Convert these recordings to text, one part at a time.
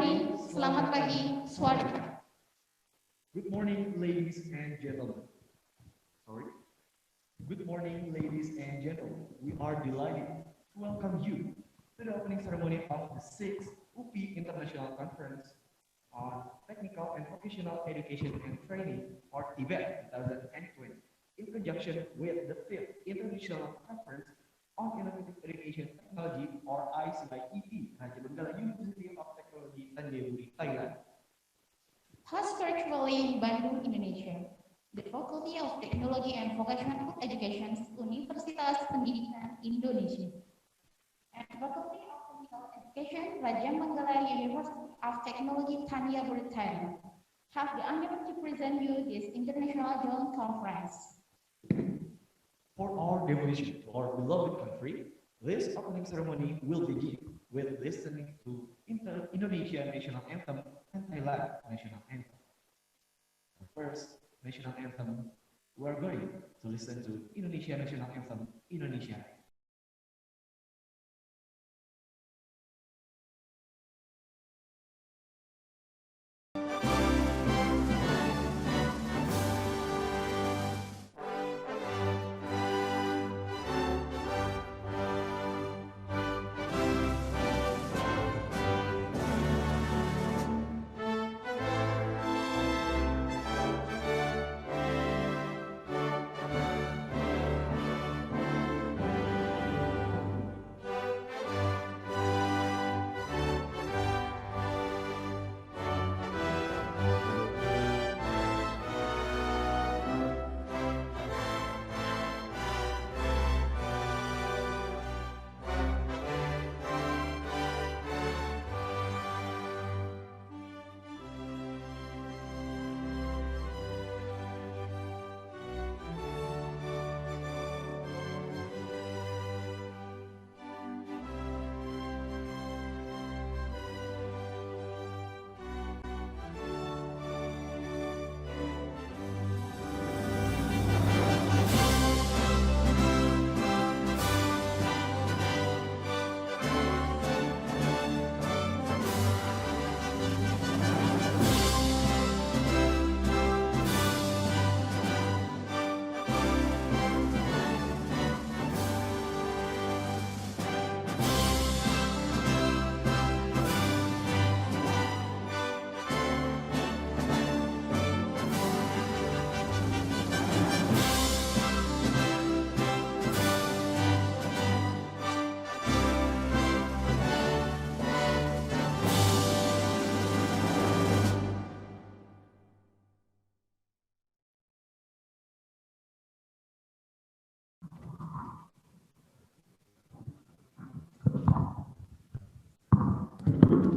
morning, selamat pagi, swadika. Good morning, ladies and gentlemen. Good morning, ladies and gentlemen. We are delighted to welcome you to the opening ceremony of the 6th UPI International Conference on Technical and Vocational Education and Training, or TVET 2020, in conjunction with the 5th International Conference on Innovative Education Technology, or ICIET, Raja Benggala University of Technology, Tanjung, Thailand. Host virtually Bandung, Indonesia. The Faculty of Technology and Vocational Education, Universitas Pendidikan Indonesia. And Faculty of Technical Education, Raja Benggala University of Technology, Tanjung, Thailand, have the honor to present you this international joint conference. For our devotion to our beloved country, this opening ceremony will begin with listening to Indonesia National Anthem and Thailand National Anthem. The first national anthem, we are going to listen to Indonesia National Anthem, Indonesia.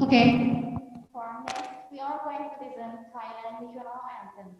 Okay. For next, we are going to listen Thailand National Anthem.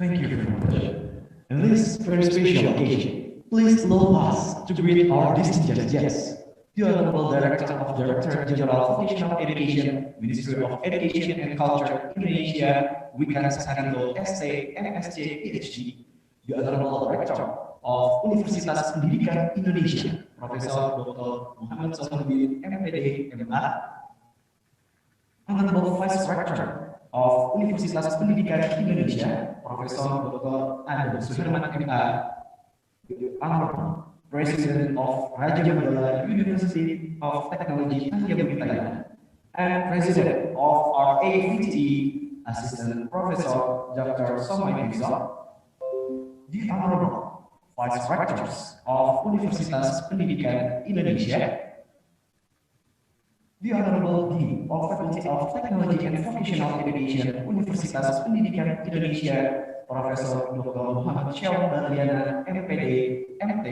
Thank you very much. In this very special occasion, please allow us to greet our distinguished guests, the Honorable Director of Director General of Vocational Education, Ministry of Education and Culture, Indonesia, Wikan Sakanto, SA, MSc, PhD, the Honorable Director of Universitas Pendidikan Indonesia, Profesor Dr. Muhammad Sohanuddin, MPD, MA, Honorable Vice Rector of Universitas Pendidikan Indonesia, Profesor Dr. Agus Suherman, MA, Honorable President of Raja Mandala University of Technology, UPI Thailand, and President of our AVTE, Assistant Professor Dr. Somai Rizal, the Honorable Vice Rectors of Universitas Pendidikan Indonesia, the Honorable Dean of Faculty of Technology and Vocational Education, Universitas Pendidikan Indonesia, Profesor Dr. Muhammad Syawal Badriana, MPD, MT,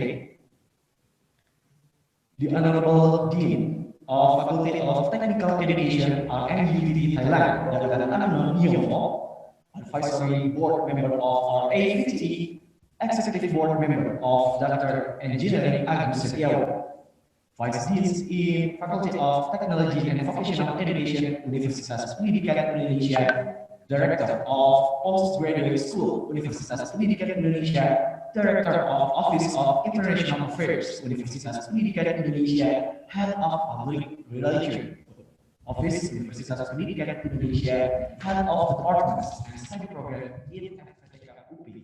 the Honorable Dean of Faculty of Technical Education, RMUTT Thailand, Dr. Anon Yomo, Advisory Board Member of our AVTE, Executive Board Member of Dr. Engineering Agus Setiawan, Vice Deans in Faculty of Technology and Vocational Education, Universitas Pendidikan Indonesia, Director of Postgraduate School, Universitas Pendidikan Indonesia, Director of Office of International Affairs, Universitas Pendidikan Indonesia, Head of Public Relations, Office, Universitas Pendidikan Indonesia, Head of Departments and Study Program in FPTK UPI.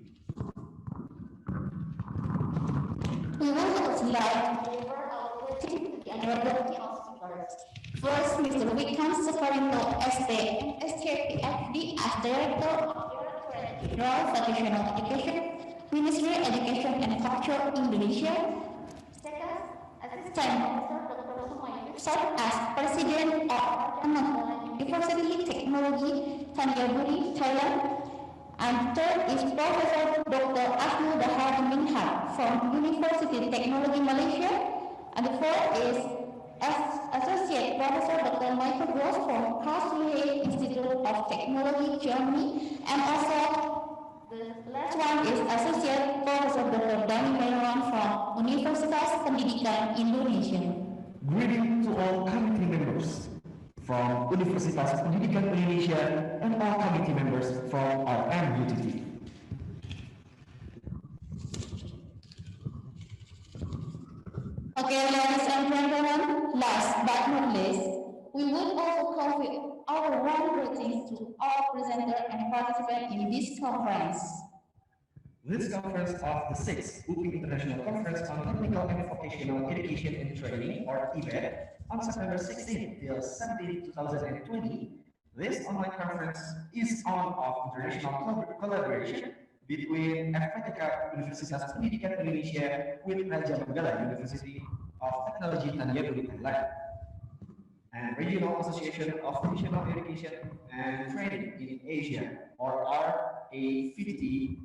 We would like to deliver our greeting to the honorability of speakers. First, Mr. Wickham Safarino, ST and STPFD as Director of Directorate General Vocational Education, Ministry of Education and Culture, Indonesia. Second, Assistant Professor Dr. Sumay Yusof as President of Raja Mandala University Technology, Tanjaburi, Thailand. And third is Professor Dr. Asnul Dahar Minhad from University Technology Malaysia. And the fourth is Associate Professor Dr. Michael Gross from Karlsruhe Institute of Technology, Germany. And also the last one is Associate Professor Dr. Dani Meron from Universitas Pendidikan Indonesia. Greeting to all committee members from Universitas Pendidikan Indonesia and all committee members from our MUTT. Okay, ladies and gentlemen, last but not least, we would also convey our warm greetings to all presenters and participants in this conference. This conference of the 6th UPI International Conference on Technical and Vocational Education and Training, or TVET, on September 16 till 17, 2020. This online conference is on of international collaboration between FPTK Universitas Pendidikan Indonesia with Raja Mandala University of Technology Tanjaburi, Thailand, and Regional Association of Vocational Education and Training in Asia, or RAVT.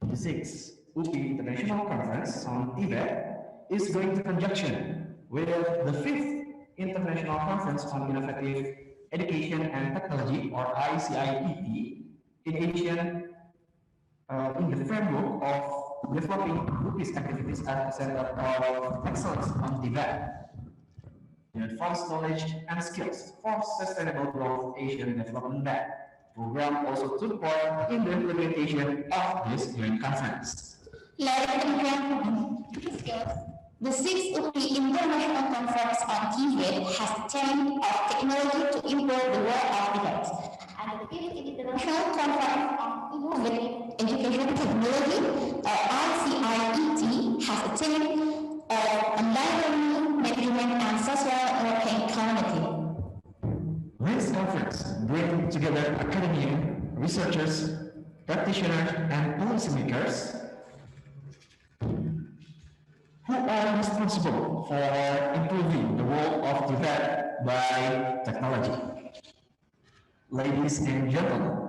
The 6th UPI International Conference on TVET is going to conjunction with the 5th International Conference on Innovative Education and Technology, or ICIET, in Asia, in the framework of developing UPI's activities at the Center of Excellence on TVET, the Advanced Knowledge and Skills for Sustainable Growth Asian Development Bank program also took part in the implementation of this joint conference. Ladies and gentlemen, the 6th UPI International Conference on TVET has the theme of technology to improve the world of development, and the 5th International Conference on Innovative Education Technology, or ICIET, has the theme of environment management and social working community. This conference brings together academia, researchers, practitioners, and policymakers who are responsible for improving the world of TVET by technology. Ladies and gentlemen,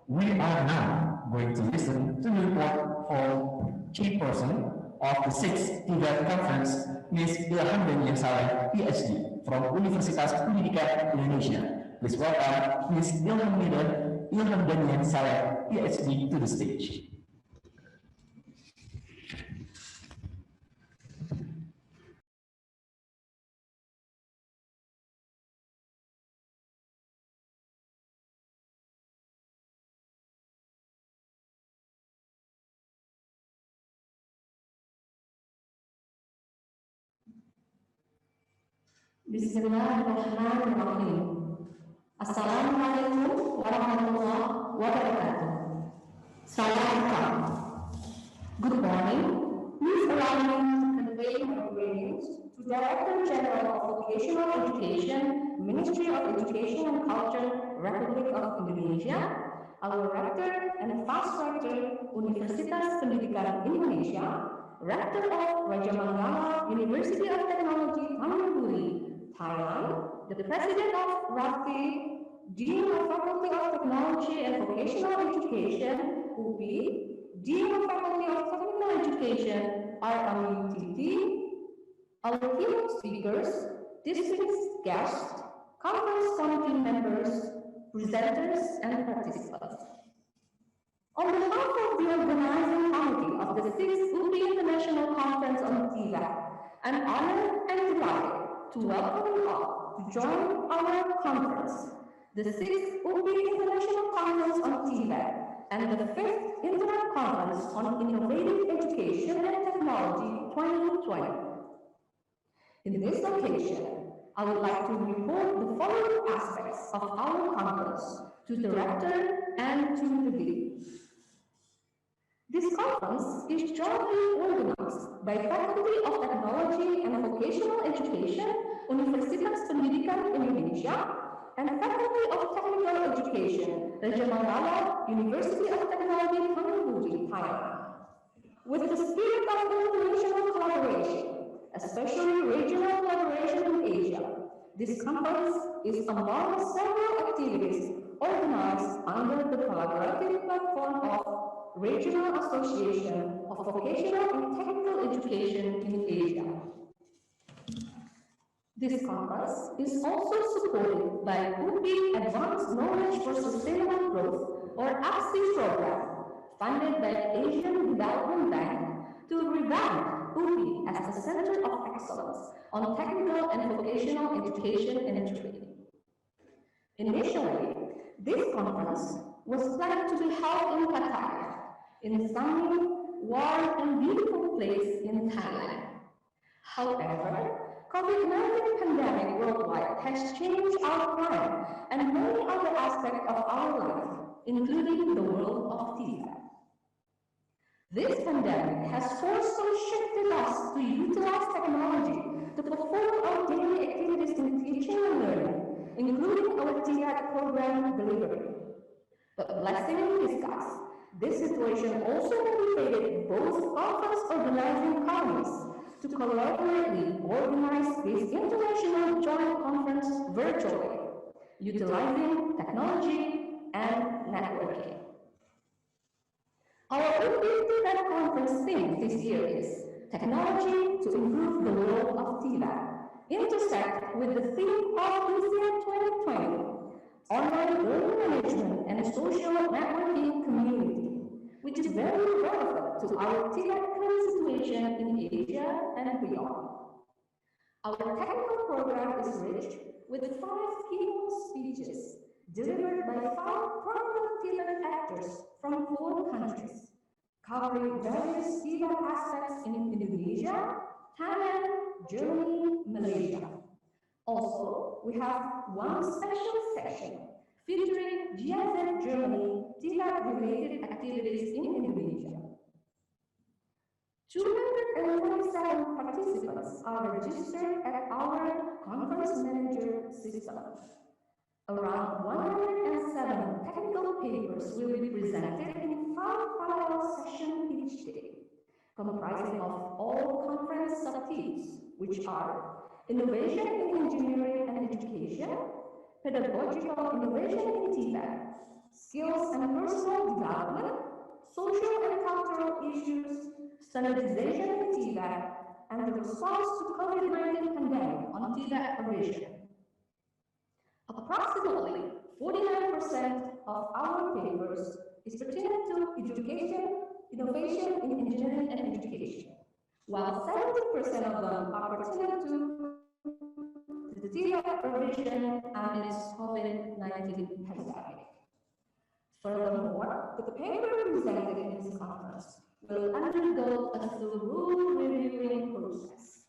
we are now going to listen to the report from chairperson of the 6th TVET conference, Ms. Ilham Daniel Saleh, PhD, from Universitas Pendidikan Indonesia. Please welcome Ms. Ilham Daniel Saleh, PhD, to the stage. Bismillahirrahmanirrahim. Assalamualaikum warahmatullahi wabarakatuh. Salam. Good morning. Please allow me to convey my greetings to Director General of Vocational Education, Ministry of Education and Culture, Republic of Indonesia, our Rector and Vice Rector, Universitas Pendidikan Indonesia, Rector of Raja Mangala University of Technology, Tamangguri, Thailand, the President of RAFI, Dean of Faculty of Technology and Vocational Education, UPI, Dean of Faculty of Technical Education, RMUTT, our keynote speakers, distinguished guests, conference committee members, presenters, and participants. On behalf of the organizing committee of the 6th UPI International Conference on TVET, I'm honored and delighted to welcome you all to join our conference, the 6th UPI International Conference on TVET, and the 5th Internet Conference on Innovative Education and Technology 2020. In this occasion, I would like to report the following aspects of our conference to the Rector and to the Dean. This conference is jointly organized by Faculty of Technology and Vocational Education, Universitas Pendidikan Indonesia, and Faculty of Technical Education, Raja Mangala University of Technology, Tamangguri, Thailand. With the spirit of international collaboration, especially regional collaboration in Asia, this conference is among several activities organized under the collaborative platform of Regional Association of Vocational and Technical Education in Asia. This conference is also supported by UPI Advanced Knowledge for Sustainable Growth, or AXI program, funded by Asian Development Bank to revamp UPI as a center of excellence on technical and vocational education and training. Initially, this conference was planned to be held in Pattaya, in a sunny, warm, and beautiful place in Thailand. However, COVID-19 pandemic worldwide has changed our plan and many other aspects of our life, including the world of TVET. This pandemic has forcefully shifted us to utilize technology to perform our daily activities in teaching and learning, including our TVET program delivery. But blessing in disguise, this situation also motivated both conference organizing companies to collaboratively organize this international joint conference virtually, utilizing technology and networking. Our UPI conference theme this year is Technology to Improve the World of TVET, intersect with the theme of ICIET 2020, Online Learning Management and Social Networking Community, which is very relevant to our TVET current situation in Asia and beyond. Our technical program is rich with 5 keynote speeches delivered by 5 prominent TVET actors from 4 countries, covering various TVET aspects in Indonesia, Thailand, Germany, Malaysia. Also, we have one special section featuring GIZ Germany TVET-related activities in Indonesia. 227 participants are registered at our conference manager system. Around 107 technical papers will be presented in 5 parallel sessions each day, comprising of all conference sub-themes, which are Innovation in Engineering and Education, Pedagogical Innovation in TVET, Skills and Personal Development, Social and Cultural Issues, Standardization in TVET, and the response to COVID-19 pandemic on TVET provision. Approximately 49% of our papers is pertinent to education, innovation in engineering and education, while 70% of them are pertinent to the TVET provision amidst COVID-19 pandemic. Furthermore, the paper presented in this conference will undergo a thorough reviewing process.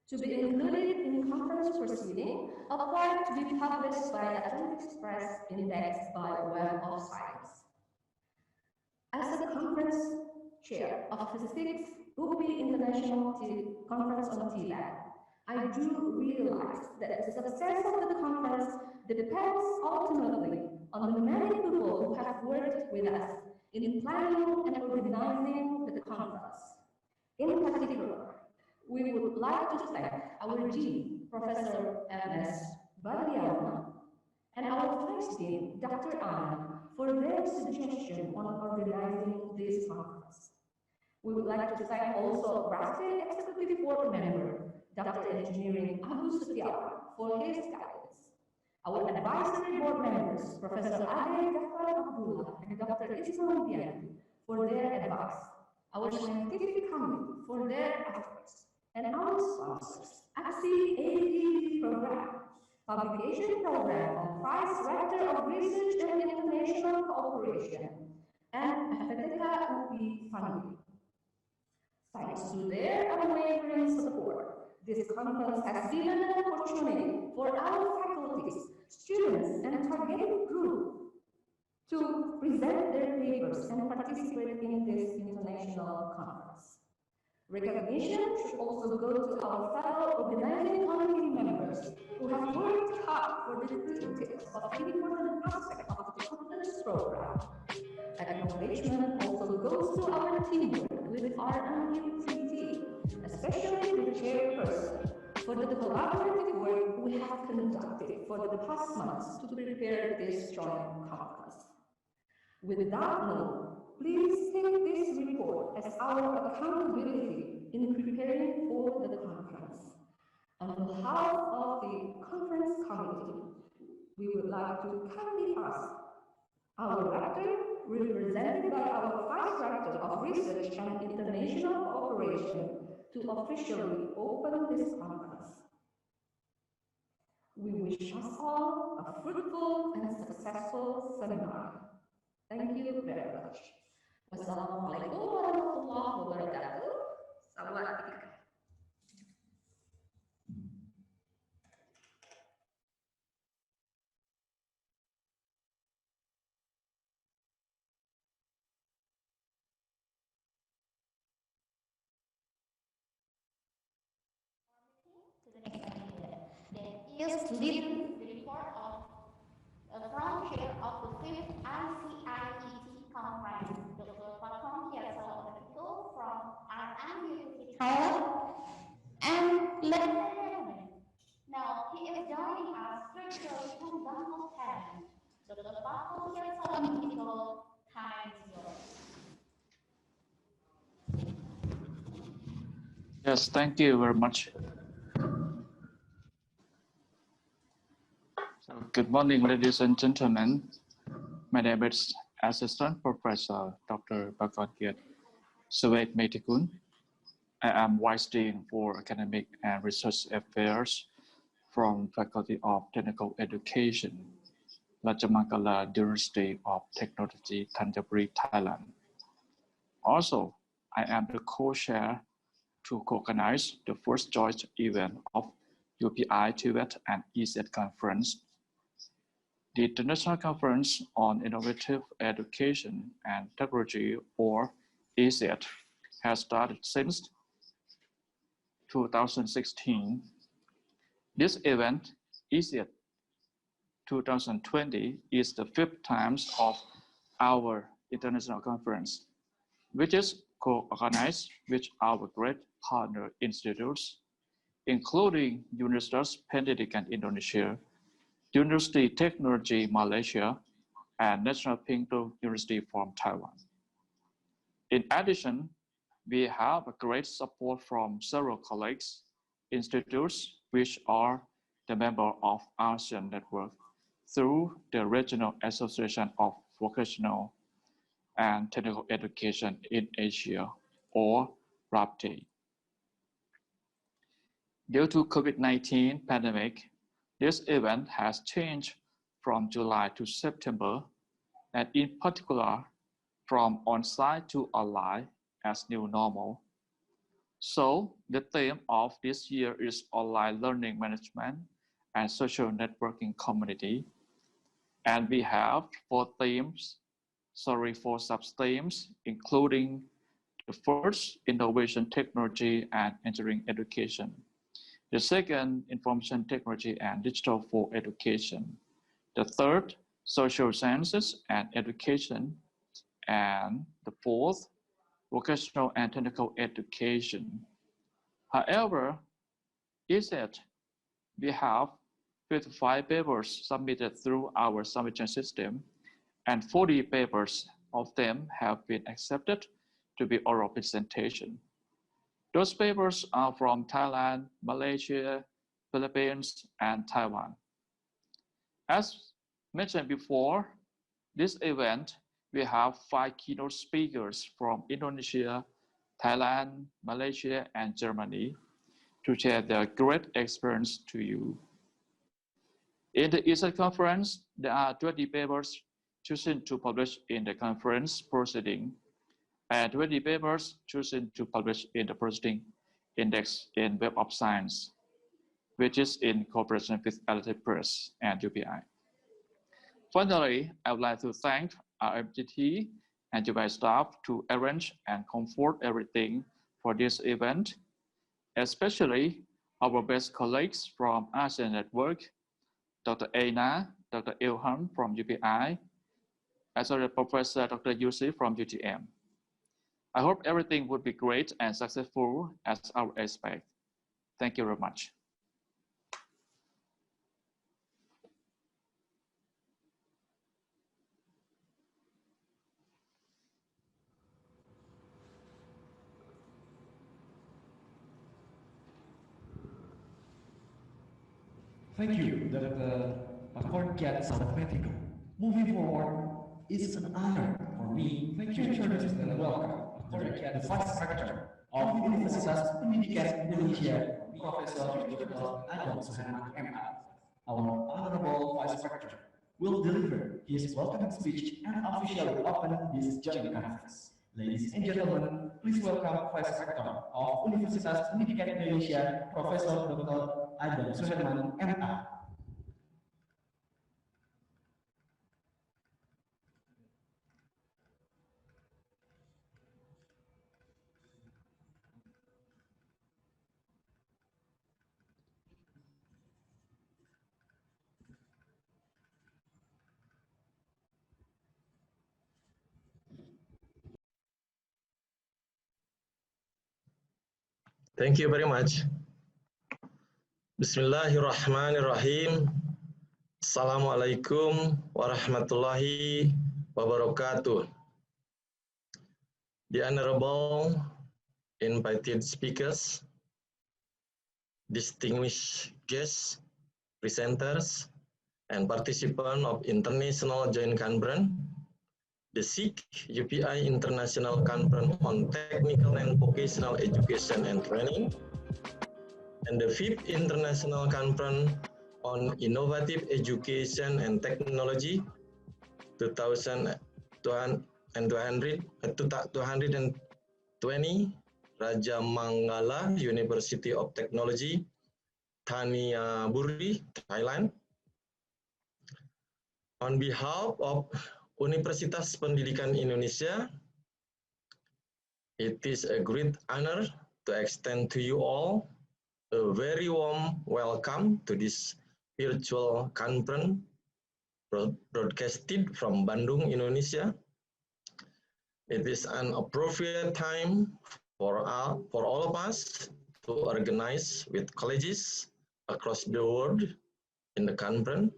To be included in conference proceeding, apply to be published by Atlantic Press Index by Web of Science. As a conference chair of the 6th UPI International Conference on TVET. I do realize that the success of the conference depends ultimately on the many people who have worked with us in planning and organizing the conference. In particular, we would like to thank our Dean, Professor M.S. Badiana, and our Vice Dean, Dr. Anna, for their suggestion on organizing this conference. We would like to thank also RASTE Executive Board Member, Dr. Engineering Abu Setiawan, for his guidance. Our advisory board members, Professor Ade Jafar Abdullah and Dr. Ismail Bian, for their advice. Our scientific committee for their efforts, and our sponsors, ICIET program, publication program of Vice Rector of Research and International Cooperation, and Athletica UPI funding. Thanks to their unwavering support, this conference has given an opportunity for our faculties, students, and targeted group to present their papers and participate in this international conference. Recognition should also go to our fellow organizing committee members who have worked hard for the critics of important aspects of the conference program. Acknowledgement also goes to our teamwork with RMUTT, especially the chairperson, for the collaborative work we have conducted for the past months to prepare this joint conference. With that note, please take this report as our accountability in preparing for the conference. On behalf of the conference committee, we would like to kindly ask our rector, represented by our Vice Rector of Research and International Cooperation, to officially open this conference. We wish us all a fruitful and successful seminar. Thank you very much. Wassalamualaikum warahmatullahi wabarakatuh. Sawadee. That is leading the report of from chair of the 5th ICIET conference, Dr. Patong Kiasa from RMUTT Thailand, and now he is joining us virtually from Bangkok, Thailand. Dr. Patong Kiasa time is yours. Yes, thank you very much. So, good morning, ladies and gentlemen. My name is Assistant Professor Dr. Bakotkiat Suwait Metikun. I am Vice Dean for Academic and Research Affairs from Faculty of Technical Education, Rajamangala University of Technology, Thanjavuri, Thailand. Also, I am the co-chair to co-organize the first joint event of UPI TVET and ICIET conference. The International Conference on Innovative Education and Technology, or ICIET, has started since 2016. This event, ICIET 2020, is the 5th time of our international conference, which is co-organized with our great partner institutes, including Universitas Pendidikan Indonesia, University Technology Malaysia, and National Pinto University from Taiwan. In addition, we have a great support from several colleagues, institutes, which are the member of ASEAN Network through the Regional Association of Vocational and Technical Education in Asia, or RAPTE. Due to COVID-19 pandemic, this event has changed from July to September, and in particular, from on-site to online as new normal. So the theme of this year is online learning management and social networking community. And we have 4 sub-themes, including The first, innovation technology and engineering education. The second, information technology and digital for education. The third, social sciences and education. And the fourth, vocational and technical education. However, ICIET, we have 55 papers submitted through our submission system, and 40 papers of them have been accepted to be oral presentation. Those papers are from Thailand, Malaysia, Philippines, and Taiwan. As mentioned before, this event, we have 5 keynote speakers from Indonesia, Thailand, Malaysia, and Germany to share their great experience to you. In the ICIET conference, there are 20 papers chosen to publish in the conference proceeding, and 20 papers chosen to publish in the proceeding index in Web of Science, which is in cooperation with LT Press and UPI. Finally, I would like to thank RMUTT and UPI staff to arrange and comfort everything for this event, especially our best colleagues from ASEAN Network, Dr. Aina, Dr. Ilham from UPI, as well as Professor Dr. Yusuf from UTM. I hope everything would be great and successful as our expect. Thank you very much. Thank you, Dr. Bakorkiat Salametico. Moving forward, it's an honor for me to introduce and welcome Dr. Kiat, the Vice Rector of Universitas Pendidikan Indonesia, Professor Dr. Adam Suherman, MA. Our Honorable Vice Rector will deliver his welcoming speech and officially open this joint conference. Ladies and gentlemen, please welcome Vice Rector of Universitas Pendidikan Indonesia, Professor Dr. Adam Suherman, MA. Thank you very much. Bismillahirrahmanirrahim. Assalamualaikum warahmatullahi wabarakatuh. The honorable invited speakers, distinguished guests, presenters, and participants of International Joint Conference, the 6th UPI International Conference on Technical and Vocational Education and Training, and the 5th International Conference on Innovative Education and Technology 2020 Raja Mangala University of Technology, Thaniaburi, Thailand. On behalf of Universitas Pendidikan Indonesia, it is a great honor to extend to you all a very warm welcome to this virtual conference broadcasted from Bandung, Indonesia. It is an appropriate time for all of us to organize with colleges across the world in the conference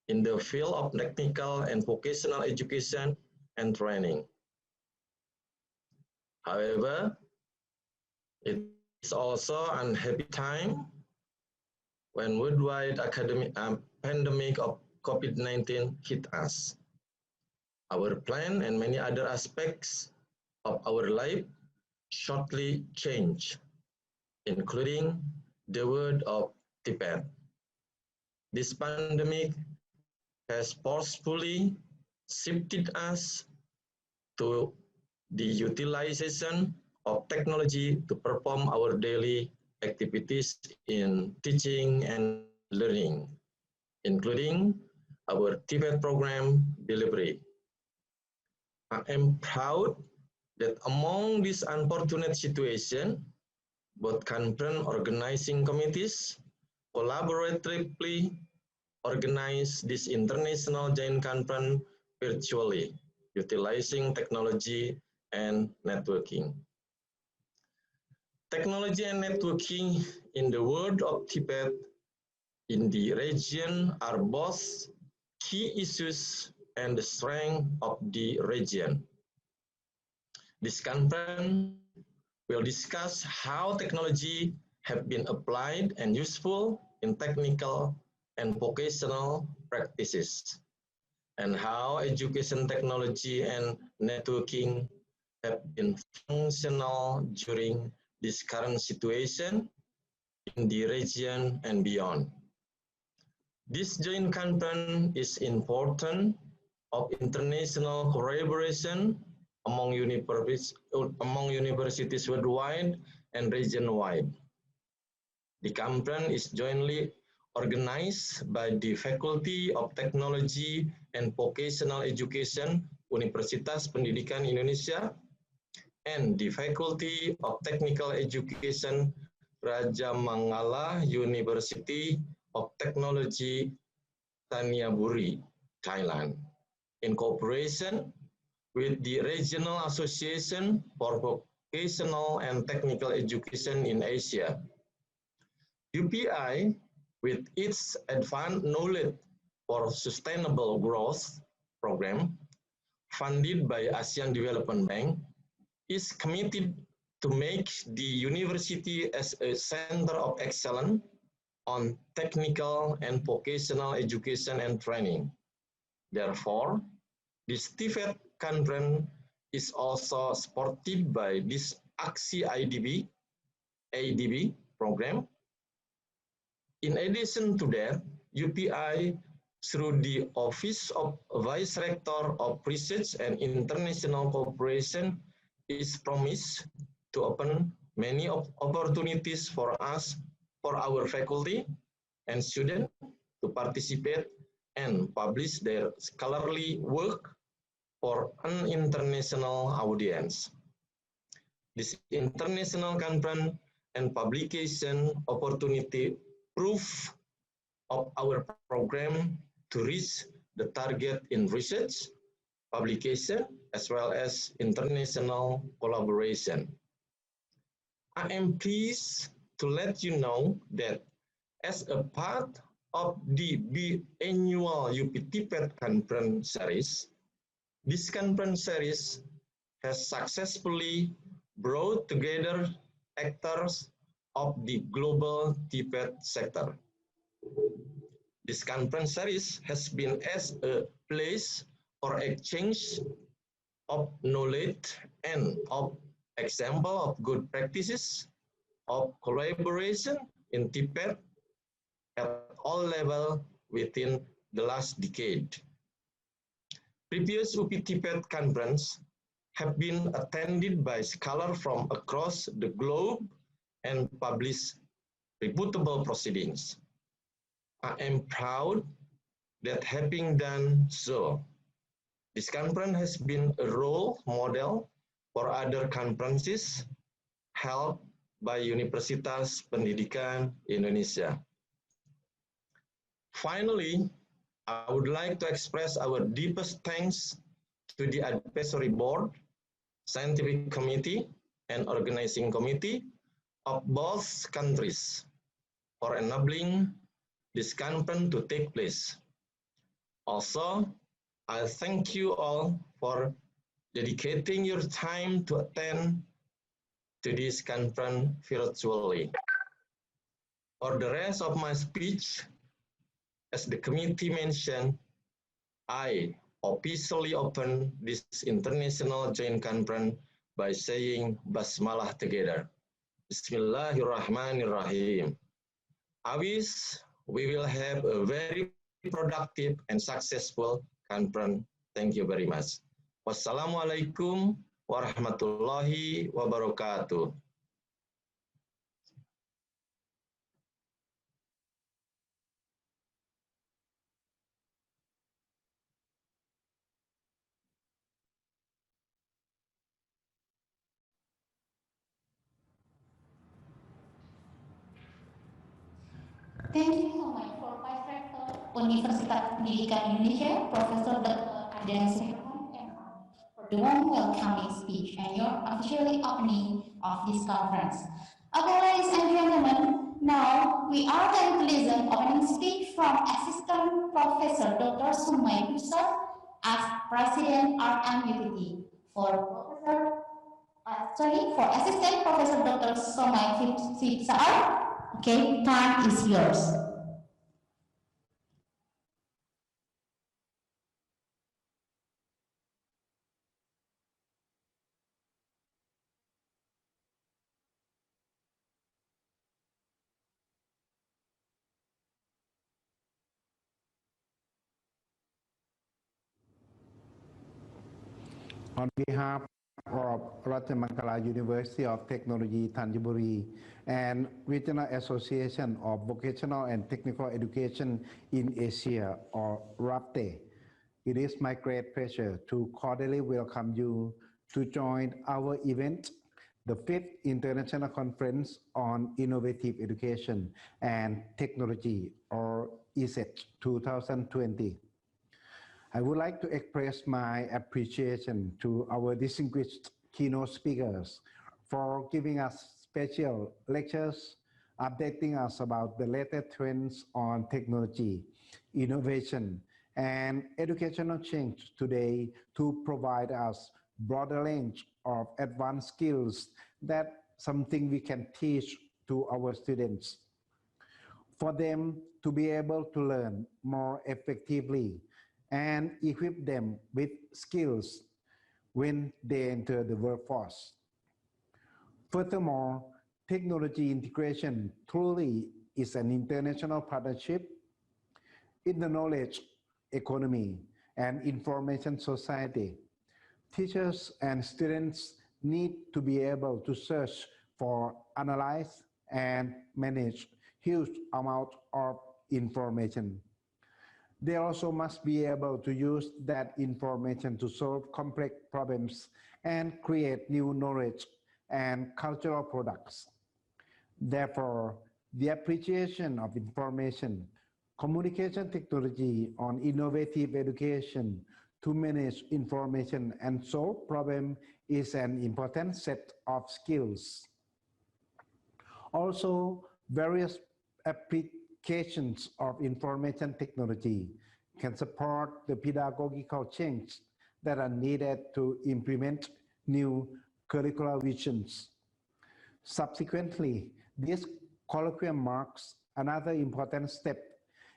in the field of technical and vocational education and training. However, it is also an happy time when worldwide pandemic of COVID-19 hit us. Our plan and many other aspects of our life shortly changed, including the world of TVET. This pandemic has forcefully shifted us to the utilization of technology to perform our daily activities in teaching and learning, including our TVET program delivery. I am proud that among this unfortunate situation, both conference organizing committees collaboratively organize this international joint conference virtually, utilizing technology and networking. Technology and networking in the world of Tibet in the region are both key issues and the strength of the region. This conference will discuss how technology have been applied and useful in technical and vocational practices, and how education technology and networking have been functional during this current situation in the region and beyond. This joint conference is important of international collaboration among universities worldwide and region-wide. The conference is jointly organized by the Faculty of Technology and Vocational Education Universitas Pendidikan Indonesia and the Faculty of Technical Education Raja Mangala University of Technology, Taniaburi, Thailand, in cooperation with the Regional Association for Vocational and Technical Education in Asia. UPI, with its Advanced Knowledge for Sustainable Growth program, funded by ASEAN Development Bank, is committed to make the university as a center of excellence on technical and vocational education and training. Therefore, this TVET conference is also supported by this ICIET ADB program. In addition to that, UPI, through the Office of Vice Rector of Research and International Cooperation, is promised to open many opportunities for us, for our faculty and students to participate and publish their scholarly work for an international audience. This international conference and publication opportunity proof of our program to reach the target in research, publication, as well as international collaboration. I am pleased to let you know that as a part of the biannual UP TVET conference series, this conference series has successfully brought together actors of the global TVET sector. This conference series has been as a place for exchange of knowledge and of example of good practices of collaboration in TVET at all levels within the last decade. Previous UP TVET conference have been attended by scholars from across the globe and published reputable proceedings. I am proud that having done so, this conference has been a role model for other conferences held by Universitas Pendidikan Indonesia. Finally, I would like to express our deepest thanks to the Advisory Board, Scientific Committee, and Organizing Committee of both countries for enabling this conference to take place. Also, I thank you all for dedicating your time to attend to this conference virtually. For the rest of my speech, as the committee mentioned, I officially open this international joint conference by saying Basmalah together. Bismillahirrahmanirrahim. I wish we will have a very productive and successful conference. Thank you very much. Wassalamualaikum warahmatullahi wabarakatuh. Thank you so much for Vice Rector Universitas Pendidikan Indonesia, Professor Dr. Adrian Suherman, for the warm welcoming speech and your officially opening of this conference. Okay, ladies and gentlemen, now we are going to listen opening speech from Assistant Professor Dr. Sumai Pusat as President RMUTT. For Assistant Professor Dr. Somai Pusat, okay, time is yours. On behalf of Rajamangala University of Technology, Tanjaburi, and Regional Association of Vocational and Technical Education in Asia, or RAPTE, it is my great pleasure to cordially welcome you to join our event, the 5th International Conference on Innovative Education and Technology, or ICIET 2020. I would like to express my appreciation to our distinguished keynote speakers for giving us special lectures, updating us about the latest trends on technology, innovation, and educational change today to provide us broader range of advanced skills that something we can teach to our students. For them to be able to learn more effectively and equip them with skills when they enter the workforce. Furthermore, technology integration truly is an international partnership in the knowledge economy and information society. Teachers and students need to be able to search for, analyze, and manage huge amount of information. They also must be able to use that information to solve complex problems and create new knowledge and cultural products. Therefore, the appreciation of information, communication technology on innovative education to manage information and solve problems is an important set of skills. Also, various applications of information technology can support the pedagogical change that are needed to implement new curricular visions. Subsequently, this colloquium marks another important step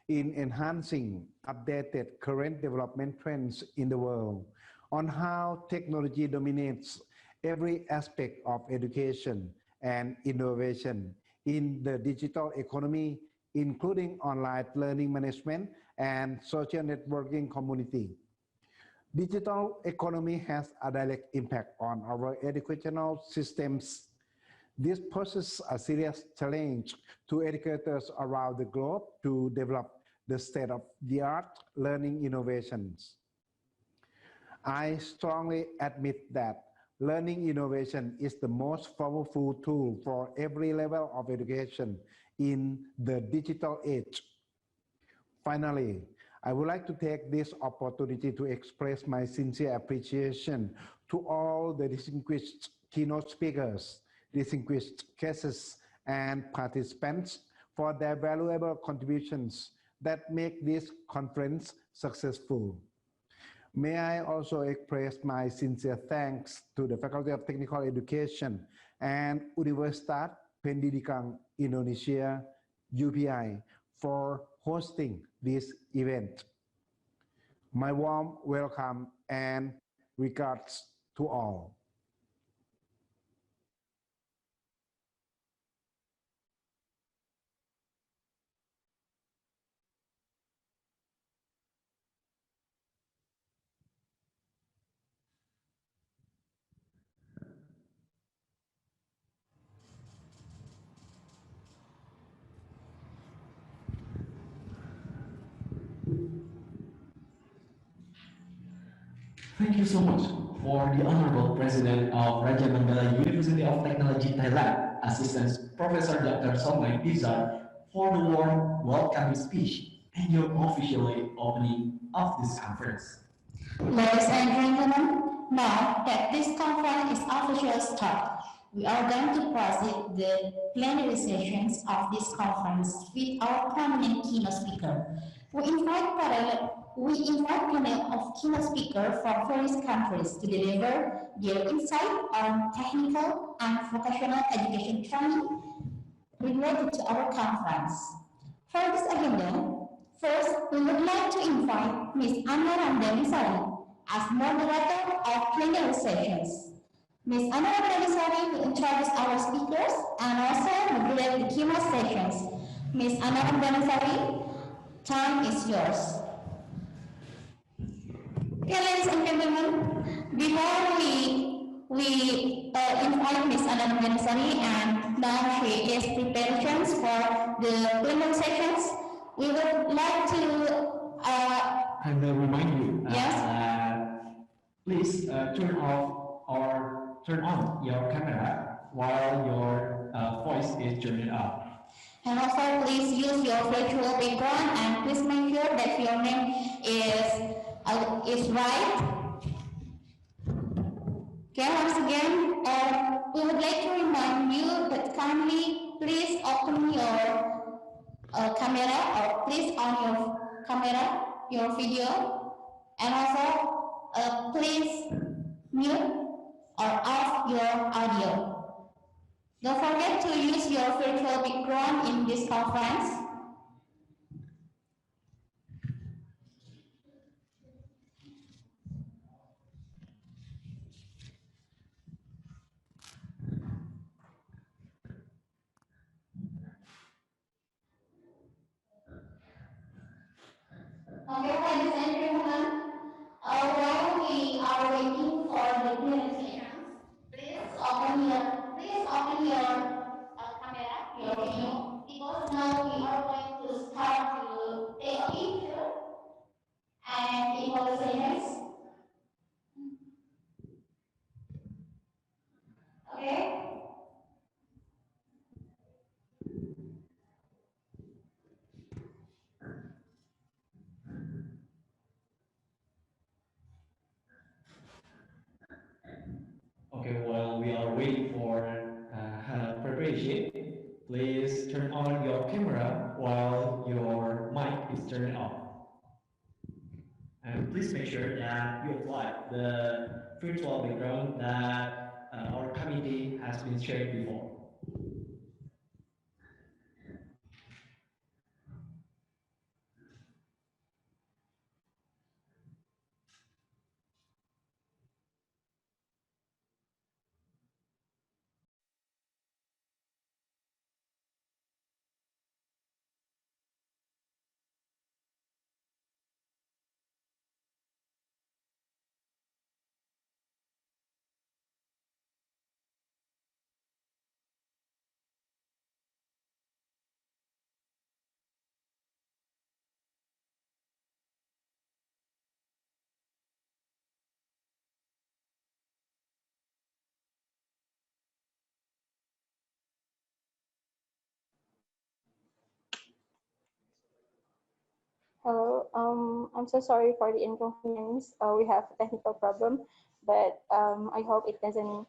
in enhancing updated current development trends in the world on how technology dominates every aspect of education and innovation in the digital economy, including online learning management and social networking community. Digital economy has a direct impact on our educational systems. This poses a serious challenge to educators around the globe to develop the state-of-the-art learning innovations. I strongly admit that learning innovation is the most powerful tool for every level of education in the digital age. Finally, I would like to take this opportunity to express my sincere appreciation to all the distinguished keynote speakers, distinguished guests, and participants for their valuable contributions that make this conference successful. May I also express my sincere thanks to the Faculty of Technical Education and Universitas Pendidikan Indonesia, UPI, for hosting this event. My warm welcome and regards to all. Thank you so much for the Honorable President of Rajamangala University of Technology, Thailand, Assistant Professor Dr. Somai Pusat, for the warm welcoming speech and your officially opening of this conference. Ladies and gentlemen, now that this conference is officially started, we are going to proceed the plenary sessions of this conference with our prominent keynote speaker. We invite panel of keynote speakers from various countries to deliver their insight on technical and vocational education training related to our conference. For this agenda, first, we would like to invite Ms. Anna Ramdhanisari as moderator of plenary sessions. Ms. Anna Ramdhanisari will introduce our speakers and also moderate the keynote sessions. Ms. Anna Ramdhanisari, time is yours. Okay, ladies and gentlemen, before we invite Ms. Anna Ramdhanisari, and now she is preparing for the plenary sessions, we would like to And remind you Yes. please turn off or turn on your camera while your voice is turned up. and also please use your virtual background, and please make sure that your name is right. Okay, once again, we would like to remind you that kindly please open your camera, or please on your camera, your video, and also please mute or off your audio. Don't forget to use your virtual background in this conference. Okay, ladies and gentlemen, while we are waiting for the presentations, please open your camera, your video, because now we are going to start to take a picture and in all sessions. Okay. Okay, while we are waiting for preparation, please turn on your camera while your mic is turned off. And please make sure that you apply the virtual background that our committee has been shared before. Hello, I'm so sorry for the inconvenience. We have a technical problem, but I hope it doesn't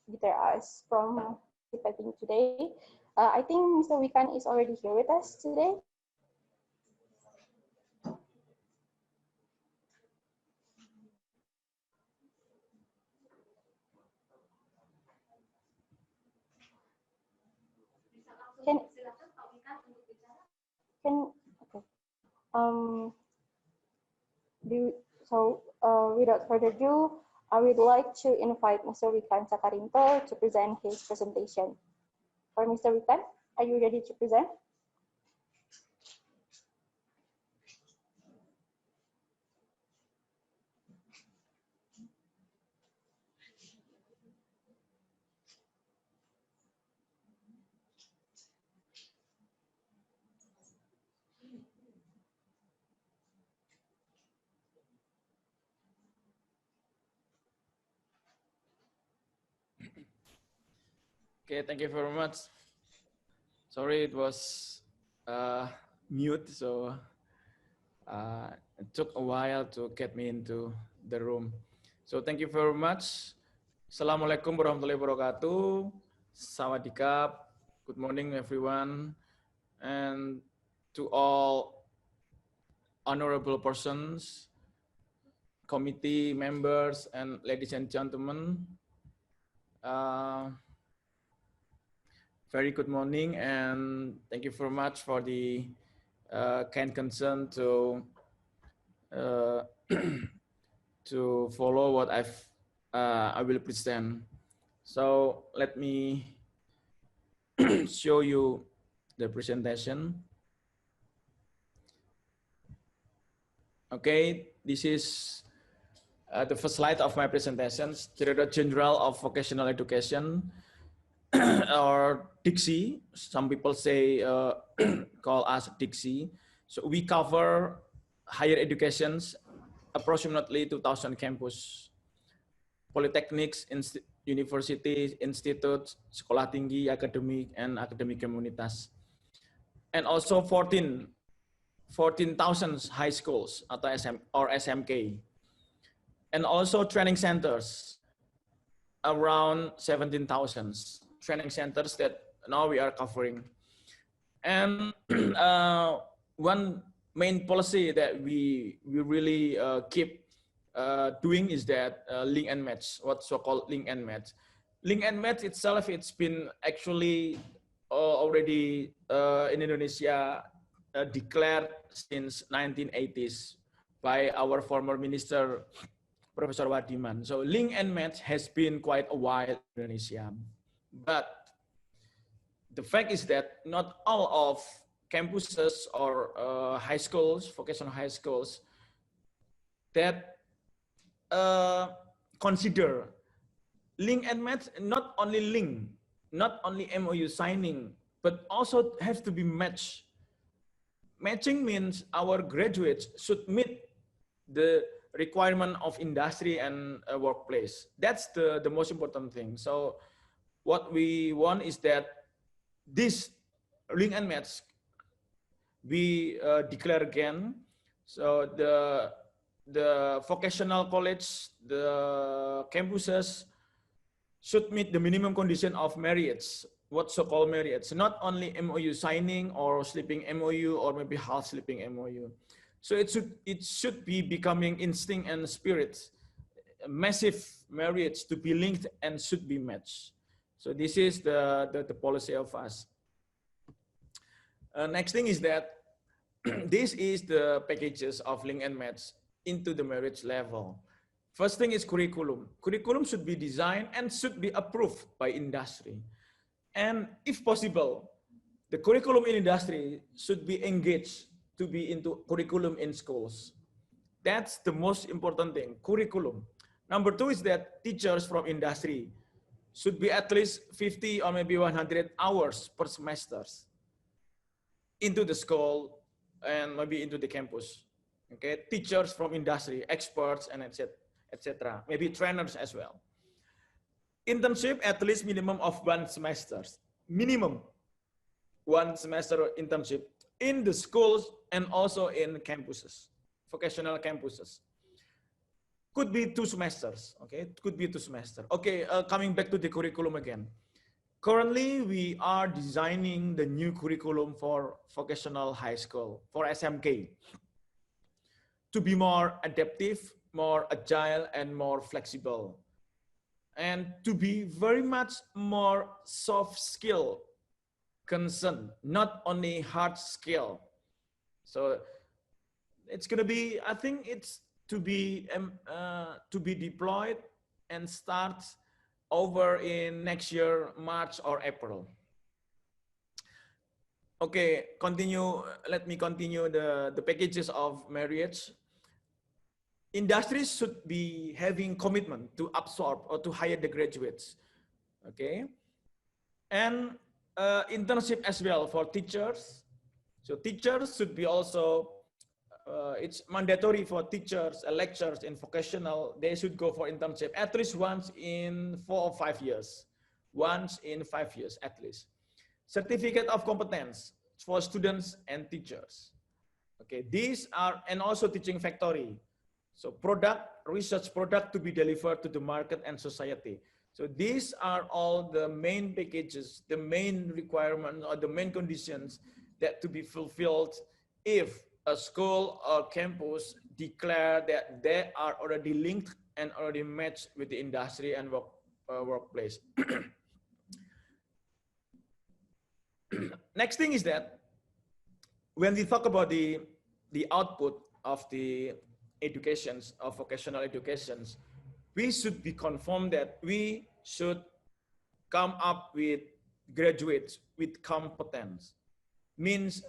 deter us from participating today. I think Mr. Wikan is already here with us today. Okay. Without further ado, I would like to invite Mr. Wikan Sakarinto to present his presentation. For Mr. Wikan, are you ready to present? Okay, thank you very much. Sorry, it was mute, so it took a while to get me into the room. So thank you very much. Assalamualaikum warahmatullahi wabarakatuh. Sawadikap. Good morning, everyone. And to all honorable persons, committee members, and ladies and gentlemen, very good morning, and thank you very much for the kind concern to to follow what I will present. So let me show you the presentation. Okay, this is the first slide of my presentations, Director General of Vocational Education, or Dixie. Some people say call us Dixie. So we cover higher educations, approximately 2,000 campus, polytechnics, universities, institutes, sekolah tinggi, academic, and academic komunitas. And also 14,000 high schools atau SMK. And also training centers, around 17,000 training centers that now we are covering. And one main policy that we really keep doing is that link and match, what's so-called link and match. Link and match itself, it's been actually already in Indonesia declared since 1980s by our former minister, Professor Wadiman. So link and match has been quite a while in Indonesia. But the fact is that not all of campuses or high schools, vocational high schools, that consider link and match, not only link, not only MOU signing, but also have to be matched. Matching means our graduates should meet the requirement of industry and workplace. That's the most important thing. So what we want is that this link and match we declare again. So the vocational college, the campuses should meet the minimum condition of marriage. What's so-called marriage? Not only MOU signing or sleeping MOU or maybe half sleeping MOU. So it should be becoming instinct and spirit, a massive marriage to be linked and should be matched. So this is the policy of us. Next thing is that this is the packages of link and match into the marriage level. First thing is curriculum. Curriculum should be designed and should be approved by industry. And if possible, the curriculum in industry should be engaged to be into curriculum in schools. That's the most important thing, curriculum. Number two is that teachers from industry should be at least 50 or maybe 100 hours per semester into the school and maybe into the campus. Okay, teachers from industry, experts, and etc. Maybe trainers as well. Internship at least minimum of 1 semester. Minimum 1 semester internship in the schools and also in campuses, vocational campuses. Could be 2 semesters, okay? Could be 2 semesters. Okay, coming back to the curriculum again. Currently, we are designing the new curriculum for vocational high school, for SMK, to be more adaptive, more agile, and more flexible, and to be very much more soft skill concern, not only hard skill. So it's going to be, I think it's to be deployed and start over in next year, March or April. Okay, continue. Let me continue the packages of marriage. Industries should be having commitment to absorb or to hire the graduates. Okay, and internship as well for teachers. So teachers should be also, it's mandatory for teachers and lecturers in vocational, they should go for internship at least once in 4 or 5 years. Once in 5 years at least. certificate of competence for students and teachers. Okay, these are, and also teaching factory. So product, research product to be delivered to the market and society. So these are all the main packages, the main requirements or the main conditions that to be fulfilled if a school or campus declare that they are already linked and already matched with the industry and workplace. Next thing is that when we talk about the output of the educations, of vocational educations, we should be confirmed that we should come up with graduates with competence. Means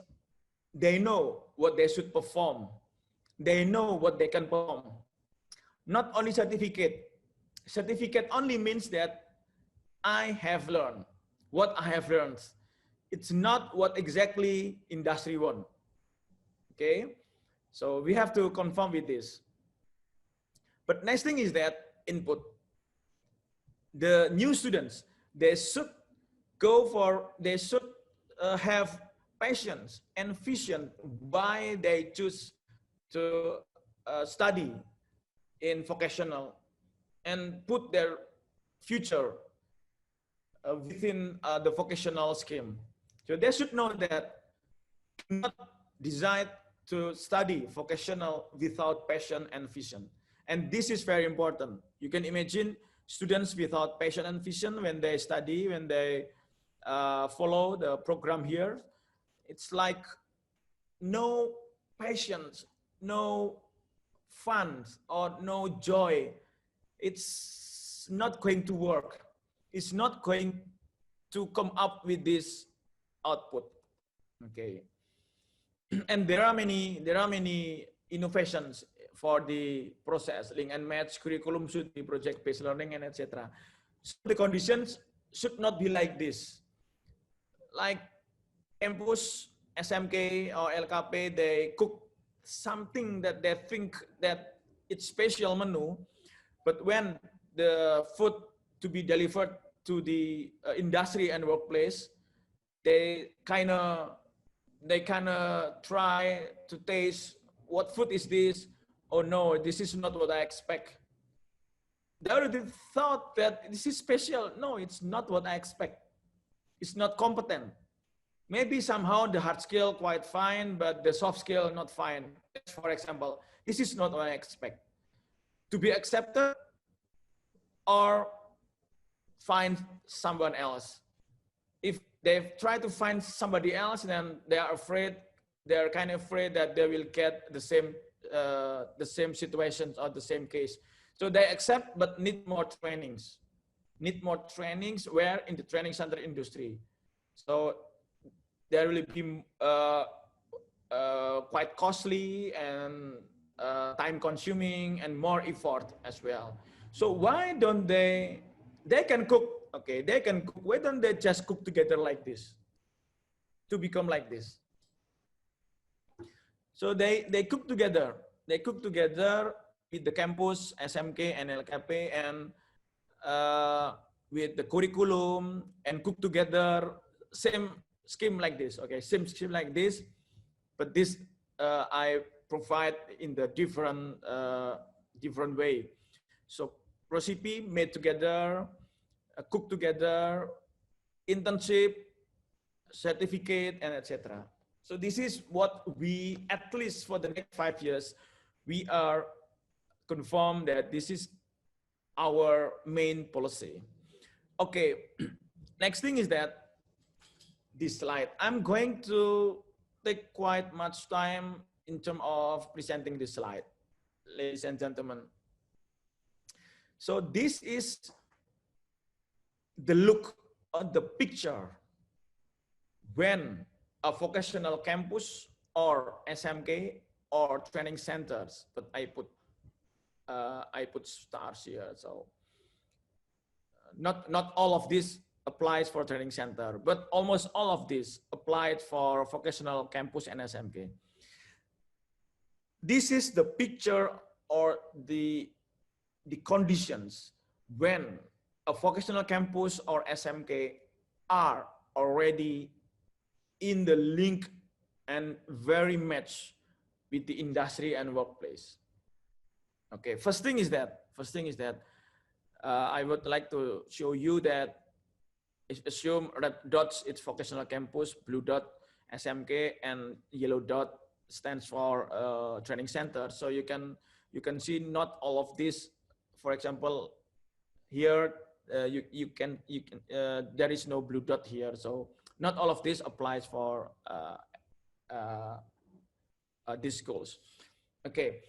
they know what they should perform. They know what they can perform. Not only certificate. Certificate only means that I have learned what I have learned. It's not what exactly industry want. Okay, so we have to confirm with this. But next thing is that input. The new students, they should have passions and vision why they choose to study in vocational and put their future within the vocational scheme. So they should know that not decide to study vocational without passion and vision. And this is very important. You can imagine students without passion and vision when they study, when they follow the program here, it's like no passions, no fun, or no joy. It's not going to work. It's not going to come up with this output. Okay. And there are many innovations for the process. Link and match curriculum should be project-based learning and etc. So the conditions should not be like this. Like campus, SMK or LKP, they cook something that they think that it's special menu, but when the food to be delivered to the industry and workplace, they kind of try to taste what food is this. Oh no, this is not what I expect. They already thought that this is special. No, it's not what I expect. It's not competent. Maybe somehow the hard skill quite fine, but the soft skill not fine. For example, this is not what I expect. To be accepted or find someone else. If they try to find somebody else, then they are afraid. They are kind of afraid that they will get the same situations or the same case. So they accept, but need more trainings. Need more trainings where in the training center industry. So there will be quite costly and time consuming and more effort as well. So why don't they can cook, okay, they can cook. Why don't they just cook together like this to become like this? So they cook together. They cook together with the campus, SMK and LKP, and with the curriculum, and cook together, same scheme like this, okay, same scheme like this, but this I provide in the different way. So recipe made together, cook together, internship, certificate, and etc. So this is what we, at least for the next 5 years, we are confirmed that this is our main policy. Okay, next thing is that this slide. I'm going to take quite much time in terms of presenting this slide, ladies and gentlemen. So this is the look of the picture when a vocational campus or SMK or training centers, but I put stars here. So not all of this applies for training center, but almost all of this applied for vocational campus and SMK. This is the picture or the conditions when a vocational campus or SMK are already in the link and very match with the industry and workplace. Okay, first thing is that I would like to show you that assume red dots it's vocational campus, blue dot SMK, and yellow dot stands for training center. So you can see not all of this. For example, here you can there is no blue dot here, so not all of this applies for these schools. Okay,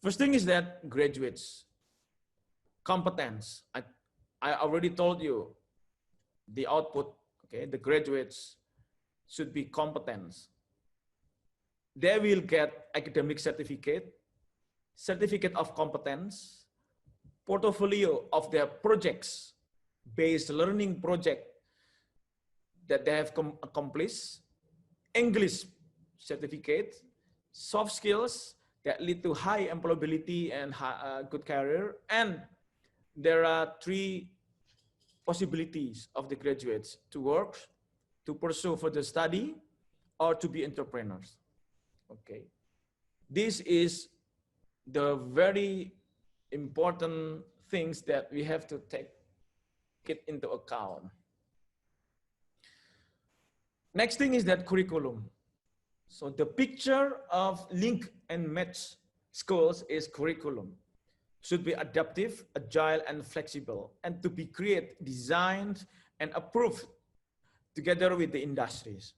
first thing is that graduates competence. I already told you the output. Okay, the graduates should be competent. They will get academic certificate of competence, portfolio of their projects, based learning project that they have accomplished, English certificate, soft skills that lead to high employability and good career. And there are 3 possibilities of the graduates: to work, to pursue further study, or to be entrepreneurs. Okay, this is the very important things that we have to take it into account. Next thing is that curriculum. So the picture of link and match schools is curriculum. Should be adaptive, agile, and flexible, and to be created, designed, and approved together with the industries.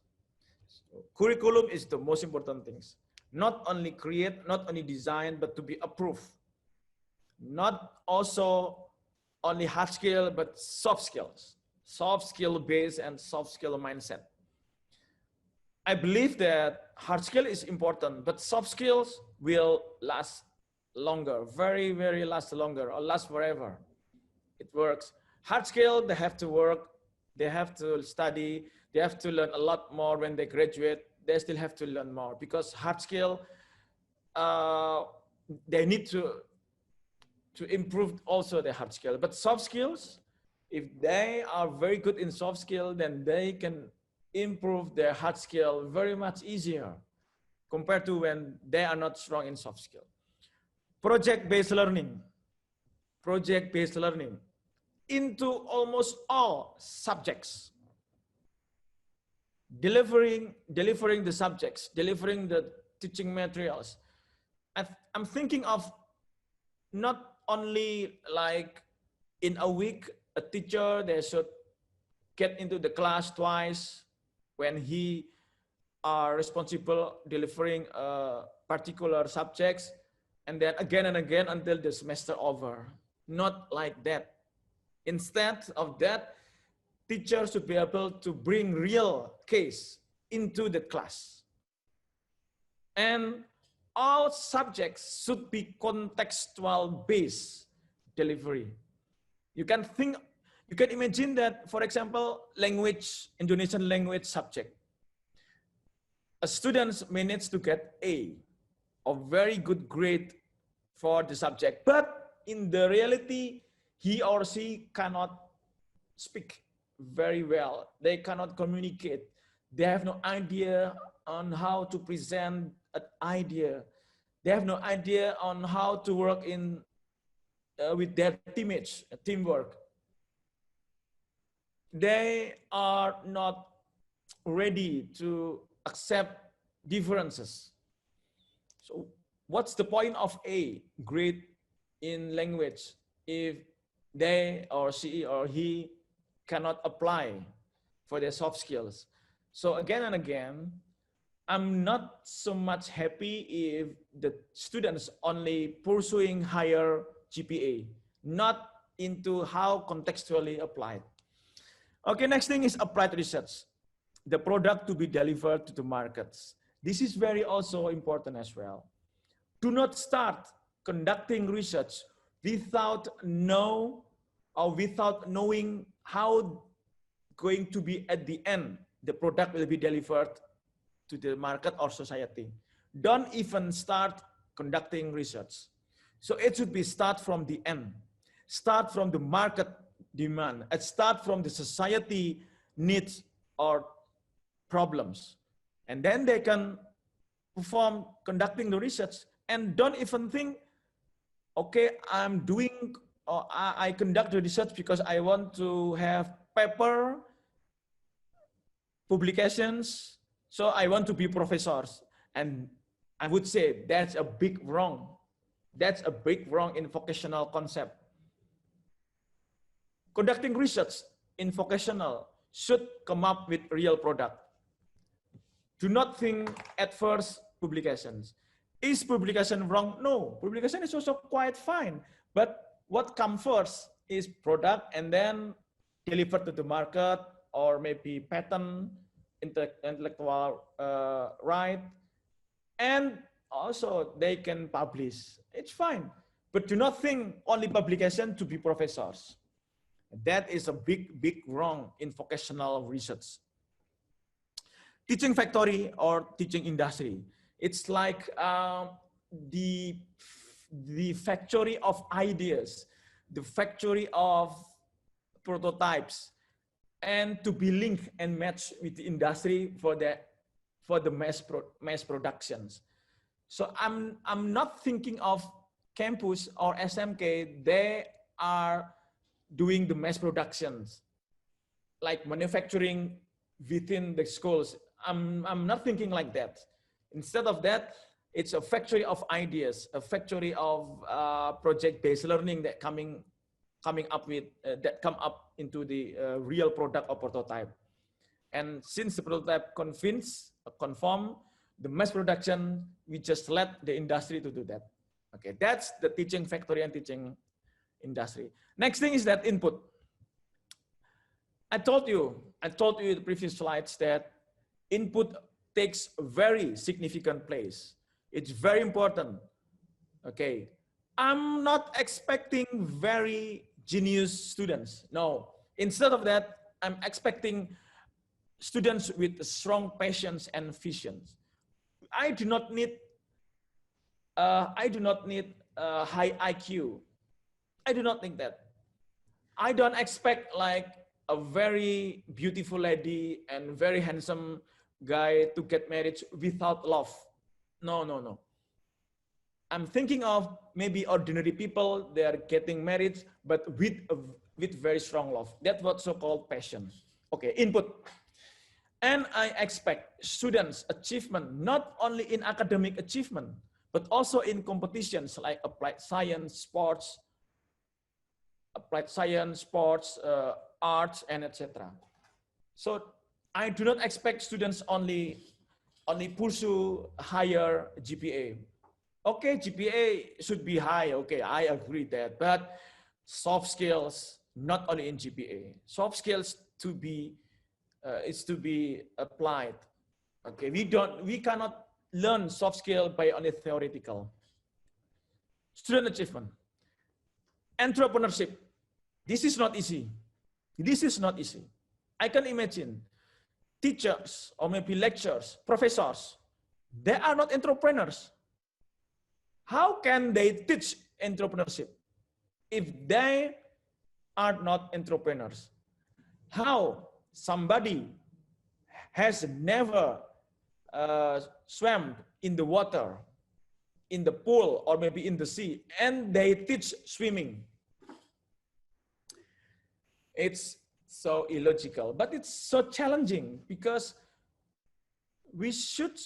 So curriculum is the most important things. Not only create, not only design, but to be approved. Not also only hard skill, but soft skills. Soft skill based and soft skill mindset. I believe that hard skill is important, but soft skills will last longer, very last longer, or last forever. It works. Hard skill, they have to work, they have to study, they have to learn a lot more when they graduate. They still have to learn more, because hard skill, they need to improve also the hard skill. But soft skills, if they are very good in soft skill, then they can improve their hard skill very much easier compared to when they are not strong in soft skill. Project-based learning into almost all subjects. Delivering the subjects, delivering the teaching materials. I'm thinking of not only like in a week, a teacher, they should get into the class twice when he are responsible delivering particular subjects, and then again and again until the semester over. Not like that. Instead of that, teachers should be able to bring real case into the class. And all subjects should be contextual based delivery. You can imagine that, for example, language, Indonesian language subject. A student managed to get A, a very good grade for the subject, but in the reality, he or she cannot speak very well. They cannot communicate. They have no idea on how to present an idea. They have no idea on how to work in with their teammates, teamwork. They are not ready to accept differences. So what's the point of A grade in language if they or she or he cannot apply for their soft skills? So again and again, I'm not so much happy if the students only pursuing higher GPA, not into how contextually applied. Okay, next thing is applied research. The product to be delivered to the markets. This is very also important as well. Do not start conducting research without knowing how going to be at the end the product will be delivered to the market or society. Don't even start conducting research. So it should be start from the end. Start from the market demand. And start from the society needs or problems. And then they can perform conducting the research and don't even think, okay, I'm doing, or I conduct the research because I want to have paper publications, so I want to be professors. And I would say that's a big wrong. That's a big wrong in vocational concept. Conducting research in vocational should come up with real product. Do not think at first publications. Is publication wrong? No, publication is also quite fine. But what comes first is product and then delivered to the market, or maybe patent, intellectual right, and also they can publish. It's fine. But do not think only publication to be professors. That is a big, big wrong in vocational research. Teaching factory or teaching industry. It's like the factory of ideas, the factory of prototypes, and to be linked and matched with the industry for the mass productions. So I'm not thinking of campus or SMK. They are doing the mass productions, like manufacturing within the schools. I'm not thinking like that. Instead of that, it's a factory of ideas, a factory of project-based learning that coming up with that come up into the real product or prototype. And since the prototype conform the mass production, we just let the industry to do that. Okay, that's the teaching factory and teaching industry. Next thing is that input. I told you in the previous slides that input takes a very significant place. It's very important. Okay, I'm not expecting very genius students. No, instead of that, I'm expecting students with strong passions and visions. I do not need high IQ. I do not think that. I don't expect like a very beautiful lady and very handsome guy to get married without love. No, no, no. I'm thinking of maybe ordinary people, they are getting married, but with very strong love. That's what's so-called passion. Okay, input. And I expect students' achievement, not only in academic achievement, but also in competitions like applied science, sports, arts, and etc. So I do not expect students only pursue higher GPA. Okay, GPA should be high. Okay, I agree that. But soft skills, not only in GPA. Soft skills is to be applied. Okay, we cannot learn soft skill by only theoretical. Student achievement. Entrepreneurship. This is not easy. This is not easy. I can imagine teachers or maybe lecturers, professors, they are not entrepreneurs. How can they teach entrepreneurship if they are not entrepreneurs? How somebody has never swam in the water, in the pool, or maybe in the sea, and they teach swimming? It's so illogical, but it's so challenging because we should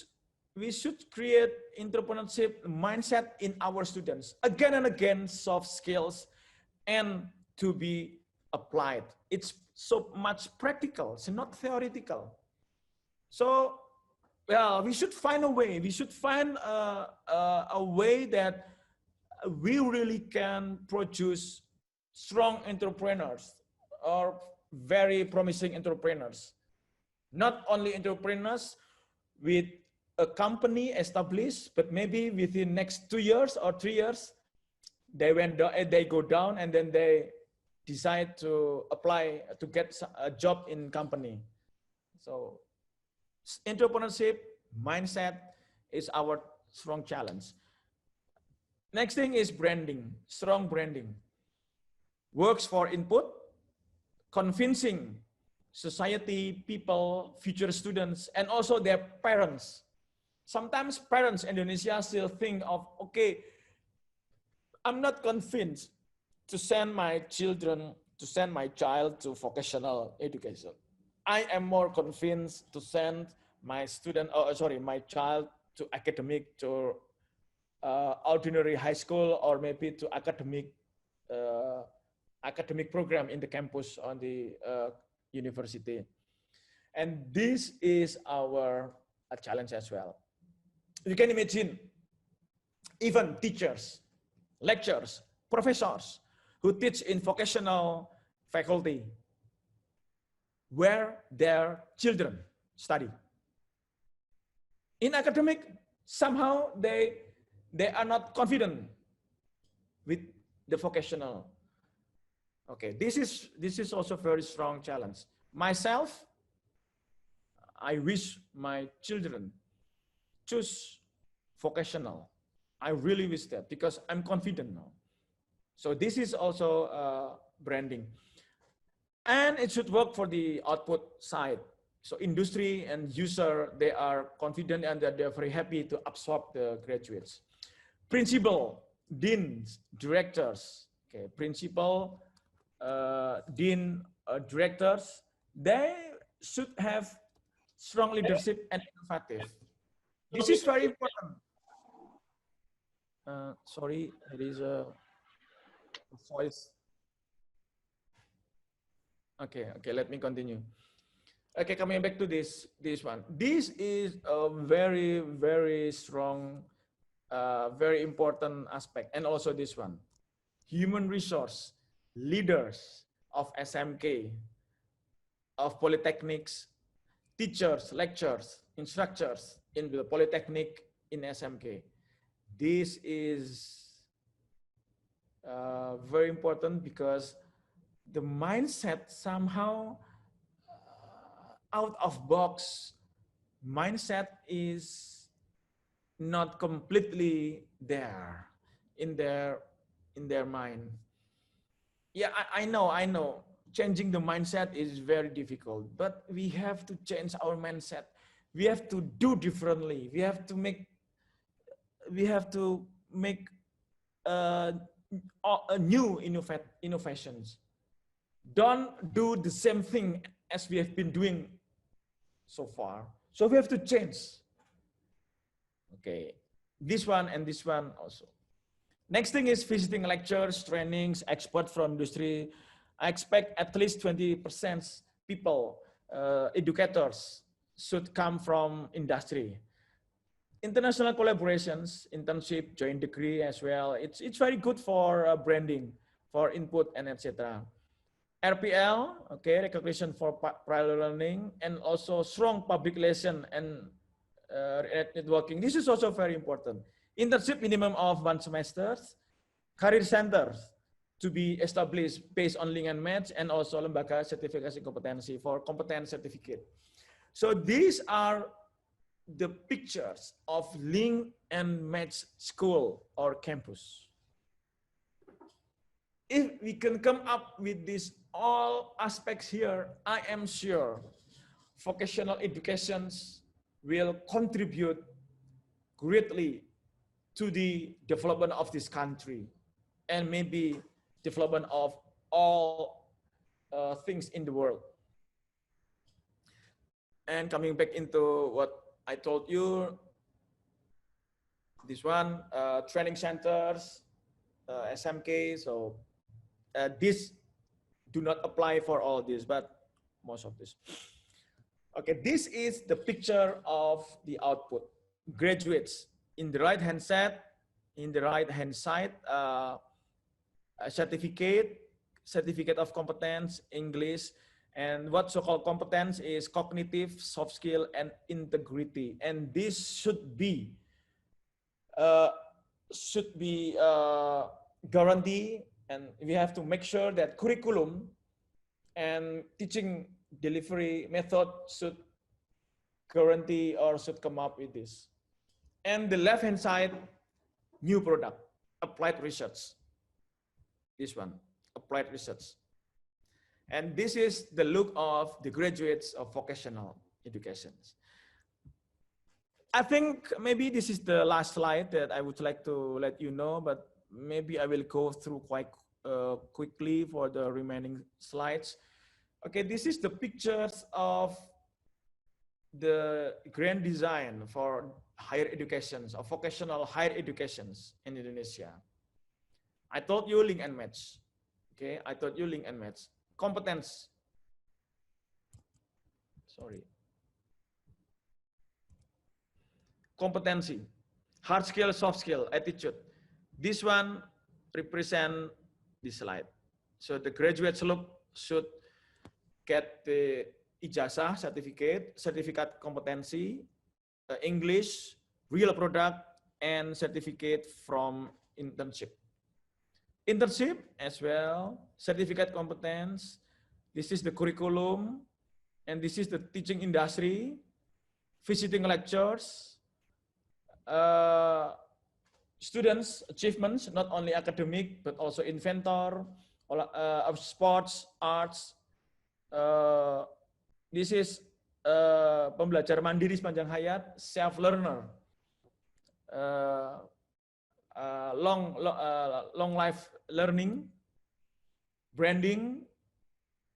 create entrepreneurship mindset in our students. Again and again, soft skills and to be applied. It's so much practical, it's not theoretical. So, well, we should find a way. We should find a way that we really can produce strong entrepreneurs or very promising entrepreneurs. Not only entrepreneurs with a company established, but maybe within next 2 years or 3 years, they go down and then they decide to apply to get a job in company. So entrepreneurship mindset is our strong challenge. Next thing is branding, strong branding. Works for input, convincing society, people, future students, and also their parents. Sometimes parents in Indonesia still think of, okay, I'm not convinced to send my child to vocational education. I am more convinced to send my my child to ordinary high school, or maybe to academic program in the campus on the university. And this is our challenge as well. You can imagine even teachers, lecturers, professors who teach in vocational faculty where their children study. In academic, somehow they are not confident with the vocational. Okay, this is also a very strong challenge. Myself, I wish my children choose vocational. I really wish that, because I'm confident now. So this is also branding. And it should work for the output side. So industry and user, they are confident and they're very happy to absorb the graduates. Principal, deans, directors, okay, principal, dean, directors, they should have strong leadership and innovative. This is very important. Sorry, there is a voice. Okay, let me continue. Okay, coming back to this one. This is a very, very strong, very important aspect. And also this one, human resource, leaders of SMK, of polytechnics, teachers, lecturers, instructors in the polytechnic in SMK. This is very important, because the mindset somehow out of box mindset is not completely there in their mind. Yeah, I know changing the mindset is very difficult, but we have to change our mindset. We have to do differently. We have to make a new innovations. Don't do the same thing as we have been doing so far. So we have to change. Okay, this one and this one also. Next thing is visiting lectures, trainings, experts from industry. I expect at least 20% people, educators, should come from industry. International collaborations, internship, joint degree as well. It's very good for branding, for input, and etc. RPL, okay, recognition for prior learning, and also strong public relation and networking. This is also very important. Internship minimum of 1 semester, career centers to be established based on link and match, and also lembaga sertifikasi kompetensi for competence certificate. So these are the pictures of link and match school or campus. If we can come up with these all aspects here, I am sure vocational educations will contribute greatly to the development of this country, and maybe development of all things in the world. And coming back into what I told you, this one, training centers, SMK, so this do not apply for all this, but most of this. Okay, this is the picture of the output. Graduates in the right hand side, certificate of competence, English, and what so-called competence is cognitive, soft skill, and integrity. And this should be guaranteed, and we have to make sure that curriculum and teaching delivery method should guarantee or should come up with this. And the left-hand side, new product, applied research. This one, applied research. And this is the look of the graduates of vocational education. I think maybe this is the last slide that I would like to let you know, but maybe I will go through quite quickly for the remaining slides. Okay, this is the pictures of the grand design for higher educations or vocational higher educations in Indonesia. I told you link and match. Okay, I told you link and match. Competence. Sorry. Competency. Hard skill, soft skill, attitude. This one represent this slide. So the graduates should get the ijazah certificate competency, English, real product, and certificate from internship. Internship as well, certificate competence. This is the curriculum, and this is the teaching industry, visiting lectures, students' achievements, not only academic, but also inventor, of sports, arts. This is pembelajar mandiri sepanjang hayat, self-learner, long life learning, branding,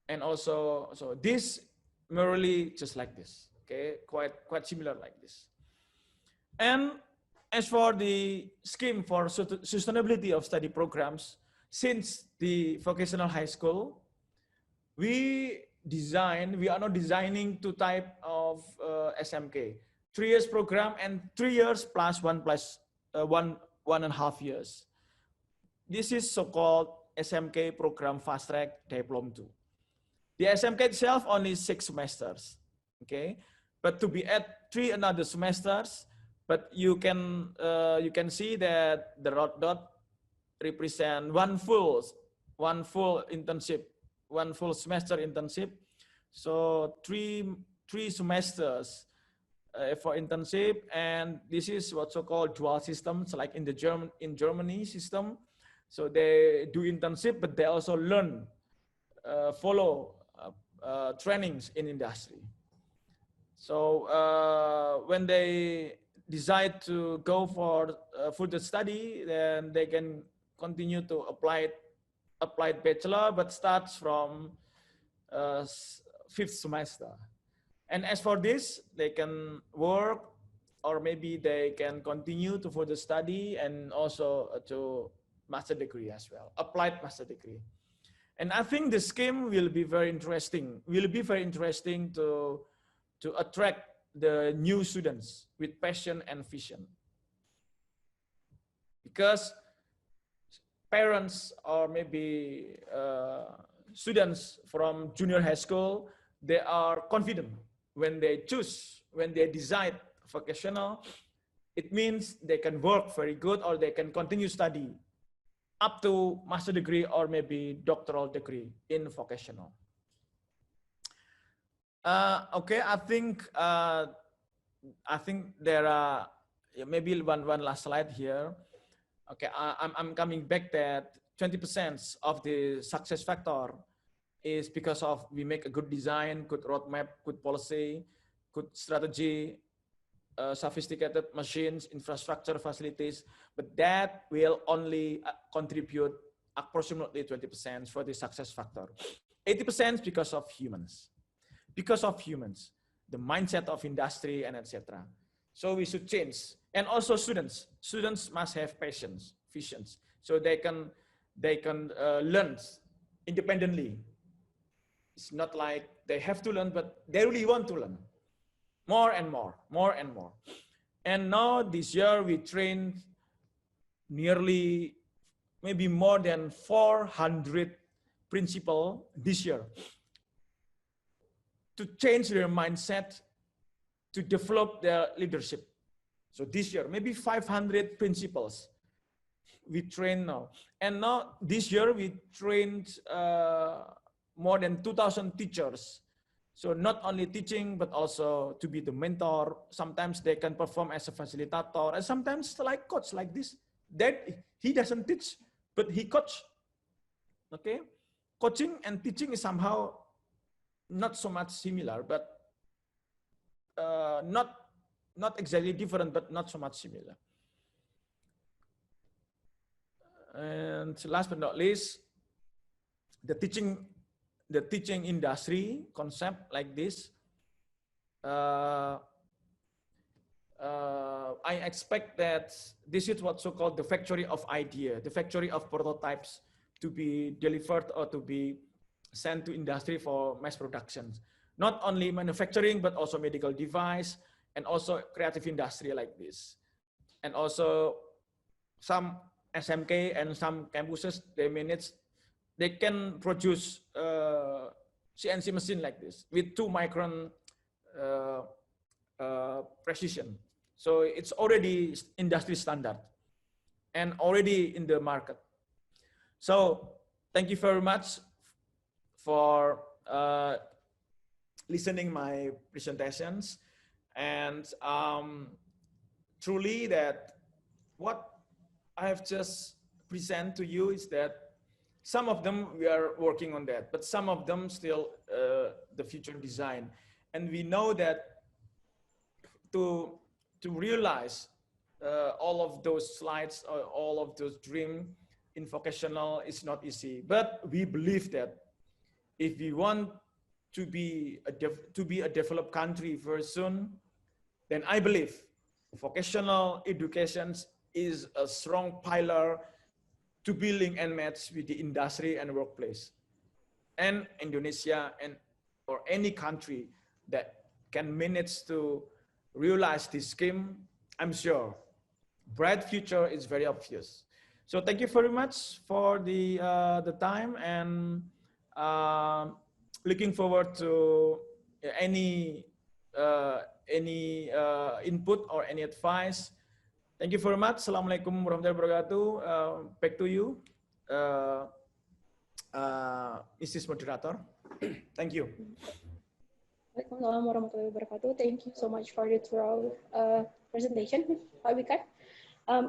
and also so this merely just like this. Okay, quite similar like this. And as for the scheme for sustainability of study programs, since the vocational high school, we are not designing two type of SMK, 3 years program and 3 years plus 1.5 years. This is so-called SMK program fast track diploma 2. The SMK itself only 6 semesters, okay, but to be at 3 another semesters. But you can see that the dot represent one full internship, 1 full semester internship. So three semesters for internship, and this is what's so-called dual systems, like in the Germany system. So they do internship, but they also learn, follow trainings in industry. So when they decide to go for further study, then they can continue to applied bachelor, but starts from 5th semester. And as for this, they can work, or maybe they can continue to further study and also to master degree as well, applied master degree. And I think the scheme will be very interesting. To attract the new students with passion and vision. Because parents or maybe students from junior high school, they are confident when they decide vocational. It means they can work very good, or they can continue study up to master degree or maybe doctoral degree in vocational. Okay, I think there are maybe one last slide here. Okay, I'm coming back that 20% of the success factor is because of we make a good design, good roadmap, good policy, good strategy, sophisticated machines, infrastructure, facilities, but that will only contribute approximately 20% for the success factor. 80% because of humans. Because of humans, the mindset of industry and etc. So we should change. And also students must have patience, visions, so they can learn independently. It's not like they have to learn, but they really want to learn more and more. And now this year we trained nearly maybe more than 400 principals this year to change their mindset, to develop their leadership. So this year, maybe 500 principals we train now. And now this year we trained more than 2,000 teachers. So not only teaching, but also to be the mentor. Sometimes they can perform as a facilitator, and sometimes like coach like this. That he doesn't teach, but he coach. Okay, coaching and teaching is somehow not so much similar, but not exactly different, but not so much similar. And last but not least, the teaching industry concept like this. I expect that this is what's so-called the factory of idea, the factory of prototypes to be delivered or to be sent to industry for mass production. Not only manufacturing, but also medical device and also creative industry like this. And also some SMK and some campuses, they can produce CNC machine like this with 2-micron precision. So it's already industry standard and already in the market. So thank you very much for listening my presentations, and truly that what I have just present to you is that some of them we are working on that, but some of them still the future design. And we know that to realize all of those slides or all of those dreams in vocational is not easy. But we believe that if we want to be a developed country very soon, then I believe vocational education is a strong pillar to be link and match with the industry and workplace. And Indonesia and or any country that can manage to realize this scheme, I'm sure bright future is very obvious. So thank you very much for the time, and looking forward to any input or any advice. Thank you very much. Assalamualaikum warahmatullahi wabarakatuh. Back to you, Mrs. Moderator. Thank you. Waalaikumsalam warahmatullahi wabarakatuh. Thank you so much for the thorough presentation, Pak Wika.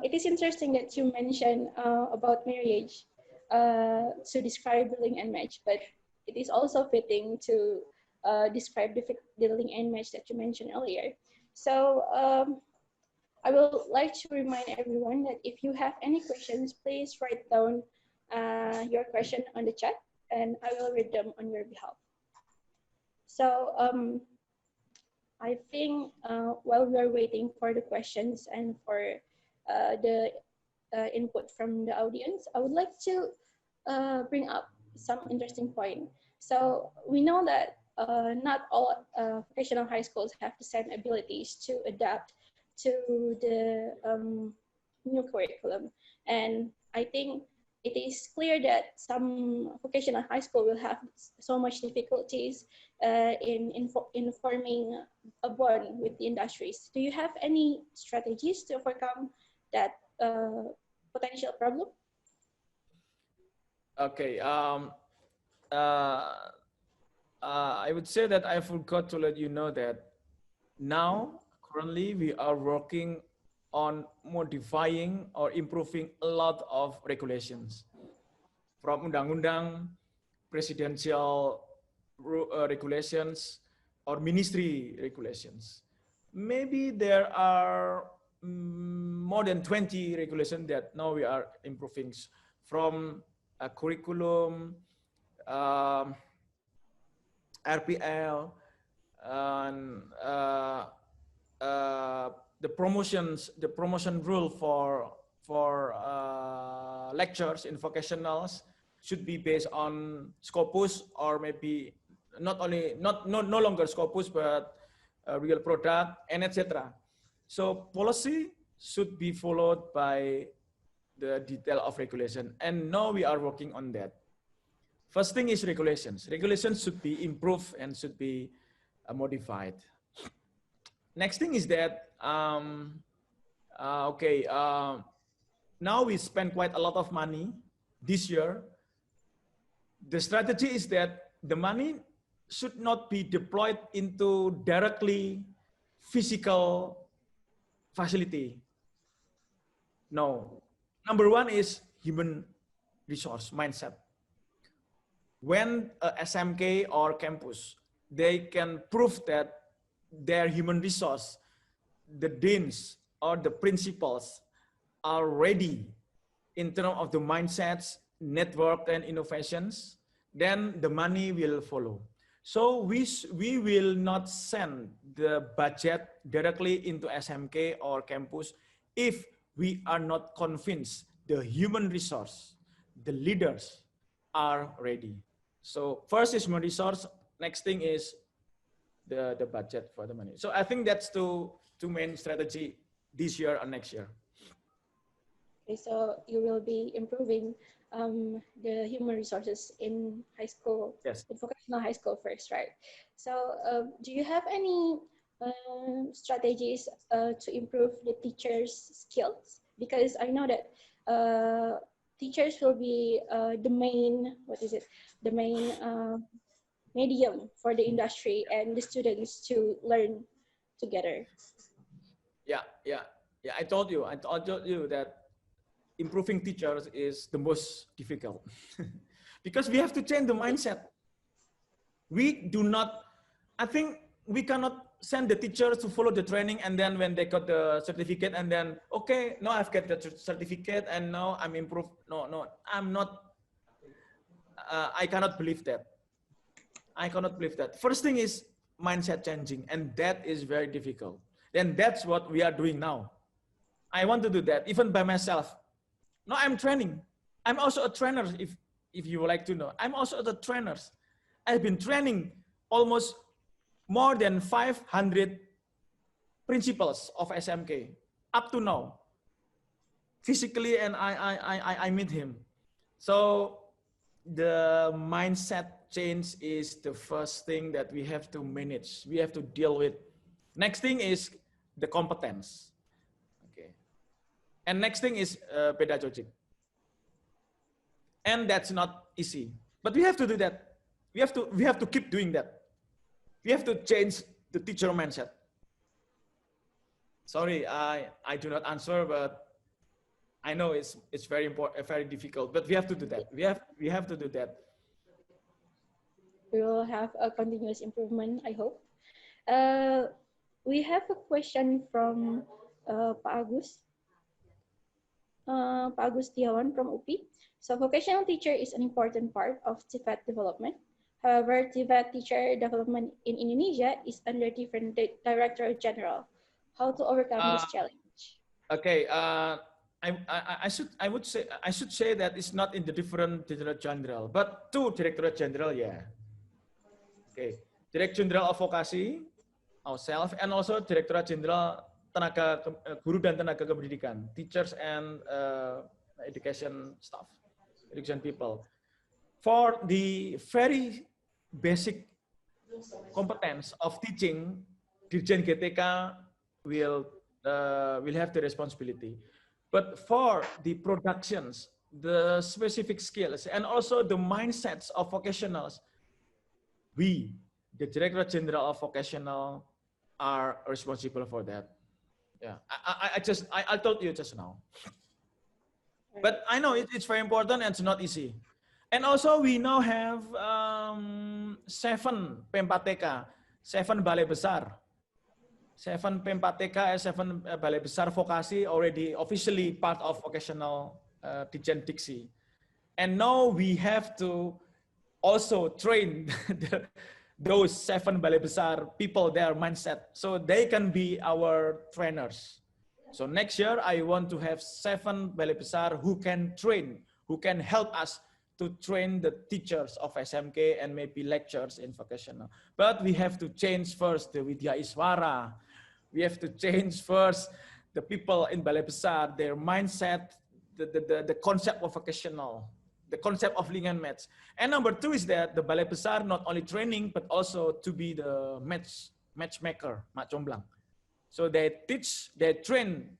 It is interesting that you mentioned about marriage to describe the link and match, but it is also fitting to describe the link and match that you mentioned earlier. So I would like to remind everyone that if you have any questions, please write down your question on the chat, and I will read them on your behalf. So I think while we are waiting for the questions and for the input from the audience, I would like to bring up some interesting point. So we know that not all vocational high schools have the same abilities to adapt to the new curriculum. And I think it is clear that some vocational high school will have so much difficulties in forming a bond with the industries. Do you have any strategies to overcome that potential problem? Okay. I would say that I forgot to let you know that now, currently, we are working on modifying or improving a lot of regulations, from undang-undang, presidential regulations, or ministry regulations. Maybe there are more than 20 regulations that now we are improving, from a curriculum, RPL, and the promotion rule for lectures in vocationals should be based on Scopus, or maybe no longer Scopus, but real product, and etc. So policy should be followed by the detail of regulation, and now we are working on that. First thing is regulations. Regulations should be improved and should be modified. Next thing is that, now we spend quite a lot of money this year. The strategy is that the money should not be deployed into directly physical facility. No. Number one is human resource mindset. when SMK or campus, they can prove that their human resource, the deans or the principals are ready in terms of the mindsets, network, and innovations, then the money will follow. So we will not send the budget directly into SMK or campus if we are not convinced the human resource, the leaders are ready. So first is human resource, next thing is the budget for the money. So I think that's two main strategy this year and next year. Okay, so you will be improving the human resources in high school, Yes. in vocational high school first, right? So do you have any strategies to improve the teachers' skills? Because I know that teachers will be the main, the main medium for the industry and the students to learn together. Yeah. I told you that improving teachers is the most difficult because we have to change the mindset. We do not, I think we cannot send the teachers to follow the training and then when they got the certificate and then, okay, now I've got the certificate and now I'm improved. No, I'm not, I cannot believe that. I cannot believe that. First thing is mindset changing, and that is very difficult. And that's what we are doing now. I want to do that, even by myself. No, I'm training. I'm also a trainer, if you would like to know. I'm also a trainer. I've been training almost more than 500 principals of SMK up to now. Physically, and I meet him. So the mindset change is the first thing that we have to manage. We have to deal with. Next thing is the competence. Okay. And next thing is pedagogic. And that's not easy. But we have to do that. We have to keep doing that. We have to change the teacher mindset. Sorry, I do not answer, but I know it's very important, very difficult, but we have to do that. We have to do that. We will have a continuous improvement, I hope. We have a question from Pak Agus. Pak Agus Tiawan from UPI. So vocational teacher is an important part of TVET development. However, TVET teacher development in Indonesia is under different Directorate General. How to overcome this challenge? Okay, I should say that it's not in the different Directorate General, but two Directorate General, yeah. Okay, Director General of Vokasi, ourselves, and also Directorate General Tenaga Guru dan Tenaga Kependidikan, teachers and education staff, education people. For the very basic competence of teaching, Dirjen GTK will have the responsibility. But for the productions, the specific skills, and also the mindsets of vocationals, we, the Director General of Vocational, are responsible for that. Yeah, I told you just now. But I know it's very important and it's not easy. And also we now have 7 P4TK, 7 balai besar. 7 P4TK, 7 balai besar vokasi already officially part of vocational Dirjen Diksi. And now we have to also train those 7 balai besar people, their mindset, so they can be our trainers. So next year, I want to have 7 balai besar who can train, who can help us to train the teachers of SMK and maybe lecturers in vocational. But we have to change first the Widya Iswara. We have to change first the people in balai besar, their mindset, the concept of vocational, the concept of link and match. And number 2 is that the balai besar not only training, but also to be the matchmaker, mak comblang. So they train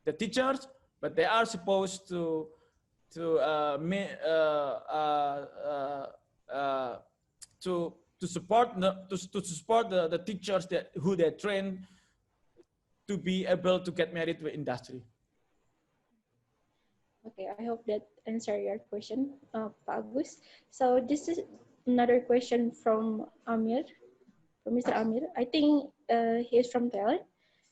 the teachers, but they are supposed to support the teachers who they train to be able to get married with industry. Okay, I hope that answer your question, Pak Agus. So this another question from Amir, from Mr. Amir. I think he is from Thailand.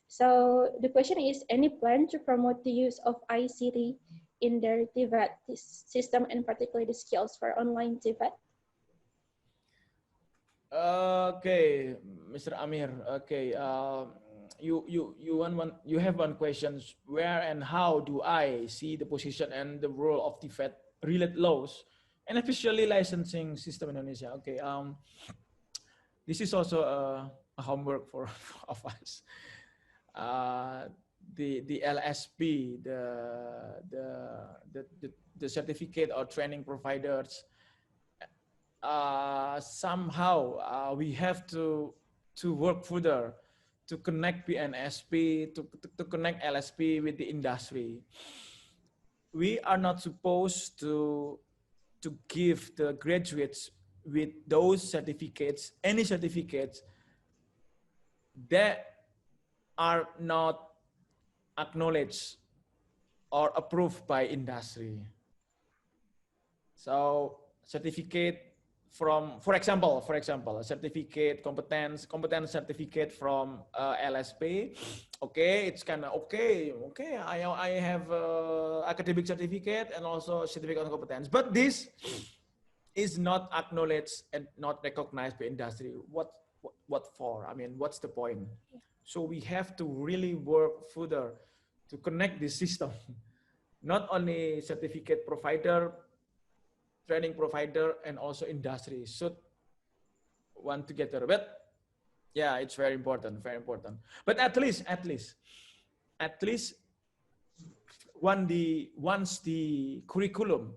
So the question is, any plan to promote the use of ICT in their TVET system, and particularly the skills for online TVET? Okay, Mr. Amir. Okay, you have one question. Where and how do I see the position and the role of TVET related laws and officially licensing system in Indonesia? Okay, this is also a homework for of us. The LSP, the certificate or training providers. Somehow we have to work further to connect PNSP, to connect LSP with the industry. We are not supposed to give the graduates with those certificates, any certificates that are not acknowledged or approved by industry. So certificate from, for example, a certificate, competence certificate from LSP. Okay, it's kind of okay. I have academic certificate and also certificate on competence, but this is not acknowledged and not recognized by industry. What for? I mean, what's the point? So we have to really work further to connect this system, not only certificate provider, training provider, and also industry should want together. But yeah, it's very important, very important. But at least once the curriculum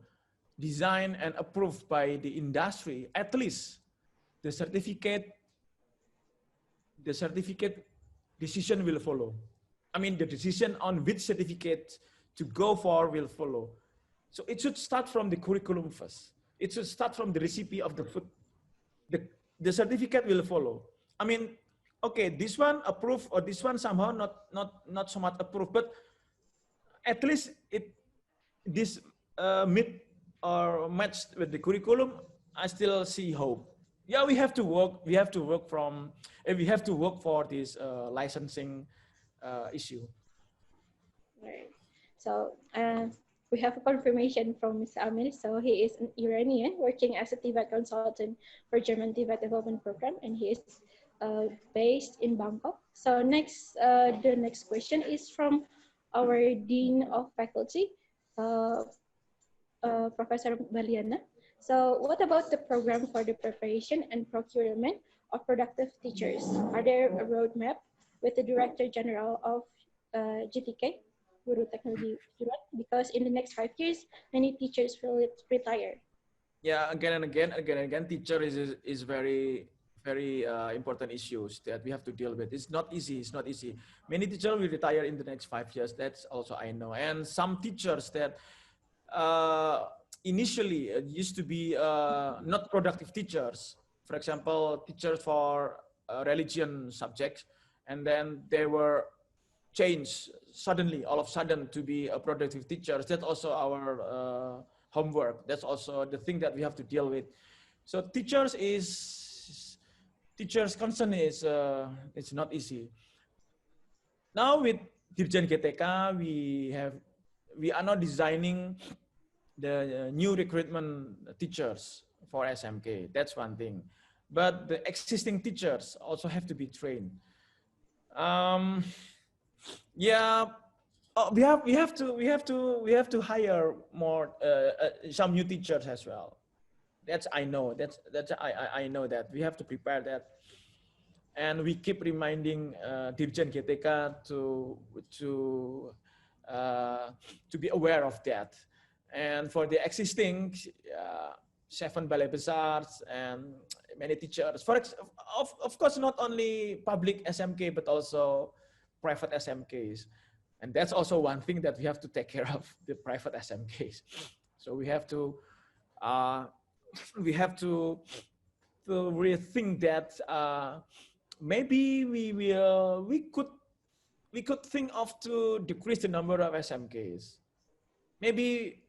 designed and approved by the industry, at least the certificate decision will follow. I mean, the decision on which certificate to go for will follow. So it should start from the curriculum first. It should start from the recipe of the food. The certificate will follow. I mean, okay, this one approved or this one somehow not so much approved, but at least this meet or matched with the curriculum. I still see hope. Yeah, we have to work. We have to work for this licensing issue. Right. So we have a confirmation from Mr. Amir. So he is an Iranian working as a TVET consultant for German TVET development program, and he is based in Bangkok. So next, the next question is from our Dean of Faculty, Professor Baliana. So what about the program for the preparation and procurement of productive teachers? Are there a roadmap with the Director General of GTK, Guru Teknologi Kejuruan? Because in the next 5 years, many teachers will retire. Yeah, again and again, teacher is very important issues that we have to deal with. It's not easy. Many teachers will retire in the next 5 years. That's also I know. And some teachers that initially used to be not productive teachers. For example, teachers for religion subjects, and then they were changed suddenly, all of a sudden, to be a productive teachers. That's also our homework. That's also the thing that we have to deal with. So teachers concern is it's not easy. Now with Dirjen GTK, we are now designing the new recruitment teachers for SMK. That's one thing. But the existing teachers also have to be trained. Yeah, we have to hire more some new teachers as well. I know that we have to prepare that, and we keep reminding Dirjen GTK to be aware of that. And for the existing 7 balai besars and many teachers, of course, not only public SMK, but also private SMKs. And that's also one thing that we have to take care of, the private SMKs. So we have to rethink that. Maybe we could think of to decrease the number of SMKs. Maybe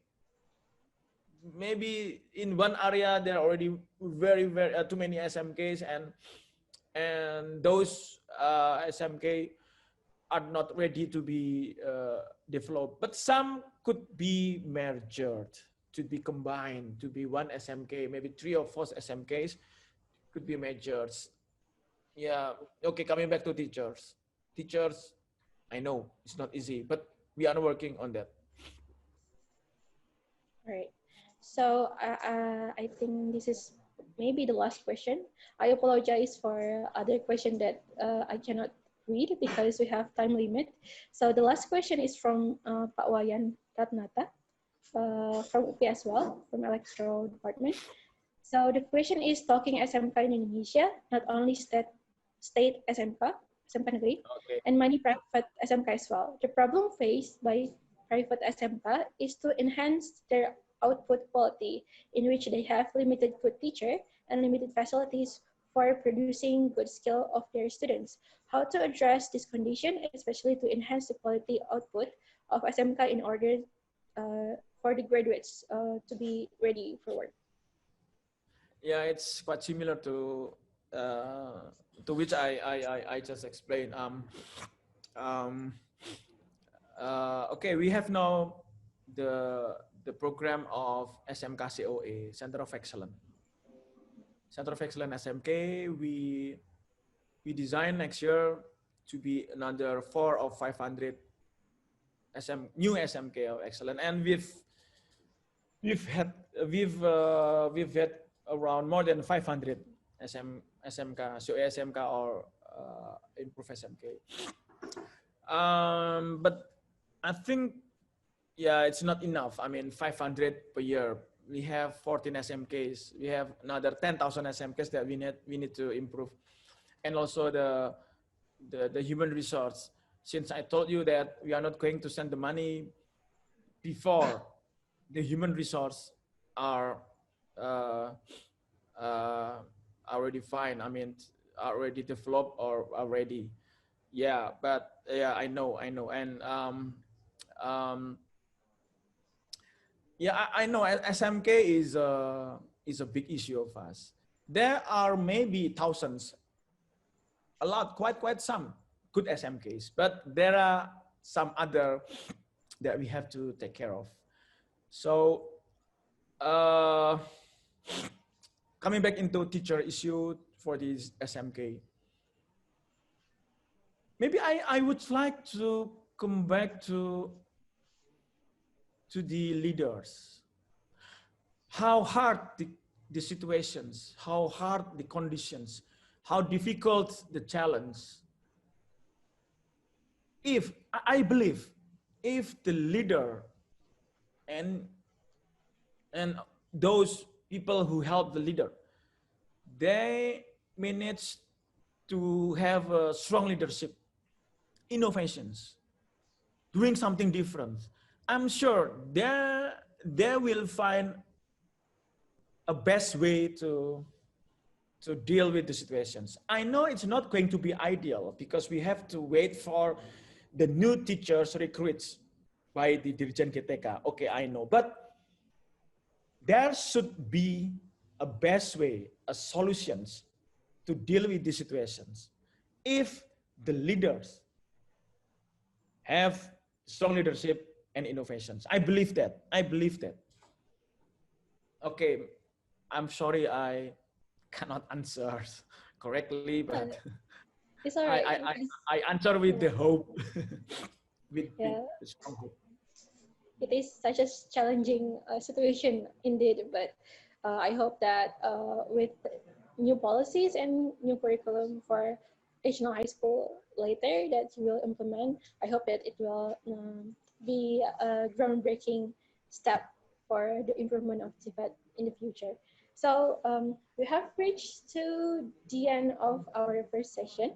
maybe in one area there are already very too many SMKs, and those SMK are not ready to be developed, but some could be merged, to be combined, to be one SMK, maybe 3 or 4 SMKs could be merged. Yeah, okay, coming back to teachers. Teachers, I know it's not easy, but we are working on that. All right. So I think this is maybe the last question. I apologize for other question that I cannot read because we have time limit. So the last question is from Pak Wayan Ratnata from UP as well, from Electro Department. So the question is talking SMK in Indonesia, not only state SMK, SMK negeri, Okay. and many private SMK as well. The problem faced by private SMK is to enhance their output quality, in which they have limited good teacher and limited facilities for producing good skill of their students. How to address this condition, especially to enhance the quality output of SMK in order for the graduates to be ready for work. Yeah, it's quite similar to which I just explained. Okay, we have now the program of SMK COA, Center of Excellence. Center of Excellence SMK, we design next year to be another 400 or 500 new SMK of Excellence, and we've had around more than 500 SMK, COA SMK or improve SMK. But I think, yeah, it's not enough. I mean, 500 per year. We have 14 SMKs. We have another 10,000 SMKs that we need to improve, and also the human resource. Since I told you that we are not going to send the money before the human resource are already fine. I mean, already developed or already. Yeah, but yeah, I know, and yeah, I know SMK is a big issue of us. There are maybe thousands, a lot, quite some good SMKs, but there are some other that we have to take care of. So coming back into teacher issue for this SMK, maybe I would like to come back to the leaders. How hard the situations, how hard the conditions, how difficult the challenge. If I believe, if the leader and those people who help the leader, they manage to have a strong leadership, innovations, doing something different, I'm sure they will find a best way to deal with the situations. I know it's not going to be ideal because we have to wait for the new teachers recruits by the Dirjen GTK. Okay, I know, but there should be a best way, a solutions to deal with these situations. If the leaders have strong leadership and innovations, I believe that. Okay, I'm sorry I cannot answer correctly, but It's all right. I answer with the hope, with Yeah. the strong hope. It is such a challenging situation indeed, but I hope that with new policies and new curriculum for regional high school later that you will implement, I hope that it will be a groundbreaking step for the improvement of TVET in the future. So we have reached to the end of our first session.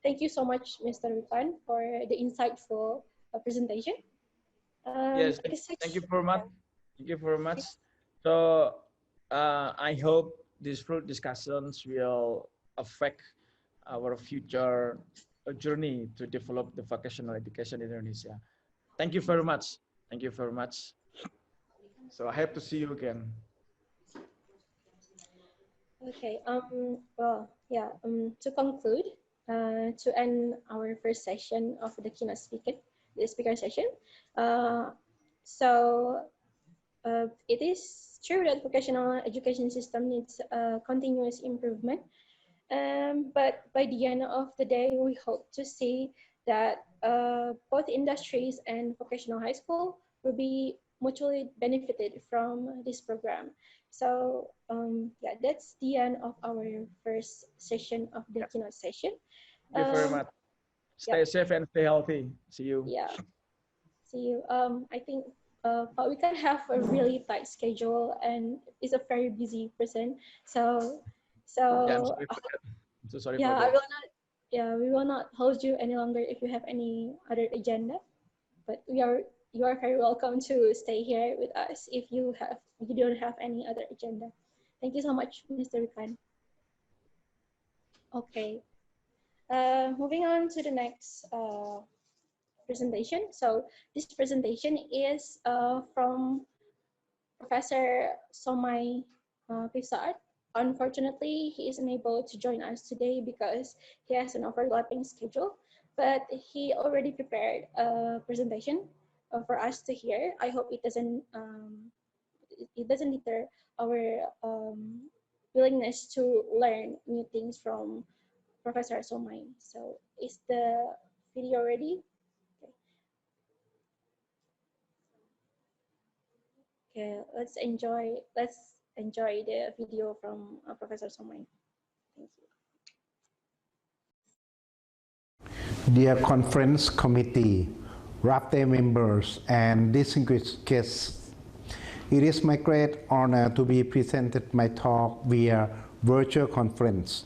Thank you so much, Mr. Rifan, for the insightful presentation. Yes, thank you very much. Thank you very much. So I hope these fruit discussions will affect our future journey to develop the vocational education in Indonesia. Thank you very much. Thank you very much. So I hope to see you again. Okay. Well, yeah. To conclude, to end our first session of the keynote speaker session. So it is true that vocational education system needs continuous improvement. But by the end of the day, we hope to see that both industries and vocational high school will be mutually benefited from this program. So yeah, that's the end of our first session of the keynote session. Thank you very much. Stay safe and stay healthy. See you. Yeah, see you. I think but we can have a really tight schedule and is a very busy person. So Yeah, I'm sorry for that. I'm so sorry yeah, for that. we will not hold you any longer if you have any other agenda. But you are very welcome to stay here with us if you don't have any other agenda. Thank you so much, Mr. Rikan. Okay. Moving on to the next presentation. So this presentation is from Professor Somai Pisar. Unfortunately, he is unable to join us today because he has an overlapping schedule, but he already prepared a presentation for us to hear. I hope it doesn't deter our willingness to learn new things from Professor Somai. So is the video ready? Okay, let's enjoy the video from Professor Somai. Thank you. Dear conference committee, RAPTE members, and distinguished guests, it is my great honor to be presented my talk via virtual conference.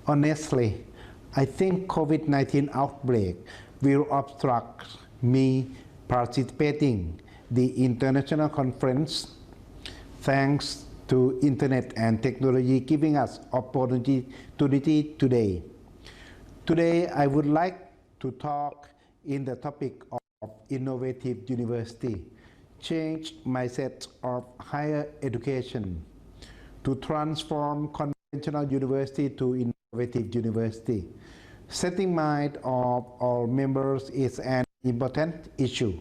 Honestly, I think COVID-19 outbreak will obstruct me participating the international conference. Thanks to internet and technology giving us opportunity today. Today, I would like to talk in the topic of innovative university, change mindset of higher education, to transform conventional university to innovative university. Setting mind of all members is an important issue.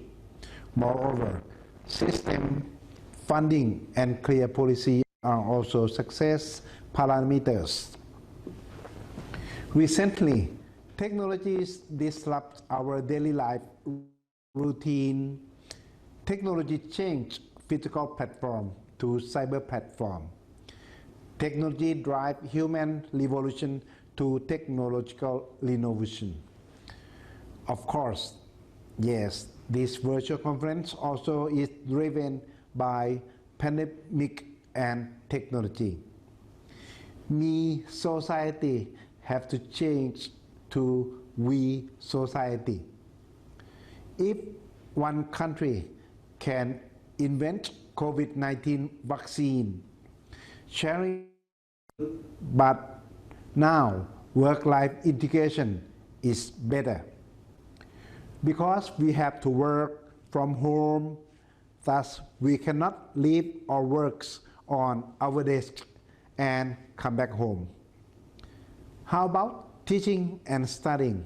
Moreover, system, funding, and clear policy are also success parameters. Recently, technologies disrupt our daily life routine. Technology changed physical platform to cyber platform. Technology drive human revolution to technological innovation. Of course, yes, this virtual conference also is driven by pandemic and technology. Me society have to change to we society. If one country can invent COVID-19 vaccine, sharing, but now work-life integration is better. Because we have to work from home, thus we cannot leave our works on our desk and come back home. How about teaching and studying?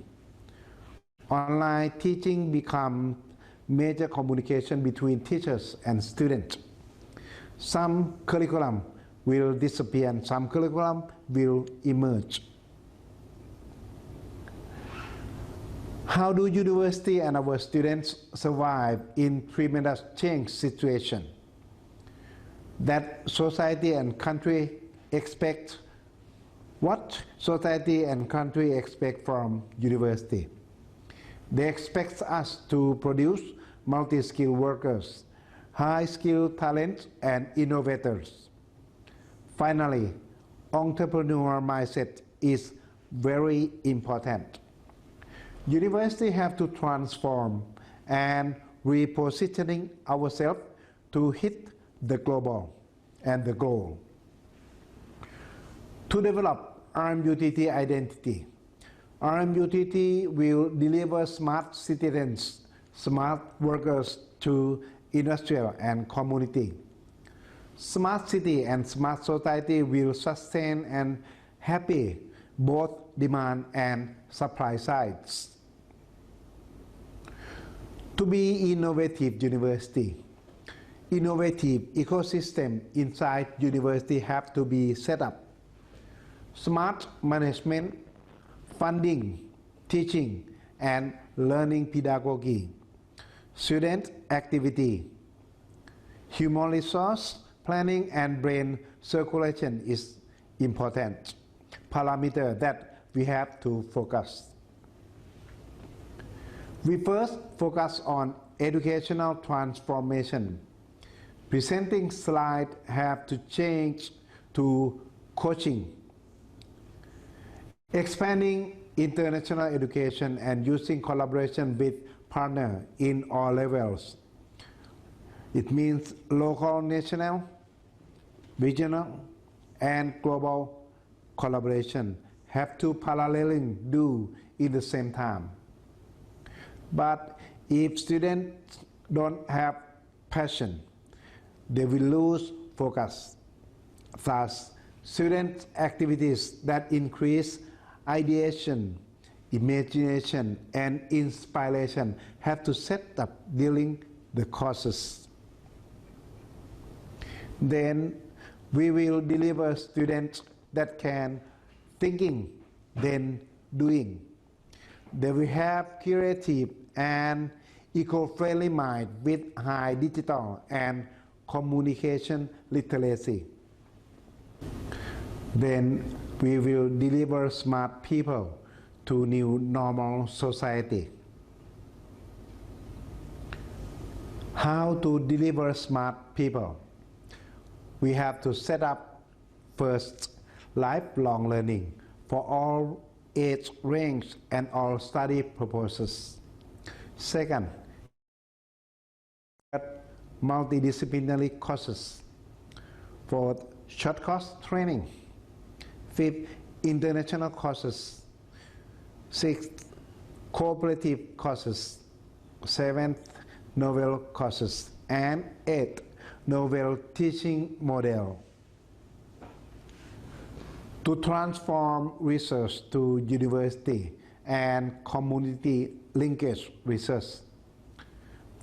Online teaching becomes major communication between teachers and students. Some curriculum will disappear and some curriculum will emerge. How do university and our students survive in tremendous change situation? That society and country expect, what society and country expect from university? They expect us to produce multi-skilled workers, high-skilled talents, and innovators. Finally, entrepreneurial mindset is very important. University have to transform and repositioning ourselves to hit the global and the goal. To develop RMUTT identity, RMUTT will deliver smart citizens, smart workers to industrial, and community. Smart city and smart society will sustain and happy both demand and supply sides. To be innovative university, innovative ecosystem inside university have to be set up. Smart management, funding, teaching, and learning pedagogy, student activity, human resource planning and brain circulation is important parameter that we have to focus. We first focus on educational transformation. Presenting slide have to change to coaching. Expanding international education and using collaboration with partners in all levels. It means local, national, regional, and global collaboration have to paralleling do in the same time. But if students don't have passion, they will lose focus. Thus, student activities that increase ideation, imagination, and inspiration have to set up during the courses. Then we will deliver students that can thinking, then doing. They will have creative and eco-friendly mind with high digital and communication literacy. Then we will deliver smart people to new normal society. How to deliver smart people? We have to set up first lifelong learning for all age range and all study purposes. Second, multidisciplinary courses. Fourth, short course training. Fifth, international courses. Sixth, cooperative courses. Seventh, novel courses. And eighth, novel teaching model. To transform research to university and community linkage research.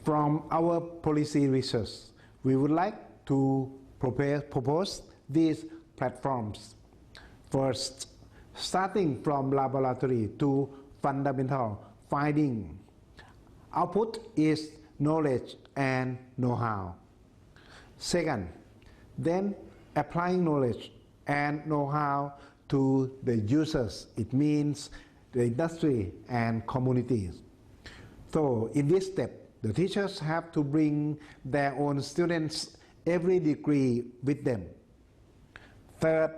From our policy research, we would like to propose these platforms. First, starting from laboratory to fundamental finding. Output is knowledge and know-how. Second, then applying knowledge and know-how to the users. It means the industry and communities. So in this step, the teachers have to bring their own students every degree with them. Third,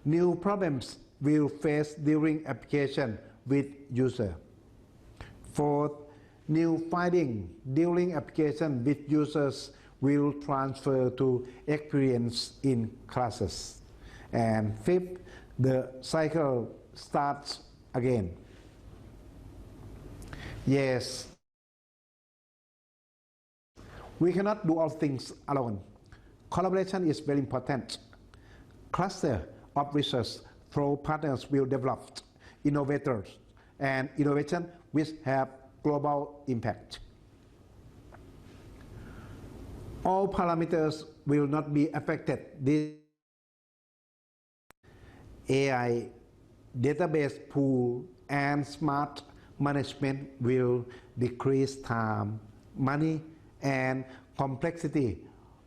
new problems will face during application with user. Fourth, new finding during application with users will transfer to experience in classes. And fifth, the cycle starts again. Yes, we cannot do all things alone. Collaboration is very important. Cluster of research through partners will develop innovators and innovation which have global impact. All parameters will not be affected. This AI, database pool, and smart management will decrease time, money, and complexity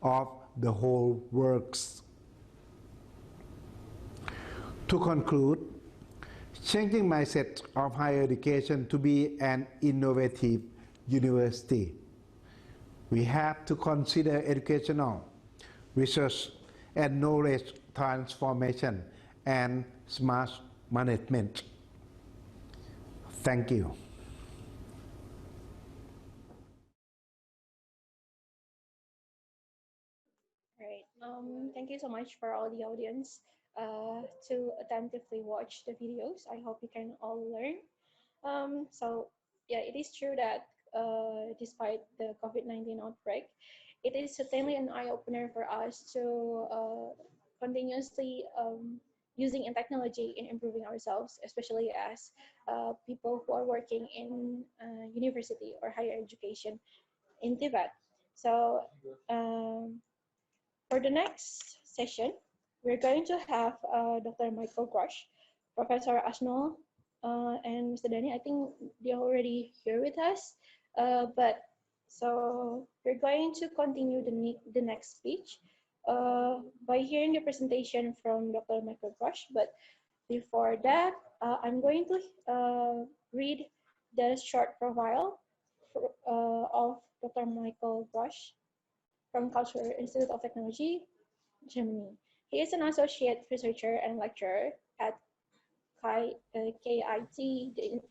of the whole works. To conclude, changing mindset of higher education to be an innovative university, we have to consider educational, research, and knowledge transformation and smart management. Thank you. All right. Thank you so much for all the audience to attentively watch the videos. I hope you can all learn. So yeah, it is true that despite the COVID-19 outbreak. It is certainly an eye-opener for us to continuously using in technology in improving ourselves, especially as people who are working in university or higher education in TVET. So for the next session, we're going to have Dr. Michael Grush, Professor Asnol, and Mr. Danny. I think they're already here with us. But so we're going to continue the next speech by hearing the presentation from Dr. Michael Grush. But before that, I'm going to read the short profile of Dr. Michael Grush from Cultural Institute of Technology, Germany. He is an associate researcher and lecturer at KIT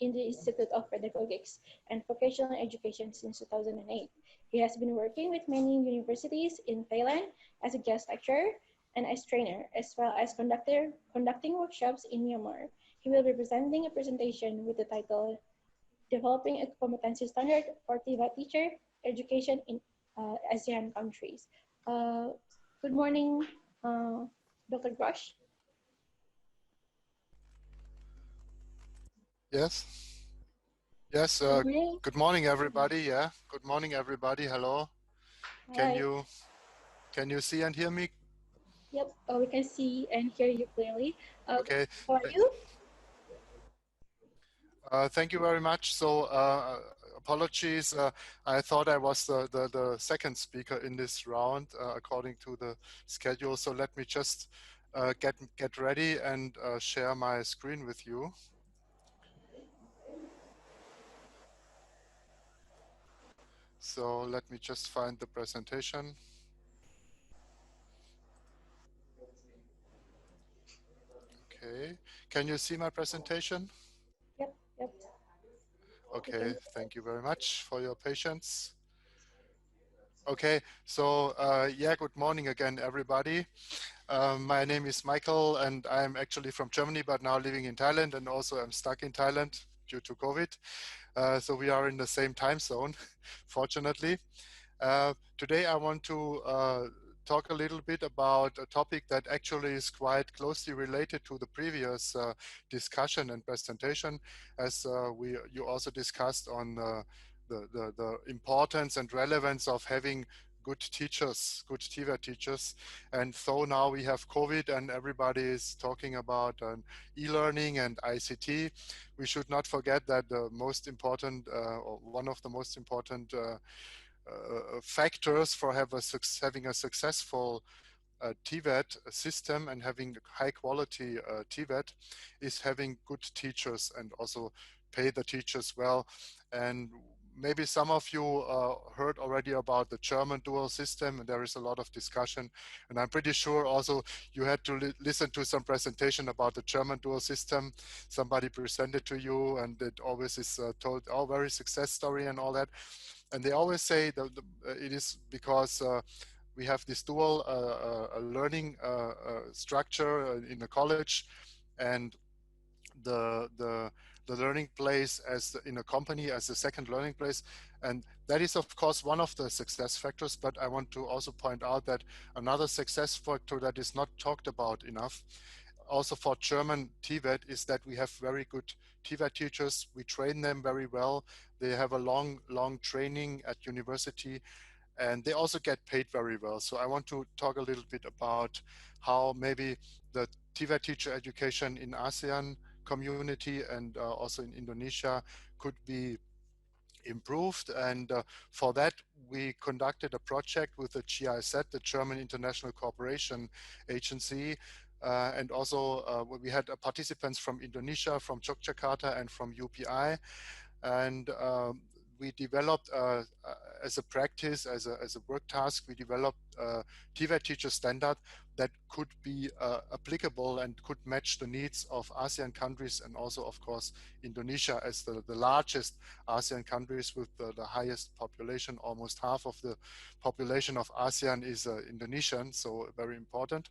in the Institute of Pedagogics and Vocational Education since 2008. He has been working with many universities in Thailand as a guest lecturer and as trainer, as well as conducting workshops in Myanmar. He will be presenting a presentation with the title Developing a Competency Standard for TVET Teacher Education in ASEAN Countries. Good morning, Dr. Grush. Yes. Yes. Good morning, everybody. Yeah. Good morning, everybody. Hello. Hi. Can you see and hear me? Yep. We can see and hear you clearly. Okay. How are you? Thank you very much. So apologies. I thought I was the second speaker in this round according to the schedule. So let me just get ready and share my screen with you. So let me just find the presentation. Okay. Can you see my presentation? Yep. Okay. Thank you very much for your patience. Okay. So yeah, good morning again, everybody. My name is Michael and I'm actually from Germany, but now living in Thailand, and also I'm stuck in Thailand due to COVID. So we are in the same time zone, fortunately. Today I want to talk a little bit about a topic that actually is quite closely related to the previous discussion and presentation, as you also discussed on the importance and relevance of having good teachers, good TVET teachers. And so now we have COVID and everybody is talking about e-learning and ICT. We should not forget that the most important, or one of the most important factors for having a successful TVET system and having high quality TVET is having good teachers and also pay the teachers well. And maybe some of you heard already about the German dual system, and there is a lot of discussion. And I'm pretty sure also you had to listen to some presentation about the German dual system. Somebody presented to you, and it always is told, oh, very success story and all that. And they always say that it is because we have this dual learning structure in the college, and the learning place as in a company as a second learning place. And that is of course one of the success factors, but I want to also point out that another success factor that is not talked about enough also for German TVET is that we have very good TVET teachers. We train them very well. They have a long training at university, and they also get paid very well. So I want to talk a little bit about how maybe the TVET teacher education in ASEAN community and also in Indonesia could be improved. And for that, we conducted a project with the GIZ, the German International Cooperation Agency. And also we had participants from Indonesia, from Yogyakarta, and from UPI. And we developed as a practice, as a work task, we developed a TVET teacher standard that could be applicable and could match the needs of ASEAN countries, and also of course Indonesia as the largest ASEAN countries with the highest population. Almost half of the population of ASEAN is Indonesian, so very important.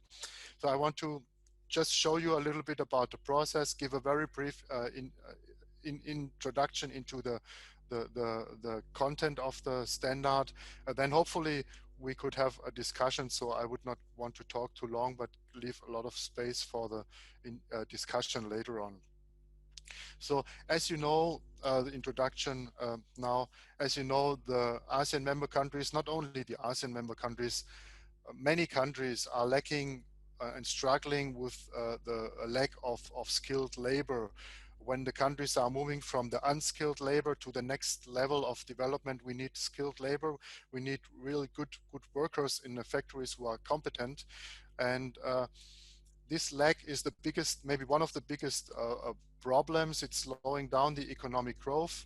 So I want to just show you a little bit about the process, give a very brief introduction into the the content of the standard. Then hopefully we could have a discussion. So I would not want to talk too long, but leave a lot of space for the discussion later on. So as you know, the introduction now, as you know, the ASEAN member countries, not only the ASEAN member countries, many countries are lacking and struggling with the lack of skilled labor. When the countries are moving from the unskilled labor to the next level of development, we need skilled labor. We need really good workers in the factories who are competent. And this lack is the biggest, maybe one of the biggest problems. It's slowing down the economic growth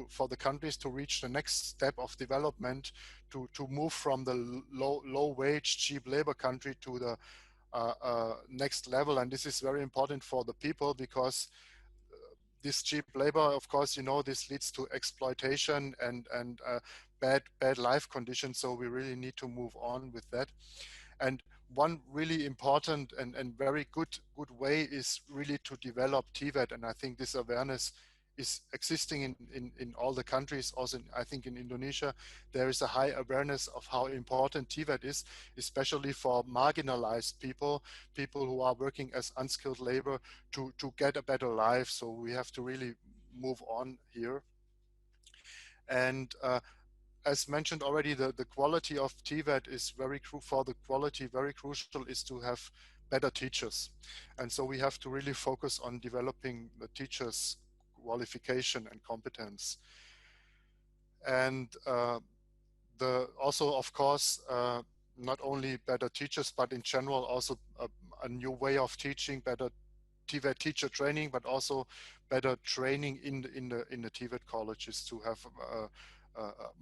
for the countries to reach the next step of development, to move from the low wage, cheap labor country to the next level. And this is very important for the people, because this cheap labor, of course, you know, this leads to exploitation and bad life conditions. So we really need to move on with that. And one really important and very good way is really to develop TVET. And I think this awareness is existing in all the countries. Also, I think in Indonesia, there is a high awareness of how important TVET is, especially for marginalized people who are working as unskilled labor, to get a better life. So we have to really move on here. And as mentioned already, the quality of TVET is very crucial is to have better teachers. And so we have to really focus on developing the teachers' qualification and competence. And also, of course, not only better teachers, but in general, also a new way of teaching, better TVET teacher training, but also better training in the TVET colleges to have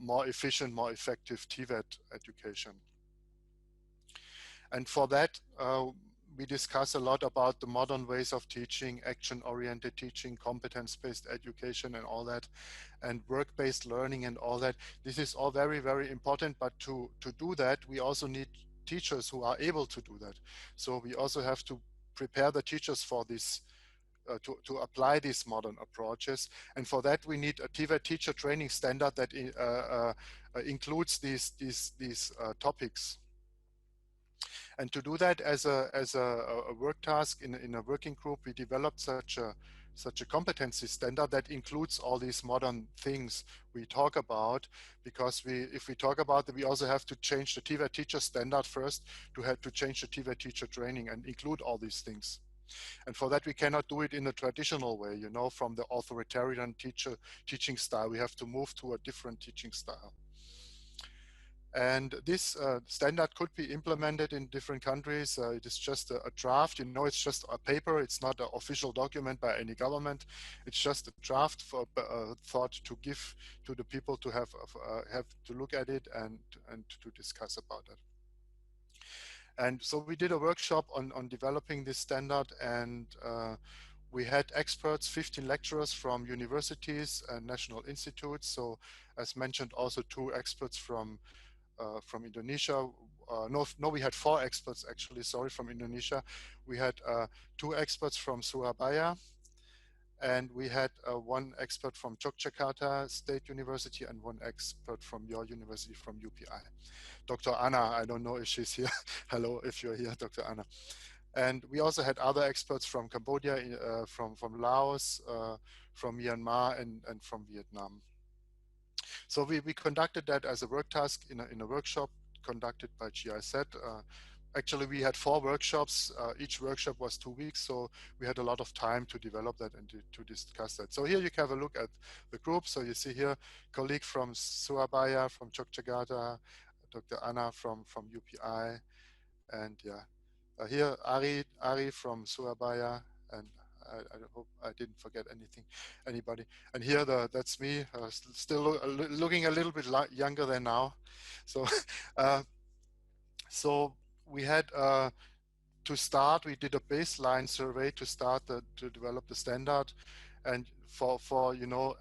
more efficient, more effective TVET education. And for that, we discuss a lot about the modern ways of teaching, action-oriented teaching, competence-based education and all that, and work-based learning and all that. This is all very, very important, but to do that, we also need teachers who are able to do that. So we also have to prepare the teachers for this, to apply these modern approaches. And for that, we need a TVET teacher training standard that includes these topics. And to do that as a work task in a working group, we developed such a competency standard that includes all these modern things we talk about, because if we talk about that, we also have to change the TVET teacher standard first to change the TVET teacher training and include all these things. And for that, we cannot do it in a traditional way, you know, from the authoritarian teaching style. We have to move to a different teaching style. And this standard could be implemented in different countries. It is just a draft, you know, it's just a paper. It's not an official document by any government. It's just a draft for thought to give to the people to have to look at it and to discuss about it. And so we did a workshop on developing this standard, and we had experts, 15 lecturers from universities and national institutes. So as mentioned, also 2 experts from Indonesia. No, we had 4 experts actually, sorry, from Indonesia. We had 2 experts from Surabaya, and we had 1 expert from Yogyakarta State University and 1 expert from your university, from UPI. Dr. Anna, I don't know if she's here. Hello, if you're here, Dr. Anna. And we also had other experts from Cambodia, from Laos, from Myanmar, and from Vietnam. So we conducted that as a work task in a workshop conducted by GIZ. Actually, we had 4 workshops. Each workshop was 2 weeks, so we had a lot of time to develop that and to discuss that. So here you can have a look at the group. So you see here, colleague from Surabaya, from Yogyakarta, Dr. Anna from UPI, and yeah, here Ari from Surabaya, and I hope I didn't forget anybody. And here that's me, still looking a little bit younger than now. So so we had to start. We did a baseline survey to start to develop the standard, and for you know,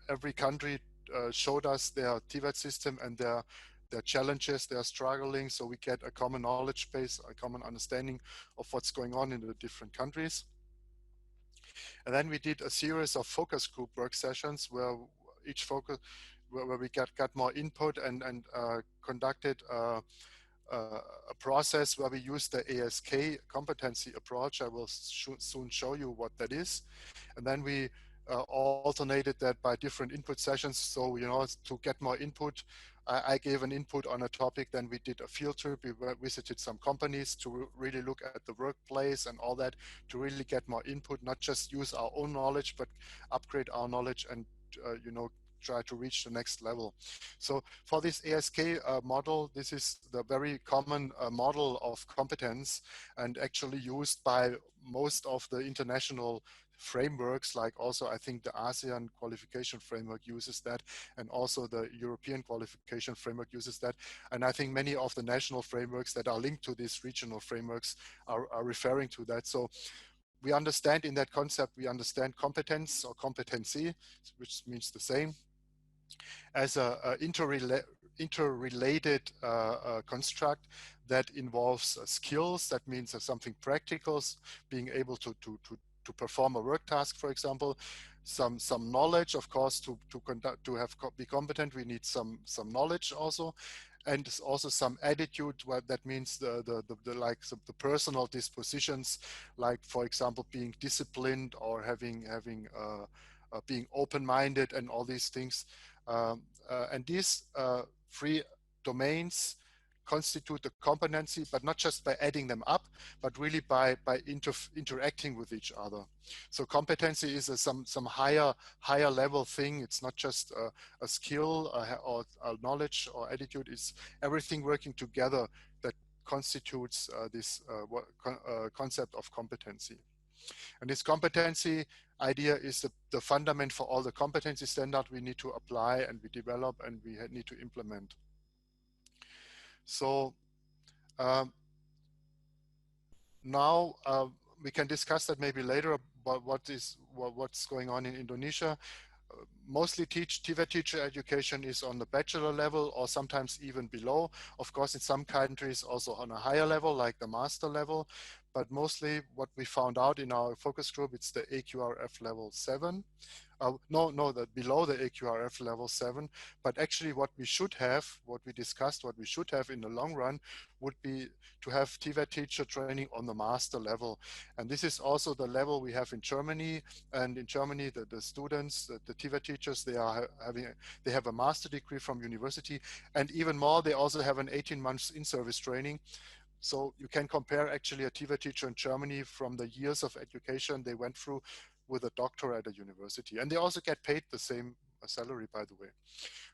every country showed us their TVET system and their challenges, they are struggling, so we get a common knowledge base, a common understanding of what's going on in the different countries. And then we did a series of focus group work sessions where, each focus, where we got more input and conducted a process where we use the ASK competency approach. I will soon show you what that is. And then we alternated that by different input sessions. So, you know, to get more input, I gave an input on a topic, then we did a field trip, we visited some companies to really look at the workplace and all that, to really get more input, not just use our own knowledge, but upgrade our knowledge and, you know, try to reach the next level. So for this ASK model, this is the very common model of competence and actually used by most of the international frameworks, like also I think the ASEAN qualification framework uses that, and also the European qualification framework uses that. And I think many of the national frameworks that are linked to these regional frameworks are referring to that. So we understand in that concept, we understand competence or competency, which means the same, as a interrelated construct that involves skills. That means something practical, being able to perform a work task, for example. Some knowledge, of course, to be competent, we need some knowledge also, and also some attitude. That means the personal dispositions, like for example being disciplined or being open-minded and all these things. And these three domains constitute the competency, but not just by adding them up, but really by interacting with each other. So competency is some higher level thing. It's not just a skill or a knowledge or attitude. It's everything working together that constitutes this concept of competency. And this competency idea is the fundament for all the competency standard we need to apply and we develop and we need to implement. So now we can discuss that maybe later about what's going on in Indonesia. Mostly TVET teacher education is on the bachelor level or sometimes even below. Of course, in some countries also on a higher level, like the master level. But mostly what we found out in our focus group, it's the AQRF level 7. Below the AQRF level 7. But actually what we should have, what we discussed, what we should have in the long run would be to have TVET teacher training on the master level. And this is also the level we have in Germany. And in Germany, the students, the TVET teachers, they have a master degree from university. And even more, they also have an 18 months in-service training. So you can compare actually a TVET teacher in Germany from the years of education they went through with a doctor at a university. And they also get paid the same salary, by the way.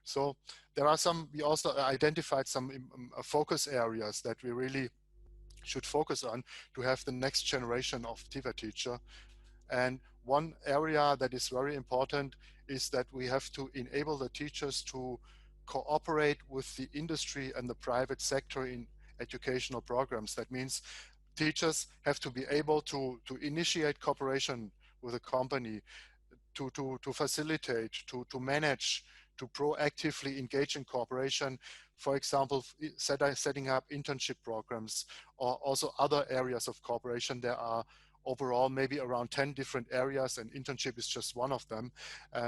So there are we also identified some focus areas that we really should focus on to have the next generation of TVET teacher. And one area that is very important is that we have to enable the teachers to cooperate with the industry and the private sector in educational programs. That means teachers have to be able to initiate cooperation with a company, to facilitate, to manage, to proactively engage in cooperation. For example, setting up internship programs or also other areas of cooperation. There are overall maybe around 10 different areas, and internship is just one of them.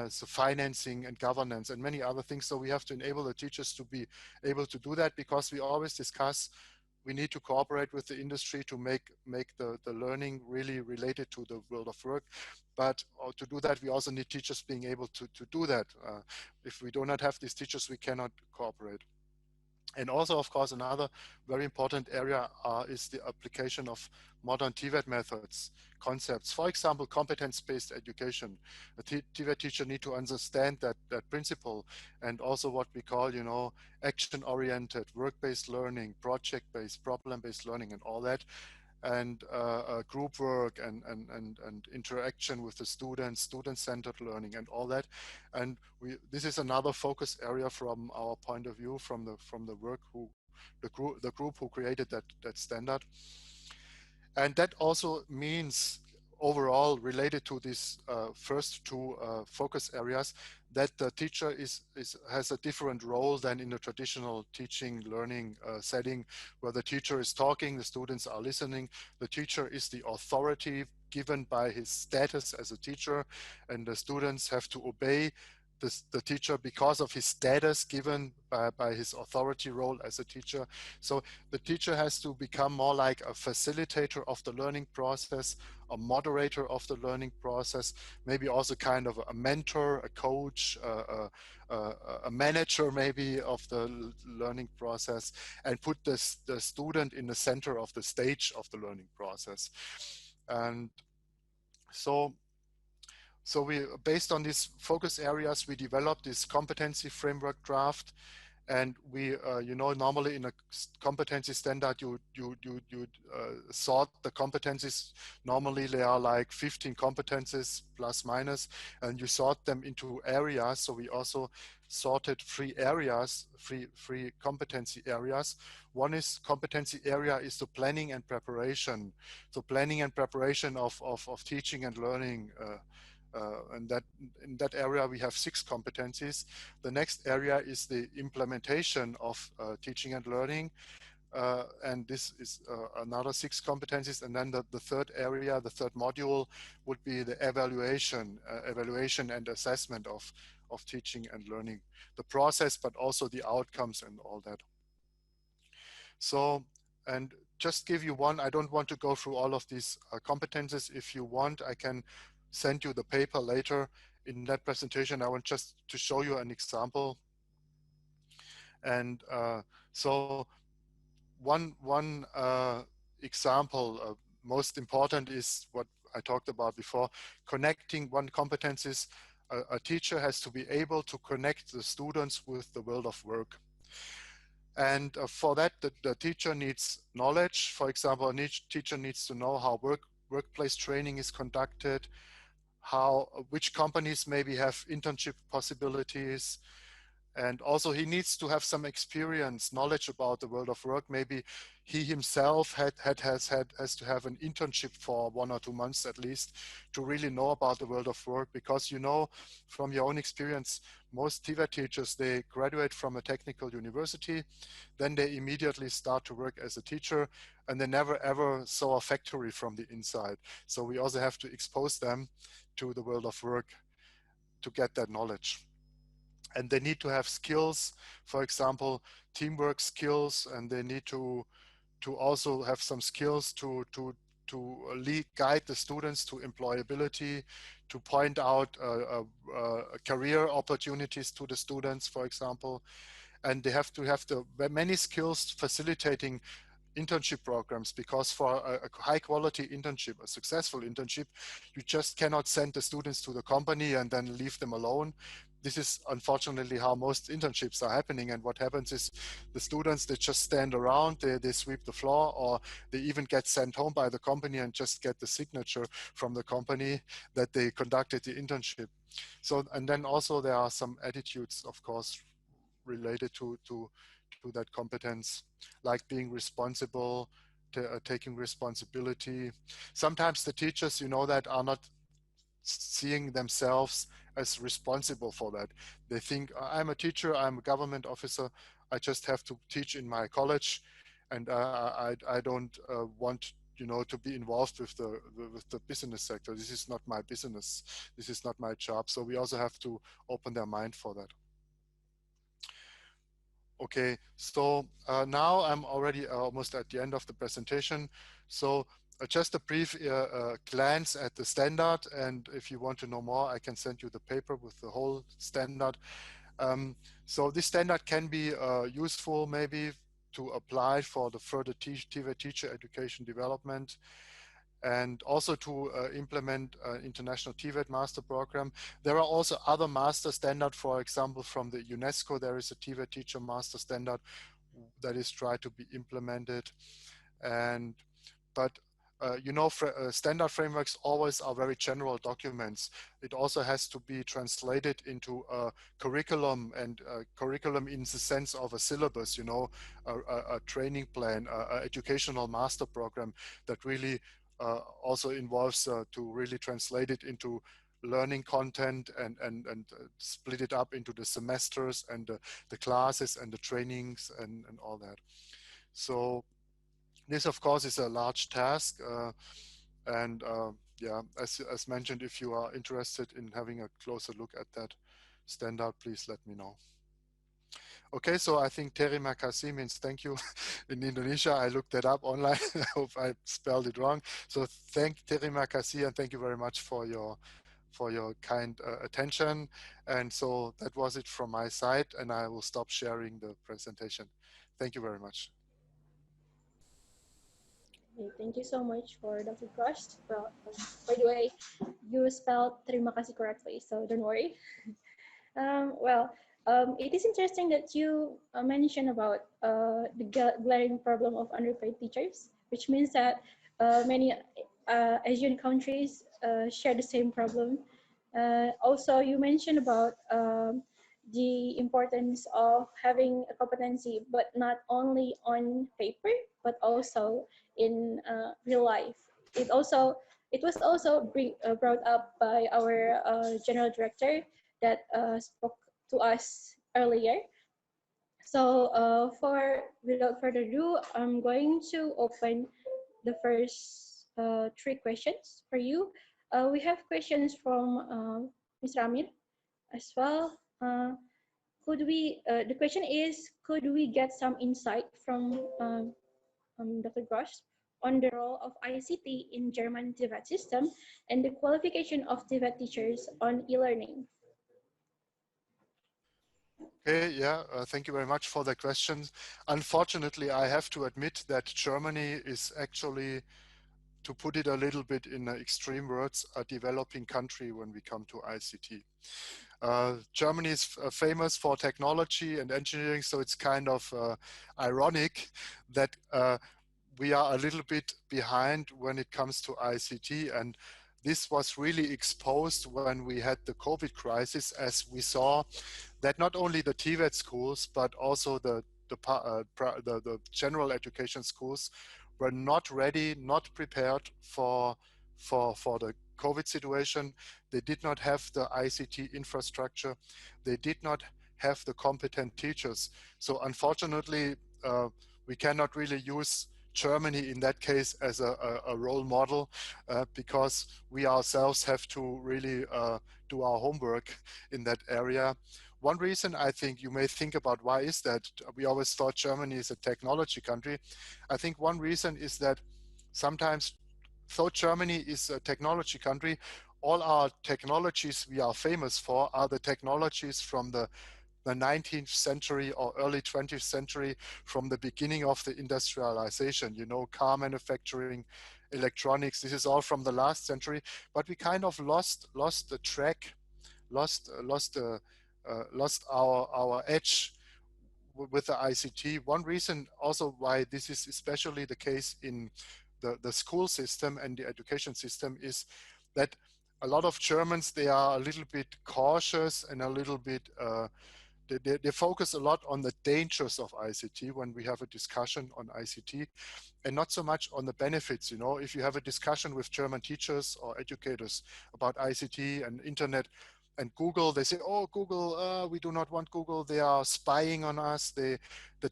So financing and governance and many other things. So we have to enable the teachers to be able to do that, because we always discuss we need to cooperate with the industry to make the learning really related to the world of work. But to do that, we also need teachers being able to do that. If we do not have these teachers, we cannot cooperate. And also, of course, another very important area is the application of modern TVET methods, concepts. For example, competence-based education. A TVET teacher need to understand that principle, and also what we call, you know, action-oriented, work-based learning, project-based, problem-based learning, and all that. And group work and interaction with the students, student-centered learning and all that. And this is another focus area from our point of view, from the work the group who created that standard. And that also means overall, related to these first two focus areas, that the teacher has a different role than in a traditional teaching learning setting, where the teacher is talking, the students are listening. The teacher is the authority given by his status as a teacher, and the students have to obey the teacher because of his status given by his authority role as a teacher. So the teacher has to become more like a facilitator of the learning process, a moderator of the learning process, maybe also kind of a mentor, a coach, a manager maybe of the learning process, and put the student in the center of the stage of the learning process. And so we, based on these focus areas, we developed this competency framework draft. And we, you know, normally in a competency standard, you sort the competencies. Normally there are like 15 competencies plus minus, and you sort them into areas. So we also sorted 3 areas, three competency areas. One is competency area is the planning and preparation. So planning and preparation of teaching and learning. And that in that area we have 6 competencies. The next area is the implementation of teaching and learning, and this is another 6 competencies. And then the third area, the third module, would be the evaluation and assessment of teaching and learning, the process, but also the outcomes and all that. So, and just give you one, I don't want to go through all of these competencies. If you want, I can send you the paper later. In that presentation, I want just to show you an example. And so one example, most important, is what I talked about before, connecting one competencies. A teacher has to be able to connect the students with the world of work. And for that, the teacher needs knowledge. For example, each teacher needs to know how workplace training is conducted, which companies maybe have internship possibilities. And also he needs to have some experience, knowledge about the world of work. Maybe he himself has to have an internship for 1 or 2 months at least to really know about the world of work. Because, you know, from your own experience, most TVET teachers, they graduate from a technical university, then they immediately start to work as a teacher, and they never ever saw a factory from the inside. So we also have to expose them to the world of work to get that knowledge. And they need to have skills, for example, teamwork skills, and they need to also have some skills to guide the students to employability, to point out career opportunities to the students, for example. And they have to have many skills facilitating internship programs, because for a high quality internship, a successful internship, you just cannot send the students to the company and then leave them alone. This is unfortunately how most internships are happening. And what happens is the students, they just stand around, they sweep the floor, or they even get sent home by the company and just get the signature from the company that they conducted the internship. So, and then also there are some attitudes, of course, related to that competence, like being responsible, taking responsibility. Sometimes the teachers, you know, that are not seeing themselves as responsible for that. They think, I'm a teacher, I'm a government officer, I just have to teach in my college, and I don't want, you know, to be involved with the business sector. This is not my business. This is not my job. So we also have to open their mind for that. Okay, so now I'm already almost at the end of the presentation. So just a brief glance at the standard, and if you want to know more, I can send you the paper with the whole standard. So this standard can be useful maybe to apply for the further TVET teacher education development, and also to implement international TVET master program. There are also other master standards, for example, from the UNESCO, there is a TVET teacher master standard that is tried to be implemented. But you know, standard frameworks always are very general documents. It also has to be translated into a curriculum, and curriculum in the sense of a syllabus, you know, a training plan, an educational master program that really also involves to really translate it into learning content and split it up into the semesters and the classes and the trainings and all that. So this, of course, is a large task. Yeah, as mentioned, if you are interested in having a closer look at that, stand out, please let me know. Okay, so I think terima kasih means thank you in Indonesia. I looked that up online. I hope I spelled it wrong. So terima kasih, and thank you very much for your kind attention. And so that was it from my side, and I will stop sharing the presentation. Thank you very much. Okay, thank you so much for Dr. Crush. Well, by the way, you spelled terima kasih correctly, so don't worry. It is interesting that you mentioned about the glaring problem of underpaid teachers, which means that many Asian countries share the same problem. Also, you mentioned about the importance of having a competency, but not only on paper, but also in real life. It was also brought up by our general director that spoke to us earlier. So without further ado, I'm going to open the first three questions for you. We have questions from Mr. Amir as well. The question is, could we get some insight from Dr. Grosch on the role of ICT in German TVET system and the qualification of TVET teachers on e-learning? Okay, yeah, thank you very much for the question. Unfortunately, I have to admit that Germany is actually, to put it a little bit in extreme words, a developing country when we come to ICT. Germany is famous for technology and engineering, so it's kind of ironic that we are a little bit behind when it comes to ICT, and this was really exposed when we had the COVID crisis, as we saw that not only the TVET schools, but also the general education schools were not ready, not prepared for the COVID situation. They did not have the ICT infrastructure. They did not have the competent teachers. So unfortunately, we cannot really use Germany in that case as a role model because we ourselves have to really do our homework in that area. One reason I think you may think about why is that we always thought Germany is a technology country. I think one reason is that sometimes, though Germany is a technology country, all our technologies we are famous for are the technologies from the 19th century or early 20th century, from the beginning of the industrialization, you know, car manufacturing, electronics, this is all from the last century, but we kind of lost the track, lost our edge with the ICT. One reason also why this is especially the case in the school system and the education system is that a lot of Germans, they are a little bit cautious and a little bit, they focus a lot on the dangers of ICT when we have a discussion on ICT, and not so much on the benefits. You know, if you have a discussion with German teachers or educators about ICT and internet and Google, they say, oh, Google, we do not want Google. They are spying on us. The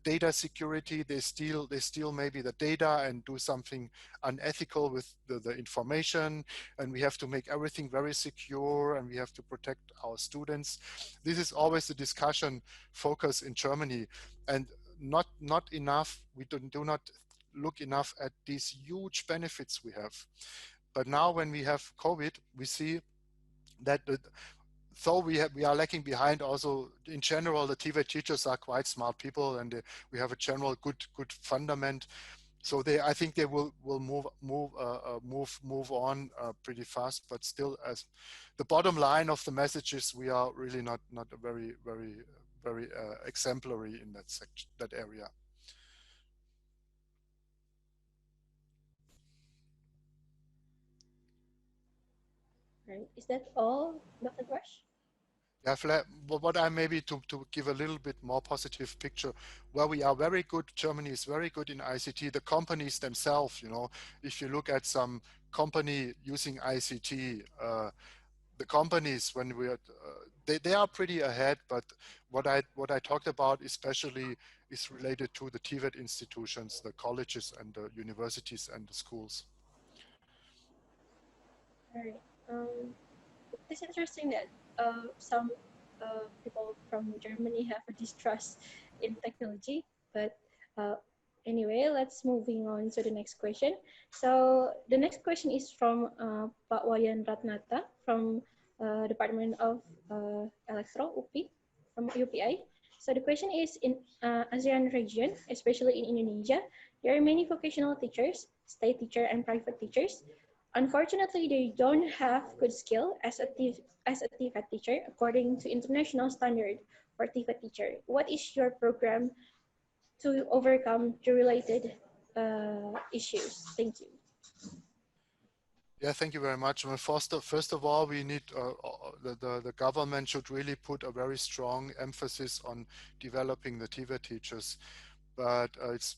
data security, they steal maybe the data and do something unethical with the information. And we have to make everything very secure, and we have to protect our students. This is always the discussion focus in Germany, and not enough. We do not look enough at these huge benefits we have. But now when we have COVID, we see that so we are lacking behind. Also, in general, the TVET teachers are quite smart people, and we have a general good fundament. So I think they will move on pretty fast. But still, as the bottom line of the message is, we are really not a very exemplary in that area. Right. Is that all, Dr. Grosch? Yeah, what I maybe to give a little bit more positive picture, where we are very good, Germany is very good in ICT, the companies themselves, you know, if you look at some company using ICT, the companies, when we are, they are pretty ahead, but what I talked about especially is related to the TVET institutions, the colleges and the universities and the schools. All right. It's interesting that some people from Germany have a distrust in technology. But uh, anyway, let's moving on to the next question. So the next question is from Pak Wayan Ratnata from Department of Electro UPI from UPI. So the question is, in ASEAN region, especially in Indonesia, there are many vocational teachers, state teacher and private teachers. Unfortunately, they don't have good skill as as a TVET teacher according to international standard for TVET teacher. What is your program to overcome the related issues? Thank you. Yeah, thank you very much. Well, first of all, we need the government should really put a very strong emphasis on developing the TVET teachers. But it's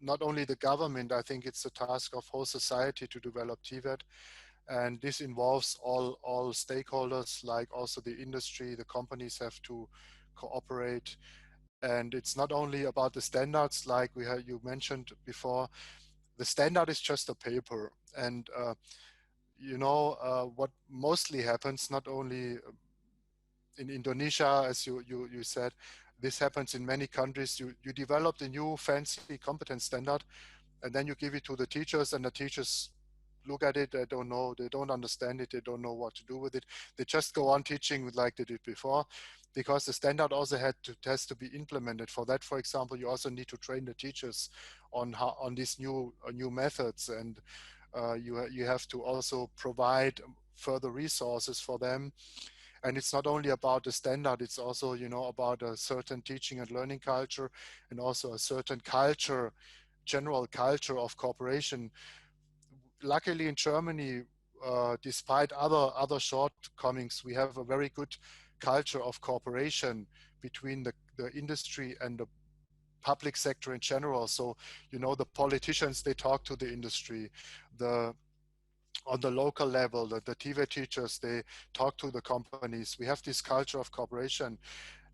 not only the government. I think it's the task of whole society to develop TVET, and this involves all stakeholders, like also the industry. The companies have to cooperate, and it's not only about the standards, like you mentioned before. The standard is just a paper, and what mostly happens, not only in Indonesia, as you said, this happens in many countries. You develop the new fancy competence standard, and then you give it to the teachers, and the teachers look at it, they don't know, they don't understand it, they don't know what to do with it. They just go on teaching like they did before, because the standard also has to be implemented. For that, for example, you also need to train the teachers on these new methods, and you have to also provide further resources for them. And it's not only about the standard, it's also about a certain teaching and learning culture, and also a certain culture, general culture of cooperation. Luckily in Germany, despite other shortcomings, we have a very good culture of cooperation between the industry and the public sector in general. So, the politicians, they talk to the industry. On the local level, the TVET teachers, they talk to the companies. We have this culture of cooperation,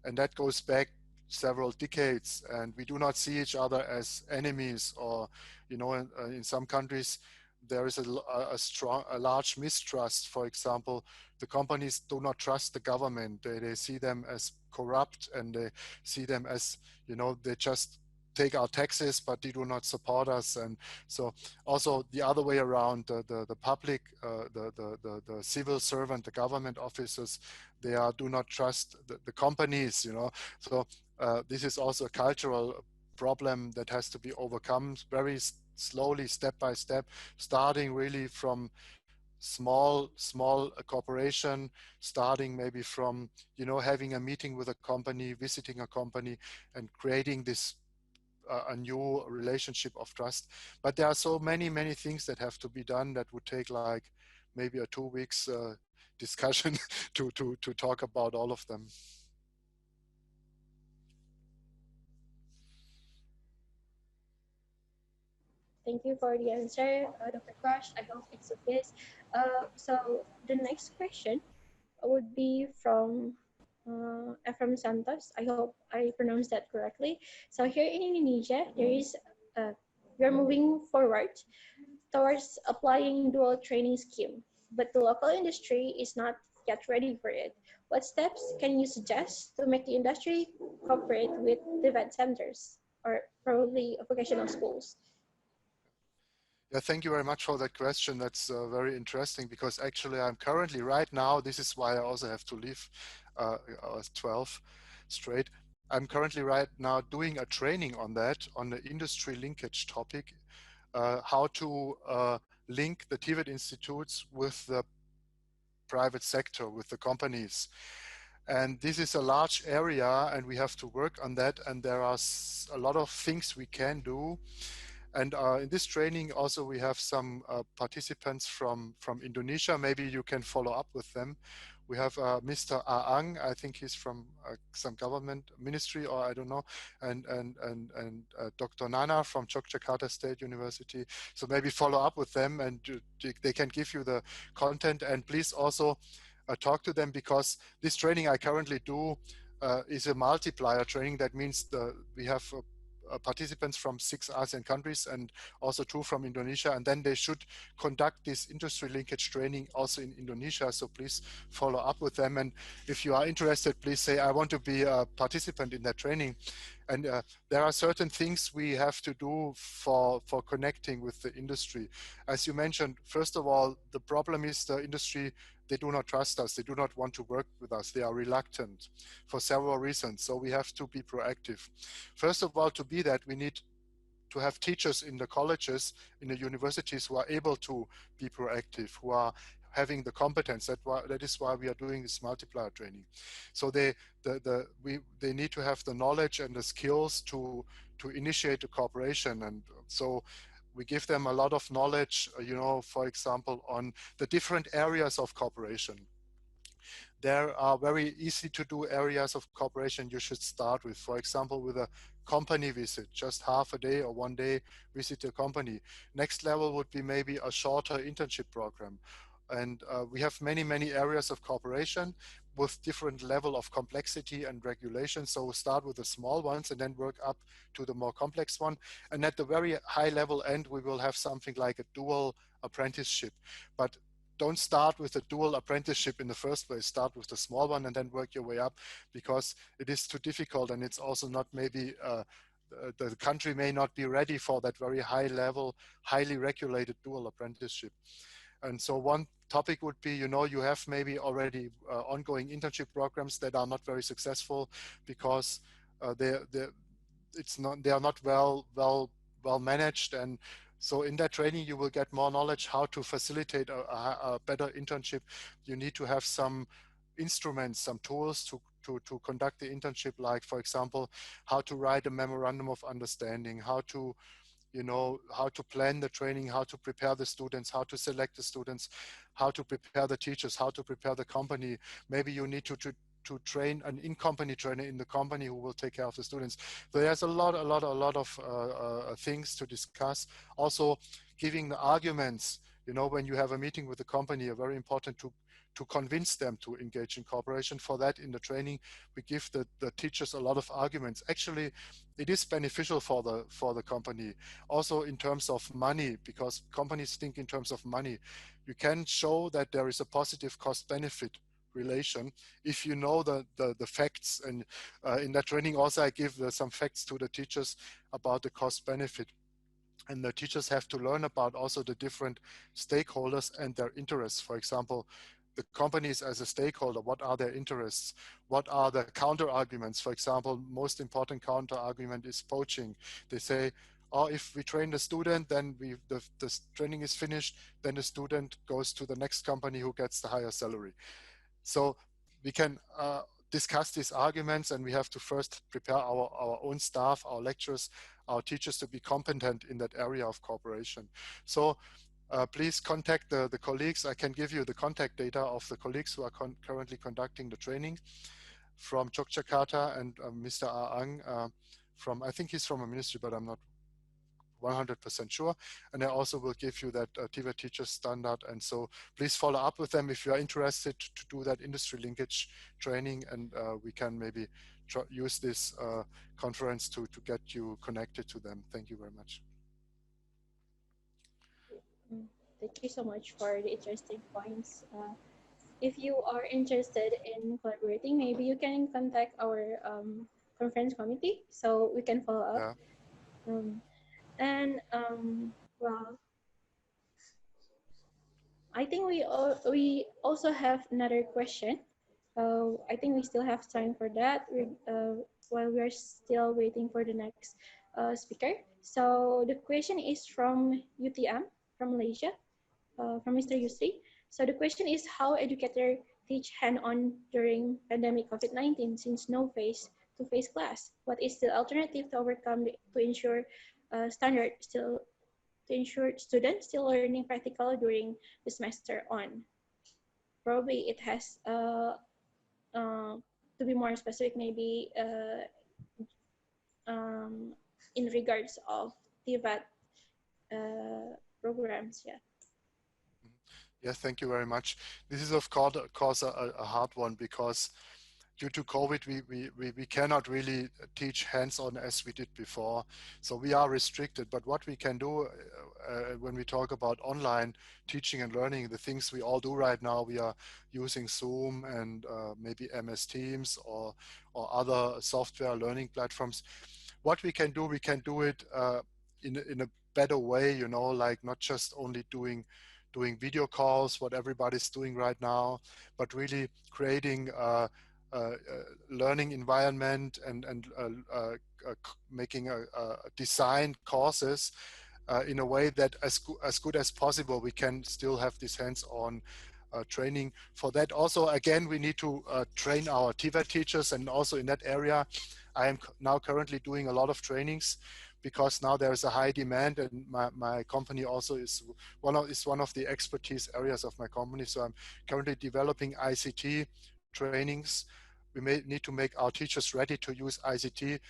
and that goes back several decades, and we do not see each other as enemies, or in some countries there is a large mistrust. For example, the companies do not trust the government. They see them as corrupt, and they see them as, they just take our taxes, but they do not support us. And so also the other way around, the public, the civil servant, the government officers, they do not trust the companies, So this is also a cultural problem that has to be overcome very slowly, step by step, starting really from small cooperation, starting maybe from having a meeting with a company, visiting a company, and creating this a new relationship of trust. But there are so many things that have to be done that would take like maybe a 2 weeks discussion to talk about all of them. Thank you for the answer, Dr. Crush. I hope it's okay. So the next question would be from Ephraim Santos. I hope I pronounced that correctly. So here in Indonesia, we are moving forward towards applying dual training scheme, but the local industry is not yet ready for it. What steps can you suggest to make the industry cooperate with the event centers or probably vocational schools? Yeah, thank you very much for that question. That's very interesting, because actually I'm currently right now, this is why I also have to leave 12 straight. I'm currently right now doing a training on that, on the industry linkage topic, how to link the TVET institutes with the private sector, with the companies. And this is a large area, and we have to work on that. And there are a lot of things we can do. And in this training also we have some participants from Indonesia. Maybe you can follow up with them. We have Mr. Aang, I think he's from some government ministry, or I don't know, and Dr. Nana from Yogyakarta State University. So maybe follow up with them, and they can give you the content. And please also talk to them, because this training I currently do is a multiplier training. That means we have participants from 6 ASEAN countries and also 2 from Indonesia, and then they should conduct this industry linkage training also in Indonesia. So please follow up with them, and if you are interested, please say I want to be a participant in that training. And there are certain things we have to do for connecting with the industry. As you mentioned, first of all, the problem is the industry, they do not trust us. They do not want to work with us. They are reluctant for several reasons. So we have to be proactive. First of all, to be that, we need to have teachers in the colleges, in the universities who are able to be proactive, who are having the competence. That is why we are doing this multiplier training. So they need to have the knowledge and the skills to initiate a cooperation. And so we give them a lot of knowledge, for example, on the different areas of cooperation. There are very easy to do areas of cooperation you should start with. For example, with a company visit, just half a day or 1 day visit a company. Next level would be maybe a shorter internship program. And we have many areas of cooperation with different level of complexity and regulation. So we'll start with the small ones and then work up to the more complex one. And at the very high level end, we will have something like a dual apprenticeship. But don't start with a dual apprenticeship in the first place. Start with the small one and then work your way up, because it is too difficult, and it's also not maybe the country may not be ready for that very high level, highly regulated dual apprenticeship. And so one topic would be, you have maybe already ongoing internship programs that are not very successful because they are not well managed. And so in that training, you will get more knowledge how to facilitate a better internship. You need to have some instruments, some tools to conduct the internship, like, for example, how to write a memorandum of understanding, how to plan the training, how to prepare the students, how to select the students, how to prepare the teachers, how to prepare the company. Maybe you need to train an in-company trainer in the company who will take care of the students. So there's a lot of things to discuss. Also, giving the arguments, when you have a meeting with the company, are very important to convince them to engage in cooperation. For that, in the training, we give the teachers a lot of arguments. Actually, it is beneficial for the company. Also in terms of money, because companies think in terms of money. You can show that there is a positive cost-benefit relation if you know the facts. And in that training also I give some facts to the teachers about the cost-benefit. And the teachers have to learn about also the different stakeholders and their interests. For example, the companies as a stakeholder, what are their interests? What are the counter arguments? For example, most important counter argument is poaching. They say, oh, if we train the student, then the training is finished, then the student goes to the next company who gets the higher salary. So we can discuss these arguments, and we have to first prepare our own staff, our lecturers, our teachers to be competent in that area of cooperation. So please contact the colleagues. I can give you the contact data of the colleagues who are currently conducting the training from Yogyakarta, and Mr. Aang I think he's from a ministry, but I'm not 100% sure. And I also will give you that TVET teacher standard. And so please follow up with them if you are interested to do that industry linkage training, and we can maybe use this conference to get you connected to them. Thank you very much. Thank you so much for the interesting points. If you are interested in collaborating, maybe you can contact our conference committee so we can follow up. Yeah. Well, I think we also have another question. I think we still have time for that while we're still waiting for the next speaker. So the question is from UTM, from Malaysia, from Mr. Yusri. So the question is, how educators teach hand-on during pandemic COVID-19 since no face-to-face class? What is the alternative to overcome to ensure students still learning practical during the semester on? Probably it has to be more specific, maybe in regards of TVET programs. Yeah. Yes, thank you very much. This is of course a hard one, because due to COVID, we cannot really teach hands-on as we did before. So we are restricted, but what we can do when we talk about online teaching and learning, the things we all do right now, we are using Zoom and maybe MS Teams or other software learning platforms. What we can do it in a better way, you know, like not just only doing video calls, what everybody's doing right now, but really creating learning environment and making a design courses in a way that as good as possible we can still have this hands-on training. For that also, again, we need to train our TVET teachers, and also in that area I am now currently doing a lot of trainings, because now there is a high demand, and my company also is one of the expertise areas of my company. So I'm currently developing ICT trainings. We may need to make our teachers ready to use ICT,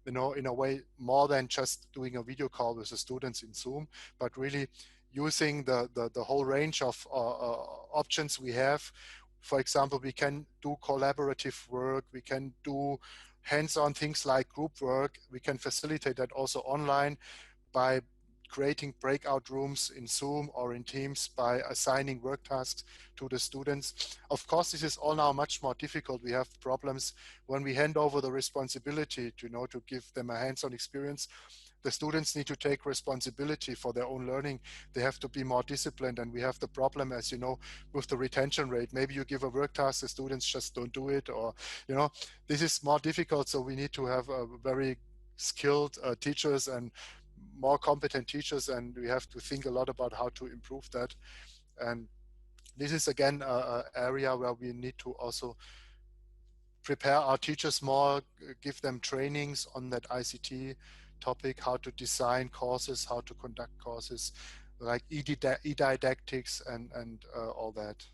you know, in a way more than just doing a video call with the students in Zoom, but really using the whole range of options we have. For example, we can do collaborative work, we can do hands-on things like group work. We can facilitate that also online by creating breakout rooms in Zoom or in Teams, by assigning work tasks to the students. Of course, this is all now much more difficult. We have problems when we hand over the responsibility to, you know, to give them a hands-on experience. The students need to take responsibility for their own learning. They have to be more disciplined, and we have the problem, as you know, with the retention rate. Maybe you give a work task, the students just don't do it, or, you know, this is more difficult. So we need to have a very skilled teachers and more competent teachers, and we have to think a lot about how to improve that. And this is again an area where we need to also prepare our teachers more, give them trainings on that ICT topic, how to design courses, how to conduct courses, like e-didactics and all that.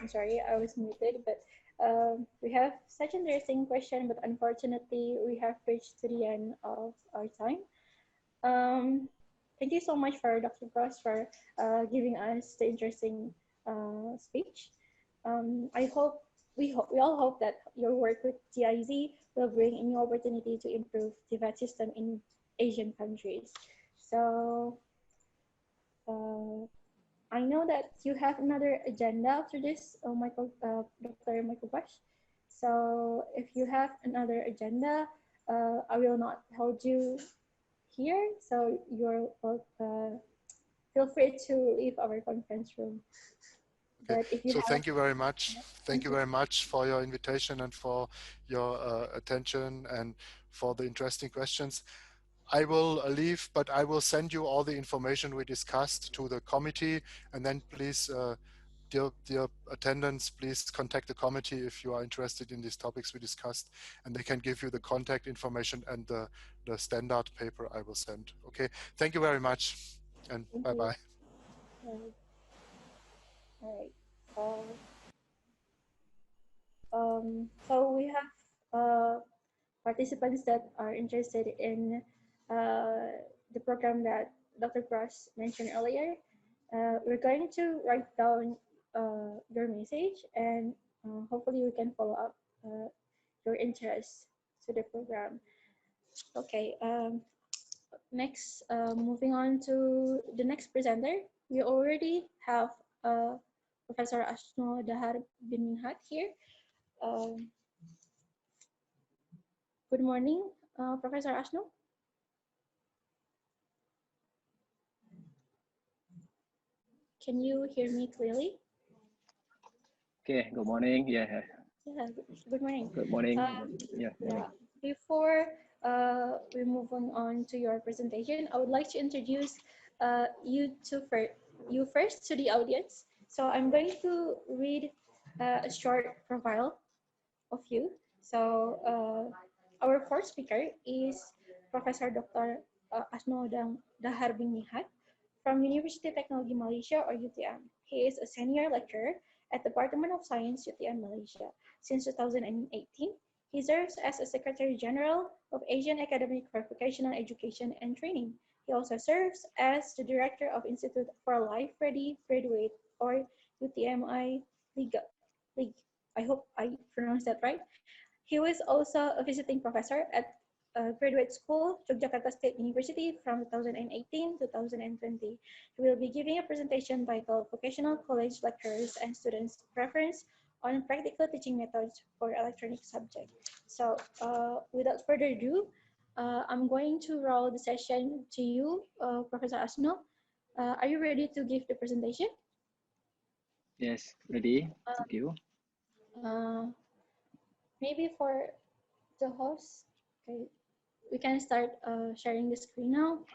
I'm sorry, I was muted, but we have such an interesting question, but unfortunately, we have reached to the end of our time. Thank you so much for Dr. Cross for giving us the interesting speech. I hope we all hope that your work with TIZ will bring a new opportunity to improve the TVET system in Asian countries. So I know that you have another agenda after this, Dr. Michael Bush. So if you have another agenda, I will not hold you here. So you're feel free to leave our conference room. Okay. But if you so have, thank you very much. Thank you very much for your invitation and for your attention and for the interesting questions. I will leave, but I will send you all the information we discussed to the committee, and then please, dear attendants, please contact the committee if you are interested in these topics we discussed, and they can give you the contact information and the standard paper I will send. Okay, thank you very much, and bye-bye. All right. So we have participants that are interested in the program that Dr. Cross mentioned earlier. We're going to write down your message, and hopefully we can follow up your interest to the program. Okay, next, moving on to the next presenter. We already have Professor Ashno Dahar bin Minhat here. Good morning, Professor Ashno. Can you hear me clearly? Okay, good morning. Yeah. Yeah, good morning. Good morning. Yeah. Before we move on to your presentation, I would like to introduce you first to the audience. So I'm going to read a short profile of you. So our first speaker is Professor Dr. Asno Dahar bin Nihat from University of Technology Malaysia, or UTM. He is a senior lecturer at the Department of Science, UTM Malaysia. Since 2018, he serves as a Secretary General of Asian Academic for Vocational Education and Training, He also serves as the director of Institute for Life Ready Graduate, or UTMI League. I hope I pronounced that right. He was also a visiting professor at Graduate School, Yogyakarta State University from 2018 to 2020. He will be giving a presentation titled Vocational College Lecturers and Students Preference on Practical Teaching Methods for Electronic Subject. So without further ado, I'm going to roll the session to you, Professor Asno. Are you ready to give the presentation? Yes, ready. Thank you. Maybe for the host, okay, we can start sharing the screen now.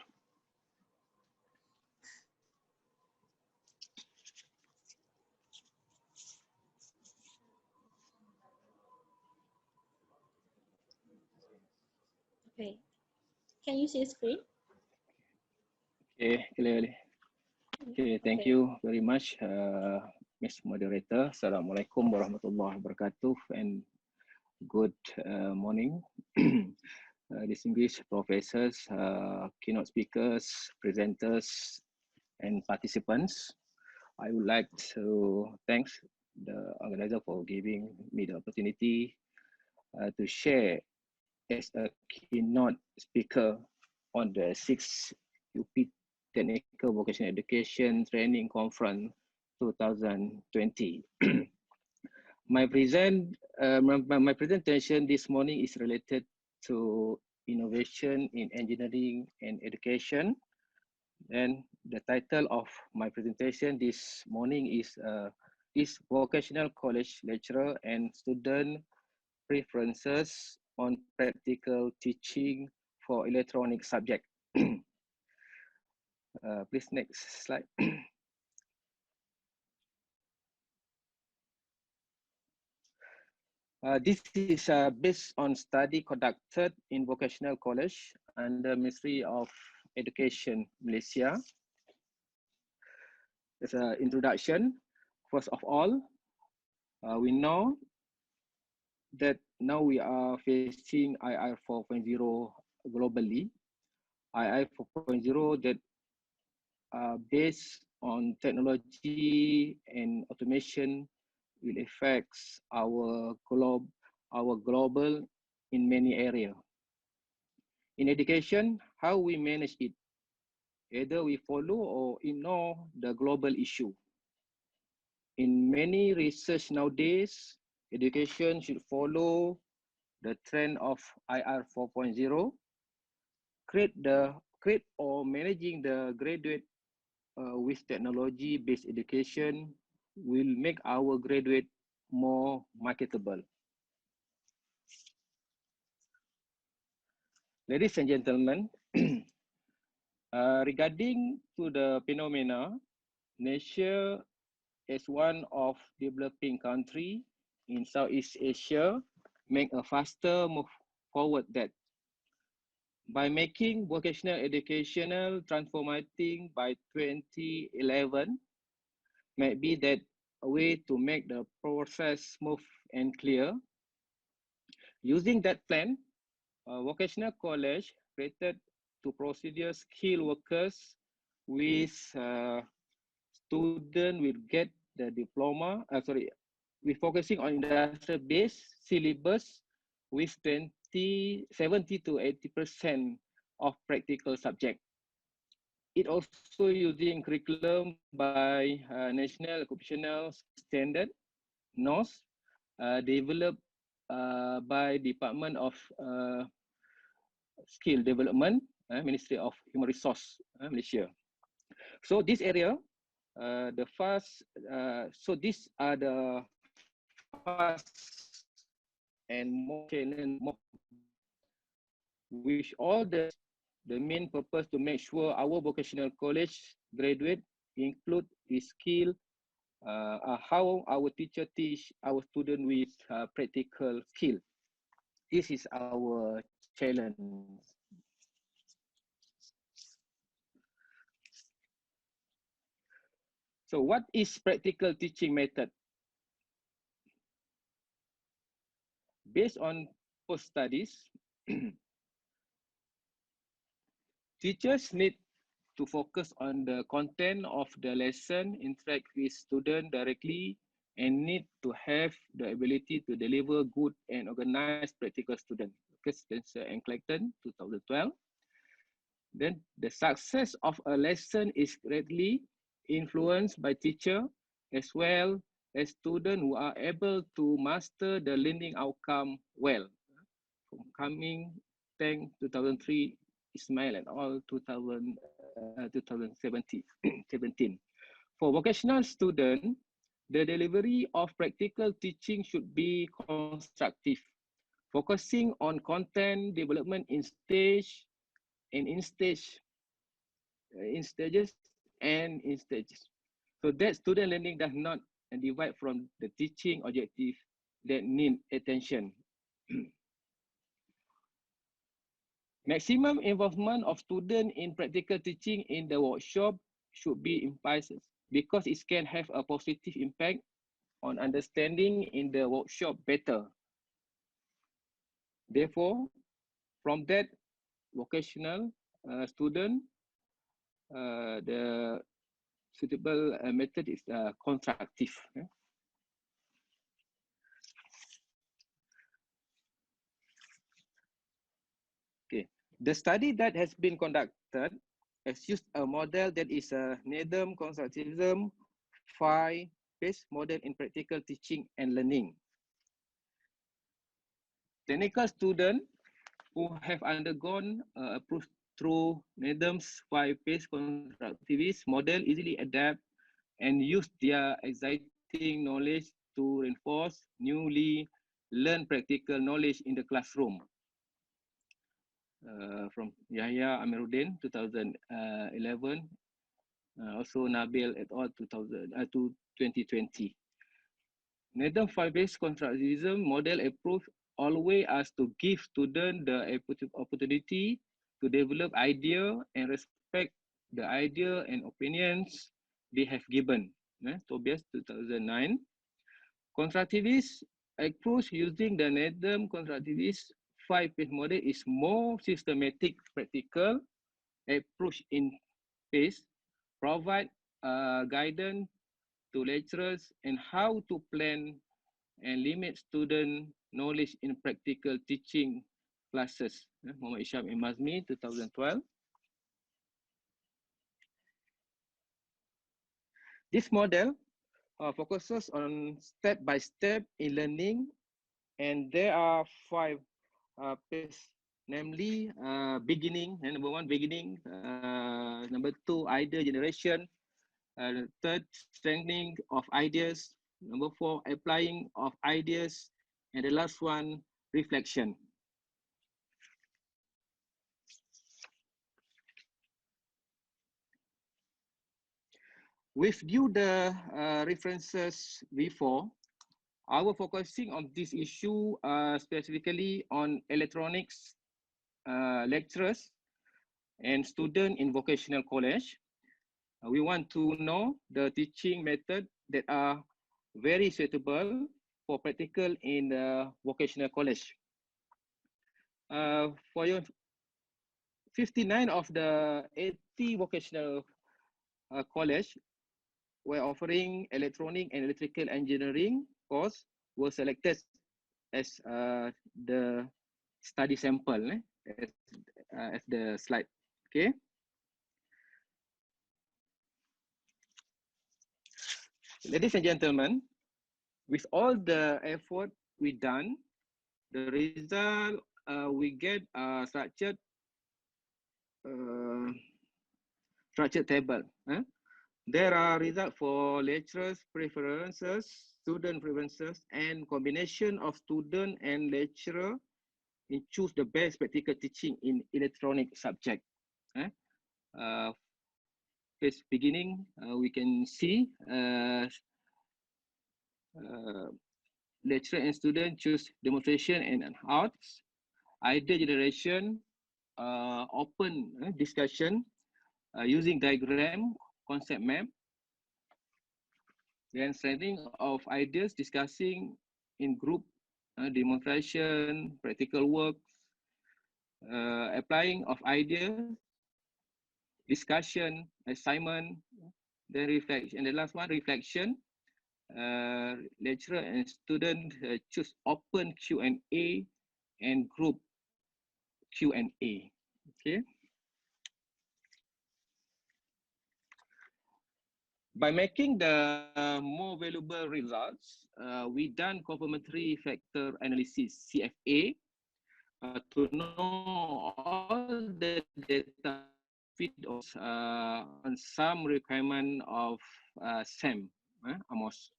Okay, can you see the screen? Okay, clearly. Okay, thank you very much, Ms. Moderator. Assalamualaikum warahmatullahi wabarakatuh, and good morning. Distinguished professors, keynote speakers, presenters, and participants. I would like to thank the organizer for giving me the opportunity to share as a keynote speaker on the 6th UP Technical Vocational Education Training Conference 2020. My presentation this morning is related to innovation in engineering and education. And the title of my presentation this morning is Vocational College Lecturer and Student Preferences on Practical Teaching for Electronic Subject. Please, next slide. This is based on study conducted in vocational college under Ministry of Education, Malaysia. As an introduction, first of all, we know that now we are facing IR 4.0 globally. IR 4.0 that are based on technology and automation will affect our global in many areas. In education, how we manage it, either we follow or ignore the global issue. In many research nowadays, education should follow the trend of IR 4.0, create or managing the graduate with technology-based education will make our graduate more marketable. Ladies and gentlemen, regarding to the phenomena, Malaysia as one of developing country in Southeast Asia make a faster move forward that by making vocational educational transformating by 2011 might be that a way to make the process smooth and clear. Using that plan, vocational college created to procedure skilled workers with student will get the diploma, we're focusing on industrial-based syllabus with 70 to 80% of practical subject. It also using curriculum by National Occupational Standard, NOS, developed by Department of Skill Development, Ministry of Human Resource, Malaysia. So this area, so these are the first and more challenge, which all the main purpose to make sure our vocational college graduate include the skill, how our teacher teach our student with practical skill. This is our challenge. So what is practical teaching method? Based on post studies, teachers need to focus on the content of the lesson, interact with students directly, and need to have the ability to deliver good and organized practical student. Okay, Spencer and Clayton, 2012. Then the success of a lesson is greatly influenced by teacher as well as students who are able to master the learning outcome well. From Coming, Tang, 2003, Ismail and all 2017. For vocational students, the delivery of practical teaching should be constructive, focusing on content development in stages and in stages. So that student learning does not divide from the teaching objective that need attention. Maximum involvement of students in practical teaching in the workshop should be emphasized because it can have a positive impact on understanding in the workshop better. Therefore, from that vocational student, the suitable method is constructive. Okay, the study that has been conducted has used a model that is a Nedum constructivism 5-based model in practical teaching and learning. Technical students who have undergone approach through Nedum's 5-based constructivist model easily adapt and use their existing knowledge to reinforce newly learned practical knowledge in the classroom. From Yahya Amiruddin, 2011, also Nabil et al. 2020. Nedum 5-based constructivism model approach always us to give students the opportunity to develop idea and respect the idea and opinions they have given. Tobias, 2009. Constructivist approach using the Nedum constructivist 5-based model is more systematic, practical approach in pace, provide guidance to lecturers and how to plan and limit student knowledge in practical teaching classes. Muhammad Isham Imazmi, 2012. This model focuses on step-by-step e-learning, and there are 5 phases, namely beginning, number 1, beginning, number 2, idea generation, third, strengthening of ideas, number 4, applying of ideas, and the last one, reflection. We've viewed the references before. Our focusing on this issue specifically on electronics lecturers and students in vocational college. We want to know the teaching method that are very suitable for practical in the vocational college. For your 59 of the 80 vocational college were offering electronic and electrical engineering course were selected as the study sample as the slide. Okay. Ladies and gentlemen, with all the effort we done, the result we get a structured table. There are results for lecturers' preferences, student preferences, and combination of student and lecturer in choose the best practical teaching in electronic subject. This beginning, we can see lecturer and student choose demonstration and arts, idea generation, open discussion using diagram, concept map, then strengthening of ideas, discussing in group, demonstration, practical works, applying of ideas discussion, assignment, then reflection. And the last one, reflection. Lecturer and student choose open Q&A and group Q&A. Okay. By making the more valuable results, we done complementary factor analysis (CFA) to know all the data fit on some requirement of SAM, Amos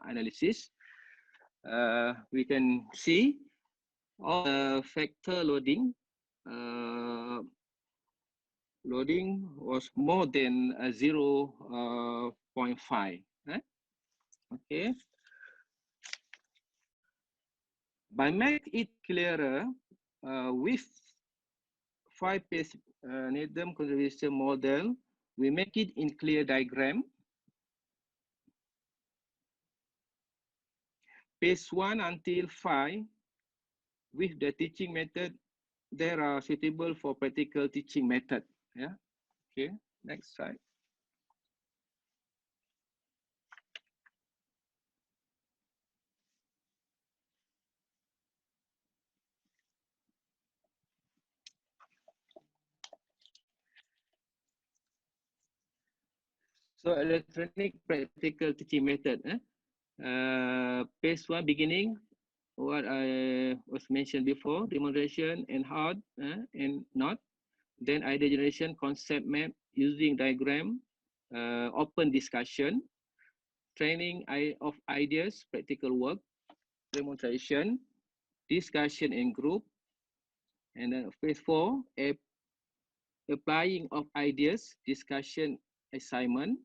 analysis. We can see all the factor loading was more than 0.5. Okay. By make it clearer, with 5-phase Needham conservation model, we make it in clear diagram. Phase 1 until 5, with the teaching method, they are suitable for practical teaching method. Yeah. Okay. Next slide. So electronic practical teaching method. Phase 1 beginning, what I was mentioned before, demonstration and hard and not. Then idea generation, concept map using diagram, open discussion, training of ideas, practical work, demonstration, discussion in group, and then phase 4, applying of ideas, discussion, assignment,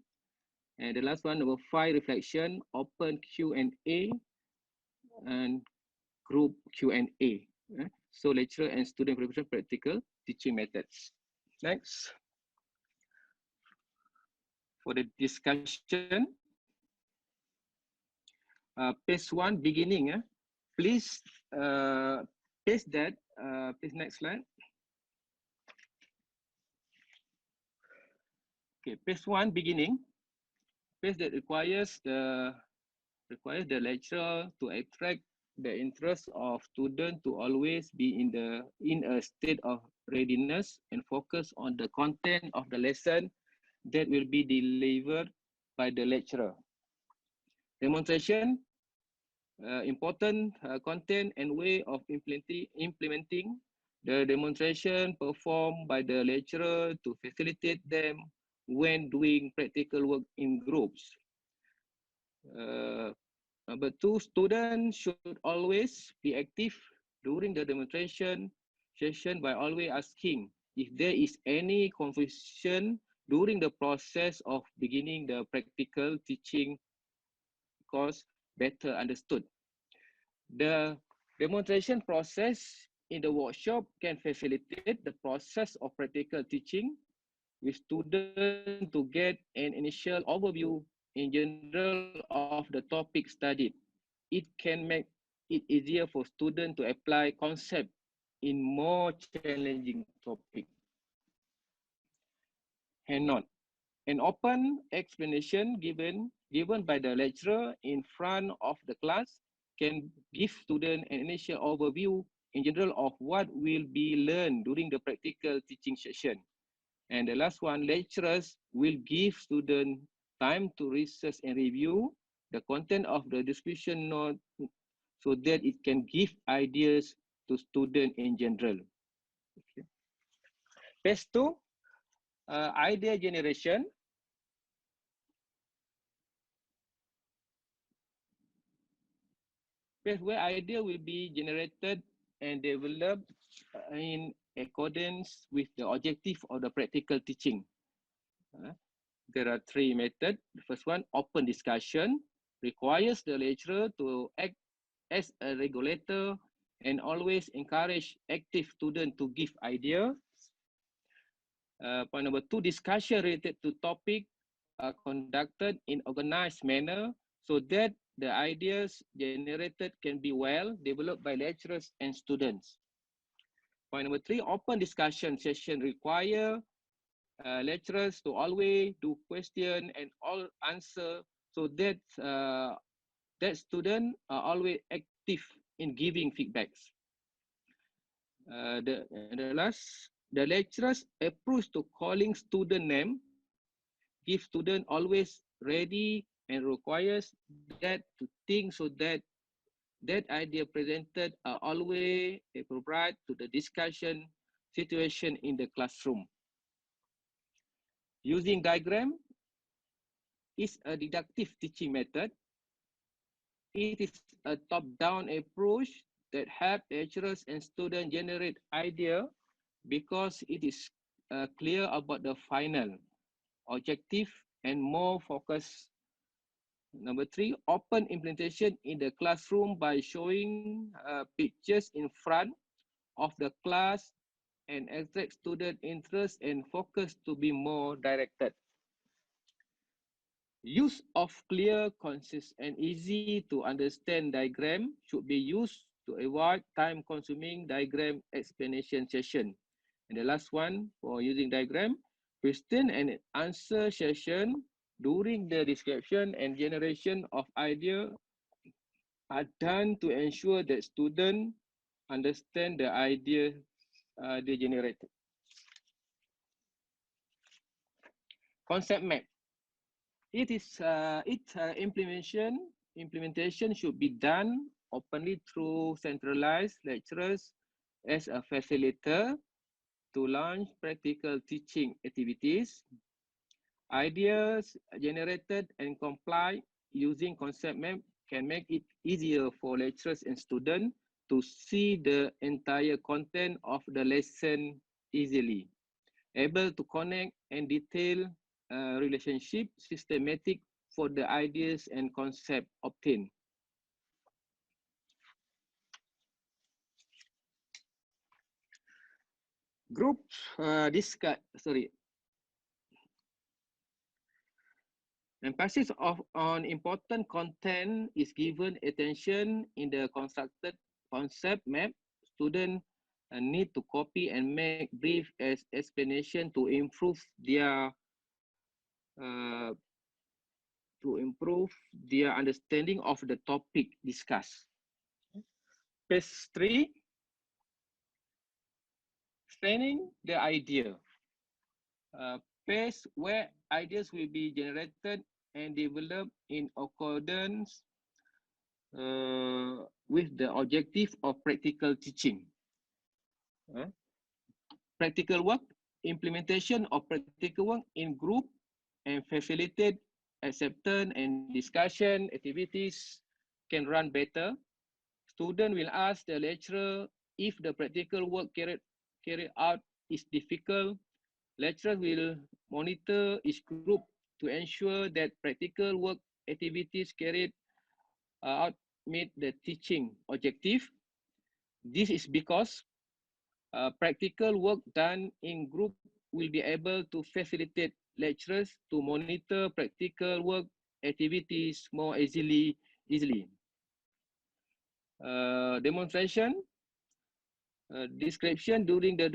and the last one, number 5, reflection, open Q&A, and group Q&A. So lecturer and student preparation practical teaching methods. Next. For the discussion, phase 1 beginning. Please paste that. Please next slide. Okay, phase 1 beginning. Phase that requires the lecturer to attract the interest of student to always be in a state of readiness and focus on the content of the lesson that will be delivered by the lecturer. Demonstration, important content and way of implementing the demonstration performed by the lecturer to facilitate them when doing practical work in groups. Number 2, students should always be active during the demonstration session by always asking if there is any confusion during the process of beginning the practical teaching course better understood. The demonstration process in the workshop can facilitate the process of practical teaching with students to get an initial overview in general of the topic studied. It can make it easier for students to apply concept in more challenging topic. Hands-on. An open explanation given by the lecturer in front of the class can give students an initial overview in general of what will be learned during the practical teaching session. And the last one, lecturers will give students time to research and review the content of the discussion note so that it can give ideas to students in general. Okay. Phase 2, idea generation. Phase where idea will be generated and developed in accordance with the objective of the practical teaching. There are 3 methods. The first one, open discussion, requires the lecturer to act as a regulator and always encourage active students to give ideas. Point number 2, discussion related to topic are conducted in organized manner so that the ideas generated can be well developed by lecturers and students. Point number 3, open discussion session require lecturers to always do question and all answer, so that that students are always active in giving feedbacks. The lecturers approach to calling student name, give student always ready and requires that to think so that that idea presented are always appropriate to the discussion situation in the classroom. Using diagram is a deductive teaching method. It is a top-down approach that helps lecturers and students generate idea because it is clear about the final objective and more focused. Number 3, open implementation in the classroom by showing pictures in front of the class and attract student interest and focus to be more directed. Use of clear, concise, and easy to understand diagram should be used to avoid time-consuming diagram explanation session. And the last one for using diagram, question and answer session during the description and generation of idea are done to ensure that students understand the idea they generated. Concept map. Its implementation should be done openly through centralized lecturers as a facilitator to launch practical teaching activities. Ideas generated and comply using concept map can make it easier for lecturers and students to see the entire content of the lesson easily, able to connect and detail relationship systematic for the ideas and concept obtained. Group emphasis on important content is given attention in the constructed concept map. Students need to copy and make brief as explanation to improve their understanding of the topic discussed. Page 3, explaining the idea. Phase where ideas will be generated and developed in accordance with the objective of practical teaching. Practical work, implementation of practical work in group and facilitate acceptance and discussion activities can run better. Student will ask the lecturer if the practical work carried out is difficult. Lecturer will monitor each group to ensure that practical work activities carried out meet the teaching objective. This is because practical work done in group will be able to facilitate lecturers to monitor practical work activities more easily. Demonstration. Description during the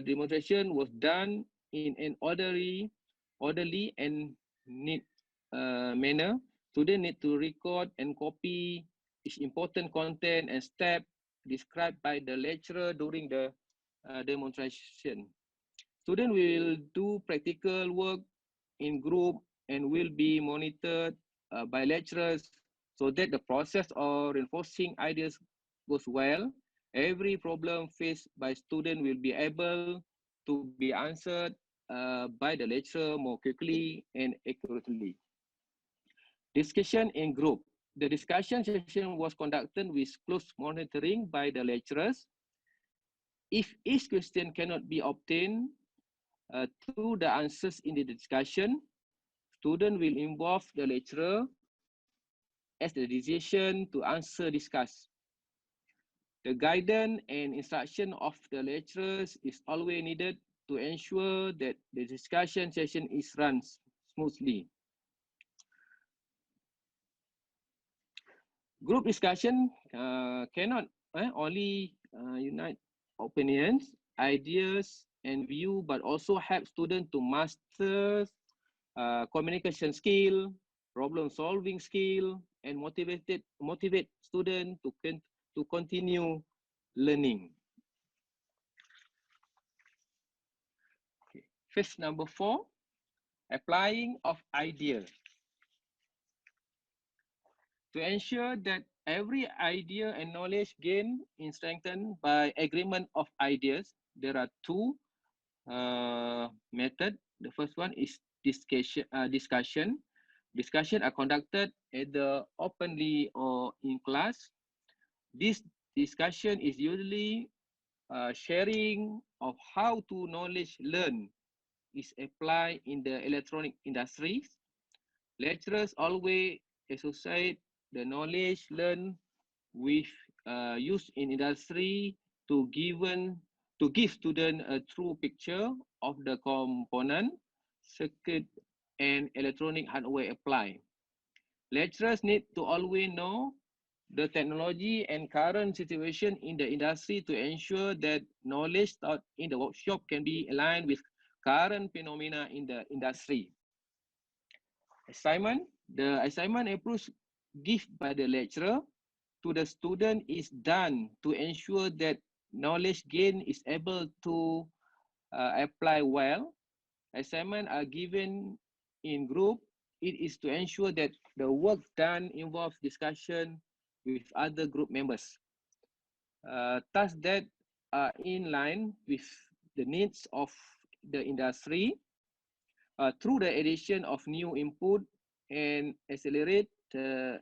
demonstration was done in an orderly and neat manner. Students need to record and copy each important content and step described by the lecturer during the demonstration. Students will do practical work in group and will be monitored by lecturers so that the process of reinforcing ideas goes well. Every problem faced by students will be able to be answered by the lecturer more quickly and accurately. Discussion in group. The discussion session was conducted with close monitoring by the lecturers. If each question cannot be obtained through the answers in the discussion, student will involve the lecturer as the decision to answer discussed. The guidance and instruction of the lecturers is always needed to ensure that the discussion session is run smoothly. Group discussion cannot only unite opinions. Ideas and view, but also help students to master communication skill, problem solving skill, and motivate students to continue learning. Okay. Phase number 4, applying of ideas. To ensure that every idea and knowledge gained is strengthened by agreement of ideas, there are two methods. The first one is discussion. Discussion are conducted either openly or in class. This discussion is usually sharing of how to knowledge learned is applied in the electronic industries. Lecturers always associate the knowledge learned with use in industry to give students a true picture of the component, circuit, and electronic hardware applied. Lecturers need to always know the technology and current situation in the industry to ensure that knowledge taught in the workshop can be aligned with current phenomena in the industry. Assignment. The assignment approach given by the lecturer to the student is done to ensure that knowledge gain is able to apply well. Assignments are given in group. It is to ensure that the work done involves discussion with other group members. Tasks that are in line with the needs of the industry through the addition of new input and accelerate the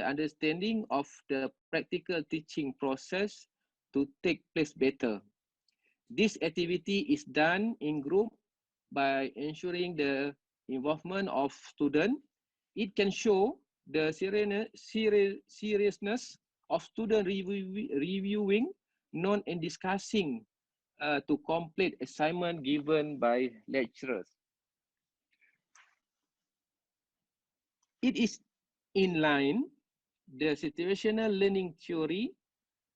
understanding of the practical teaching process to take place better. This activity is done in group by ensuring the involvement of students. It can show the seriousness of student reviewing, note and discussing to complete assignment given by lecturers. It is in line the situational learning theory,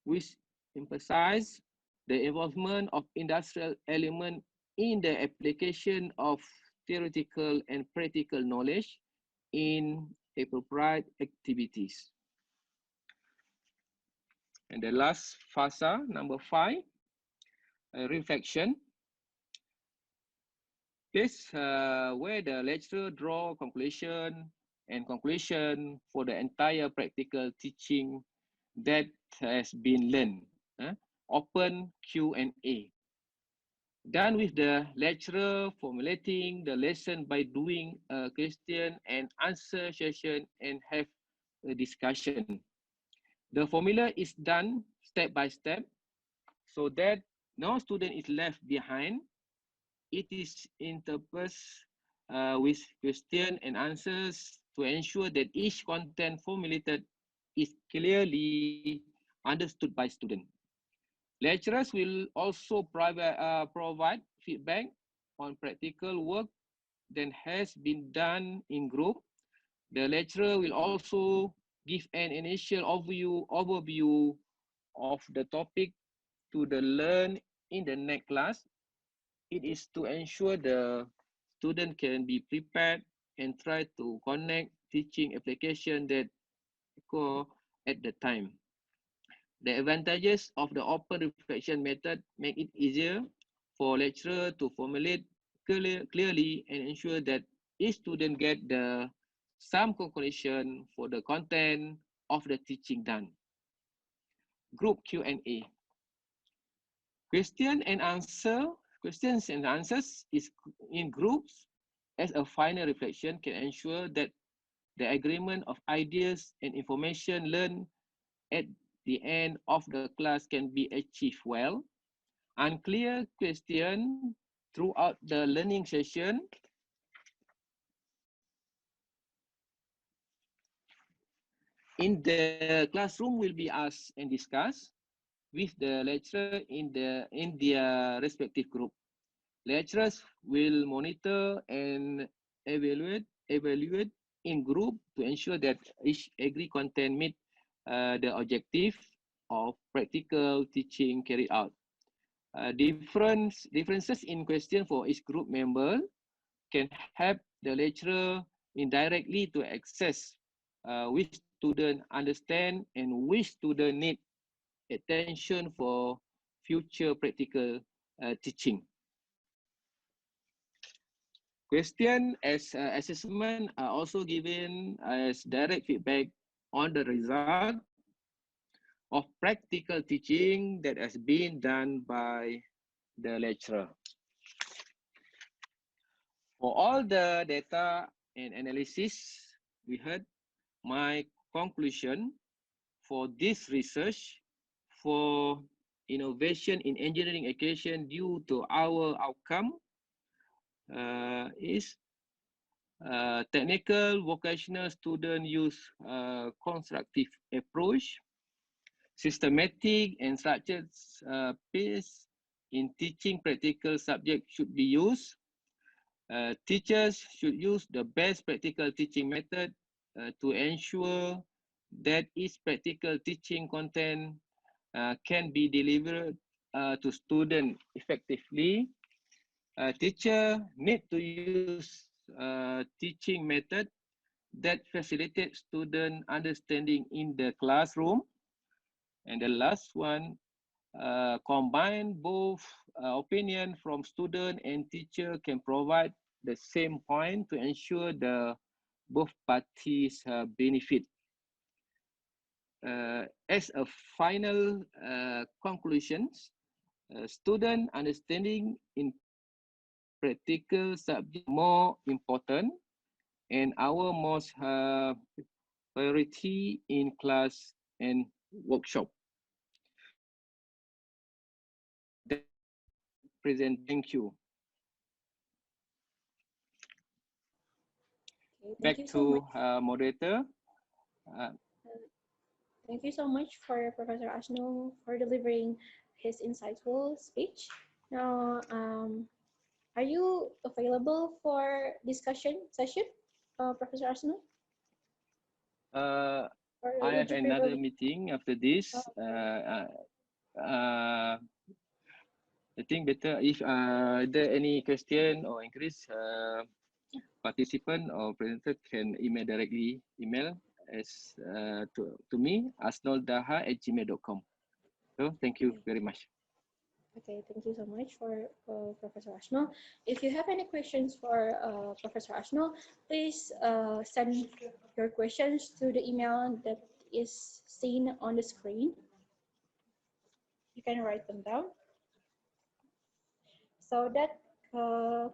which emphasizes the involvement of industrial element in the application of theoretical and practical knowledge in appropriate activities. And the last phase, number 5, reflection. This where the lecturer draw conclusion for the entire practical teaching that has been learned. Open Q&A. Done with the lecturer formulating the lesson by doing a question and answer session and have a discussion. The formula is done step by step so that no student is left behind. It is interspersed with question and answers to ensure that each content formulated is clearly understood by students. Lecturers will also provide feedback on practical work that has been done in group. The lecturer will also give an initial overview of the topic to the learn in the next class. It is to ensure the student can be prepared and try to connect teaching application that occur at the time. The advantages of the open reflection method make it easier for lecturer to formulate clearly and ensure that each student get some conclusion for the content of the teaching done. Group Q&A. Questions and answers is in groups as a final reflection can ensure that the agreement of ideas and information learned at the end of the class can be achieved well. Unclear question throughout the learning session in the classroom will be asked and discussed with the lecturer in their respective group. Lecturers will monitor and evaluate in group to ensure that each agreed content meet the objective of practical teaching carried out. Differences in question for each group member can help the lecturer indirectly to access which student understand and which student need attention for future practical teaching. Question as assessment are also given as direct feedback on the result of practical teaching that has been done by the lecturer. For all the data and analysis we heard, my conclusion for this research for innovation in engineering education due to our outcome is technical vocational student use constructive approach, systematic and structured pace in teaching practical subject should be used. Teachers should use the best practical teaching method to ensure that each practical teaching content can be delivered to students effectively. Teacher need to use teaching method that facilitate student understanding in the classroom. And the last one, combine both opinion from student and teacher can provide the same point to ensure the both parties benefit. As a final conclusions, student understanding in practical subject more important and our most priority in class and workshop. Present, thank you. Okay, Back thank you so to much. moderator. Thank you so much for Professor Ashno for delivering his insightful speech. Now, are you available for discussion session, Professor Ashno? I have another meeting after this. I think better if there any question or increase, participant or presenter can email as to me asnoldaha@gmail.com. So thank you very much. Okay, thank you so much for Professor Ashno. If you have any questions for Professor Ashno, please send your questions to the email that is seen on the screen. You can write them down. So that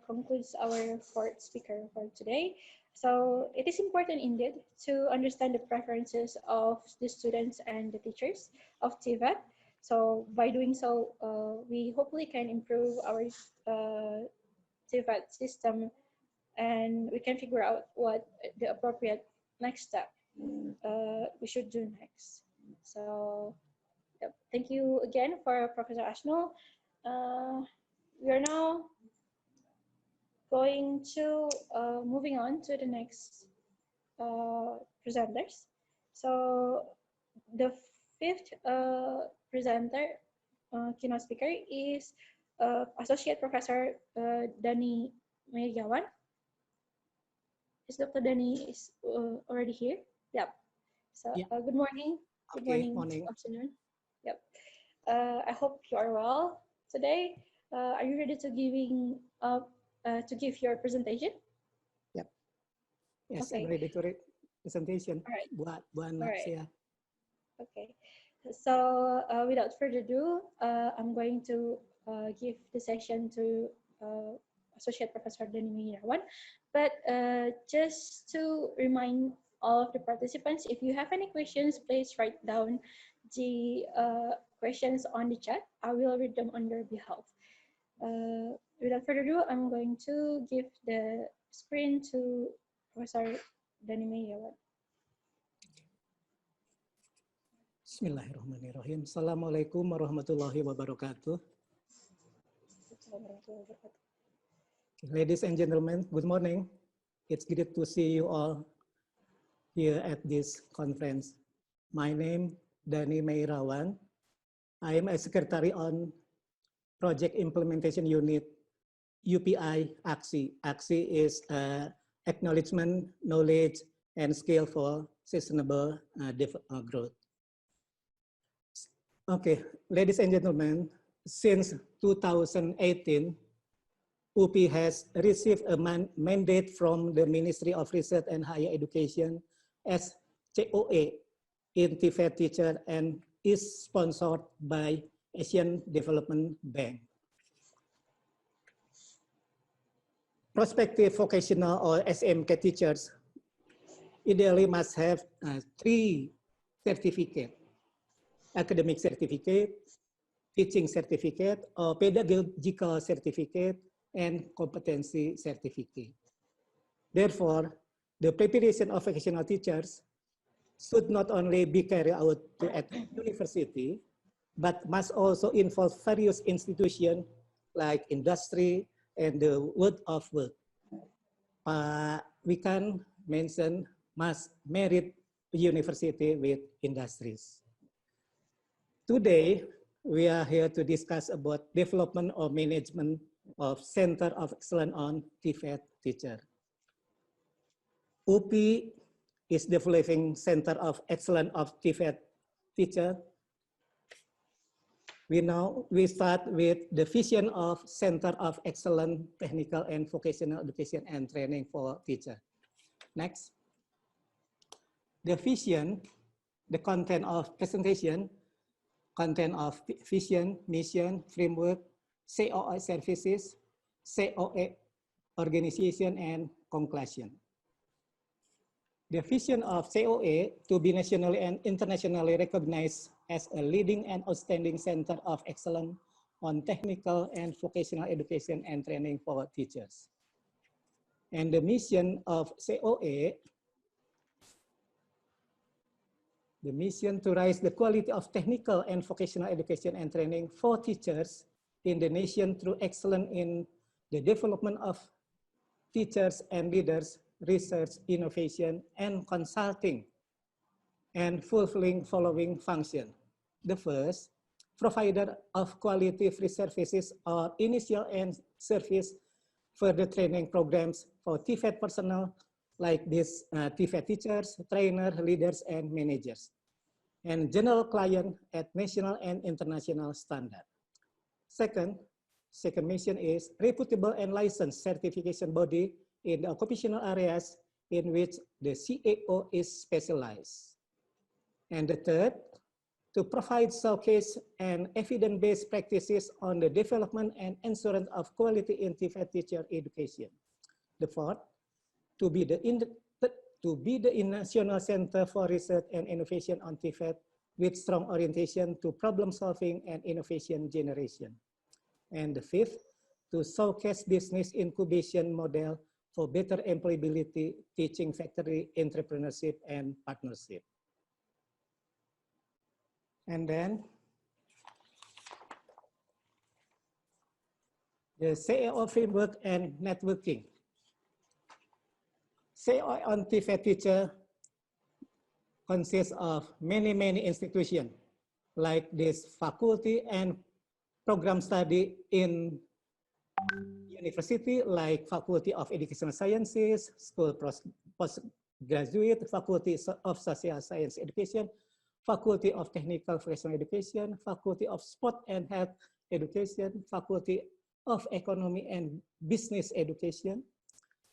concludes our fourth speaker for today. So it is important indeed to understand the preferences of the students and the teachers of TVET. So by doing so, we hopefully can improve our TVET system, and we can figure out what the appropriate next step we should do next. So thank you again for Professor Ashno. We are now going to moving on to the next presenters. So the fifth presenter, keynote speaker, is Associate Professor Dani Meriawan. Is Dr. Dani is already here? Yep. So good morning. Good morning. Afternoon. Yep. I hope you are well today. Are you ready to give your presentation? Yep. Yes, Okay. I'm ready to read presentation. All right. Buat anak saya. Okay. So without further ado, I'm going to give the session to Associate Professor Dani Meriawan. But just to remind all of the participants, if you have any questions, please write down the questions on the chat. I will read them on your behalf. Without further ado, I'm going to give the screen to Professor Dani Meriawan. Bismillahirrahmanirrahim. Assalamualaikum warahmatullahi wabarakatuh. Ladies and gentlemen, good morning. It's good to see you all here at this conference. My name Dani Meriawan. I am a secretary on Project Implementation Unit, UPI ACSI. ACSI is Acknowledgement, Knowledge, and Skill for Sustainable Growth. Okay, ladies and gentlemen, since 2018, UP has received a mandate from the Ministry of Research and Higher Education as COA in TVET teacher and is sponsored by Asian Development Bank. Prospective vocational or SMK teachers ideally must have 3 certificates: academic certificate, teaching certificate, or pedagogical certificate, and competency certificate. Therefore, the preparation of vocational teachers should not only be carried out at university, but must also involve various institutions like industry and the world of work. We can mention mass merit university with industries. Today, we are here to discuss about development or management of Center of Excellence on TVET teacher. UP is developing Center of Excellence of TVET teacher. We start with the vision of Center of Excellence Technical and Vocational Education and Training for Teacher. Next. The vision, the content of presentation, content of vision, mission, framework, COA services, COA organization, and conclusion. The vision of COA to be nationally and internationally recognized as a leading and outstanding center of excellence on technical and vocational education and training for teachers. And the mission of COA, the mission to raise the quality of technical and vocational education and training for teachers in the nation through excellence in the development of teachers and leaders, research, innovation, and consulting, and fulfilling following function. The first, provider of quality free services or initial and service further training programs for TVET personnel like this TVET teachers, trainers, leaders, and managers, and general client at national and international standard. Second mission is reputable and licensed certification body in the occupational areas in which the CAO is specialized. And the third, to provide showcase and evidence-based practices on the development and assurance of quality in TVET teacher education. The fourth, to be the National Center for Research and Innovation on TVET with strong orientation to problem solving and innovation generation. And the fifth, to showcase business incubation model for better employability, teaching factory, entrepreneurship, and partnership. And then the CAO framework and networking. CAO on TVET teacher consists of many institutions like this faculty and program study in university like Faculty of Educational Sciences, School Postgraduate, Faculty of Social Science Education, Faculty of Technical Vocational Education, Faculty of Sport and Health Education, Faculty of Economy and Business Education,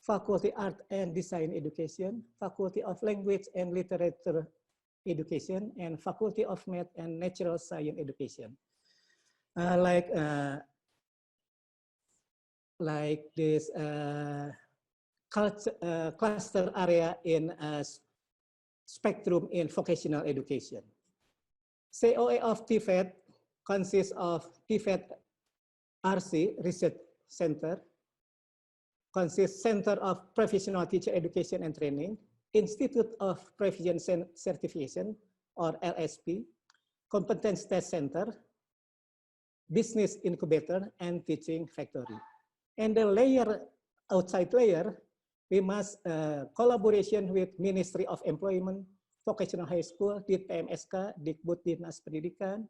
Faculty Art and Design Education, Faculty of Language and Literature Education, and Faculty of Math and Natural Science Education. Like this cluster area in spectrum in vocational education. COA of TVET consists of TVET RC, Research Center, consists Center of Professional Teacher Education and Training, Institute of Proficient Certification, or LSP, Competence Test Center, Business Incubator, and Teaching Factory. And the layer, outside layer, we must collaboration with Ministry of Employment, Vocational High School, DIT PMSK, Dikbud Dinas Pendidikan,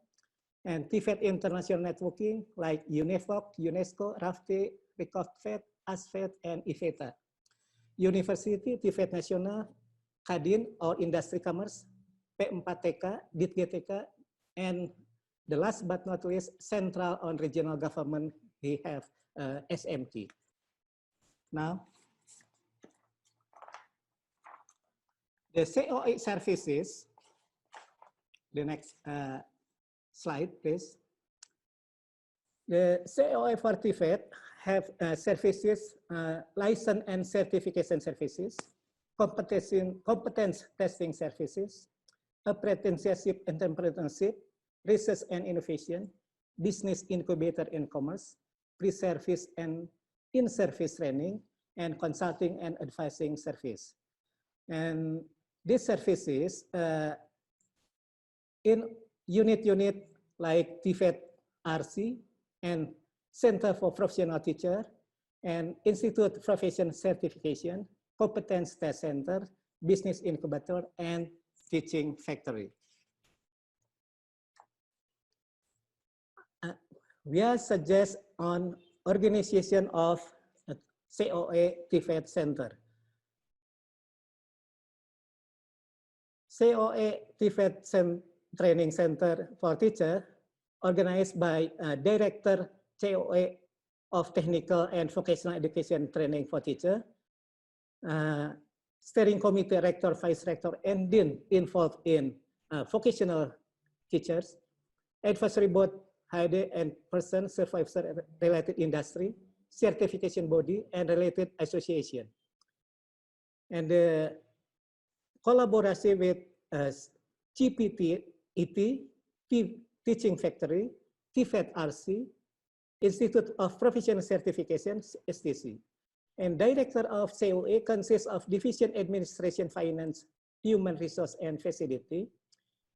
and TVET international networking like UNEFOC, UNESCO, RAFTE, RECOFTVET, ASVET, and IVETA. University, TVET Nasional, Kadin or Industry Commerce, P4TK, DITGTK, and the last but not least, Central on Regional Government, we have SMT. Now, the COE services, the next slide, please. The COE for TVET have services, license and certification services, competence testing services, apprenticeship and entrepreneurship, research and innovation, business incubator in commerce, pre-service and in-service training, and consulting and advising service. And these services in unit like TVET RC and Center for Professional Teacher and Institute Profession Certification, Competence Test Center, Business Incubator, and Teaching Factory. We are suggest on organization of COE TVET Center. COE TVET Training Center for Teacher, organized by Director COE of Technical and Vocational Education Training for Teacher, Steering Committee Rector, Vice Rector, and Dean involved in vocational teachers, Advisory Board, HIDE and person supervisor related industry, certification body, and related association. And the collaboration with GPT, Teaching Factory, TVET RC, Institute of Professional Certifications, STC. And Director of COE consists of Division Administration, Finance, Human Resource and Facility,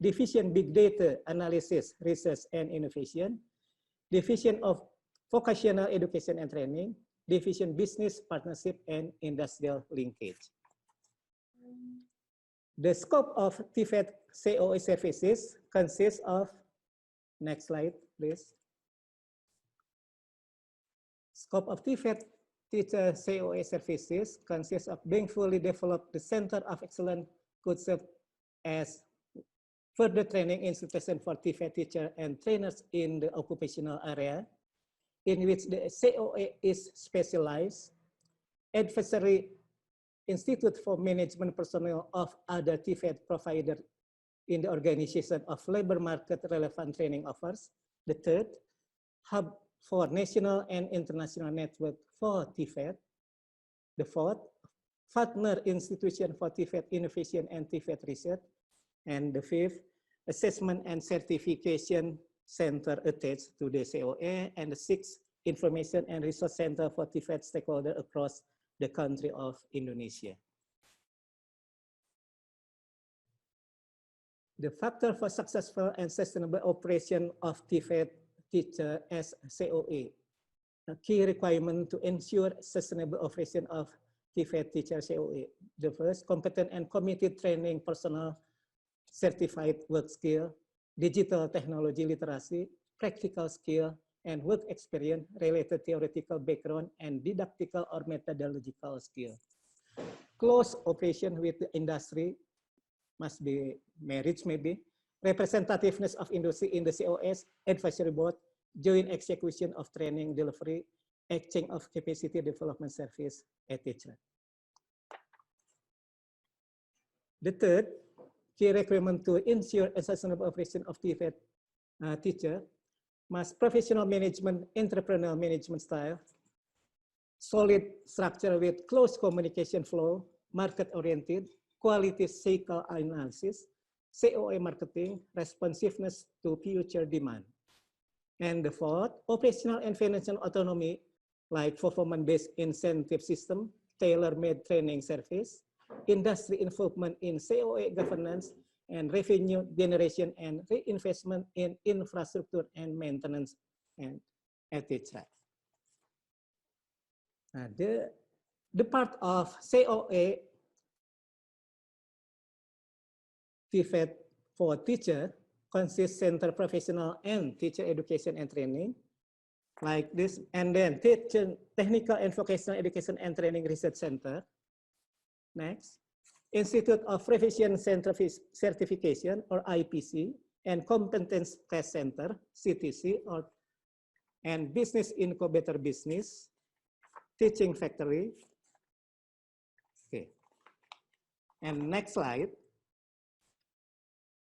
Division Big Data Analysis, Research and Innovation, Division of Vocational Education and Training, Division Business Partnership and Industrial Linkage. The scope of TVET COE services consists of, next slide, please. Scope of TVET teacher COE services consists of being fully developed. The Center of Excellence could serve as further training institution for TVET teacher and trainers in the occupational area, in which the COE is specialized, advisory institute for management personnel of other TVET provider in the organization of labor market relevant training offers. The third, hub for national and international network for TVET. The fourth, partner institution for TVET innovation and TVET research. And the fifth, assessment and certification center attached to the COE. And the sixth, information and resource center for TVET stakeholder across the country of Indonesia. The factor for successful and sustainable operation of TVET teacher as COE. A key requirement to ensure sustainable operation of TVET teacher COE. The first, competent and committed training personnel, certified work skill, digital technology literacy, practical skill, and work experience related theoretical background and didactical or methodological skill. Close operation with the industry must be marriage maybe, representativeness of industry in the COS, advisory board, joint execution of training delivery, exchange of capacity development service, etc. The third, key requirement to ensure a sustainable operation of TVET teacher must professional management, entrepreneurial management style, solid structure with close communication flow, market-oriented, quality cycle analysis, COE marketing, responsiveness to future demand. And the fourth, operational and financial autonomy, like performance-based incentive system, tailor-made training service, industry involvement in COE governance, and revenue generation and reinvestment in infrastructure and maintenance, and etc. The part of COE TVET for teacher consists center professional and teacher education and training, like this, and then technical and vocational education and training research center. Next, Institute of Profession Certification or IPC and Competence Test Center, CTC, and Business Incubator Business, Teaching Factory. Okay. And next slide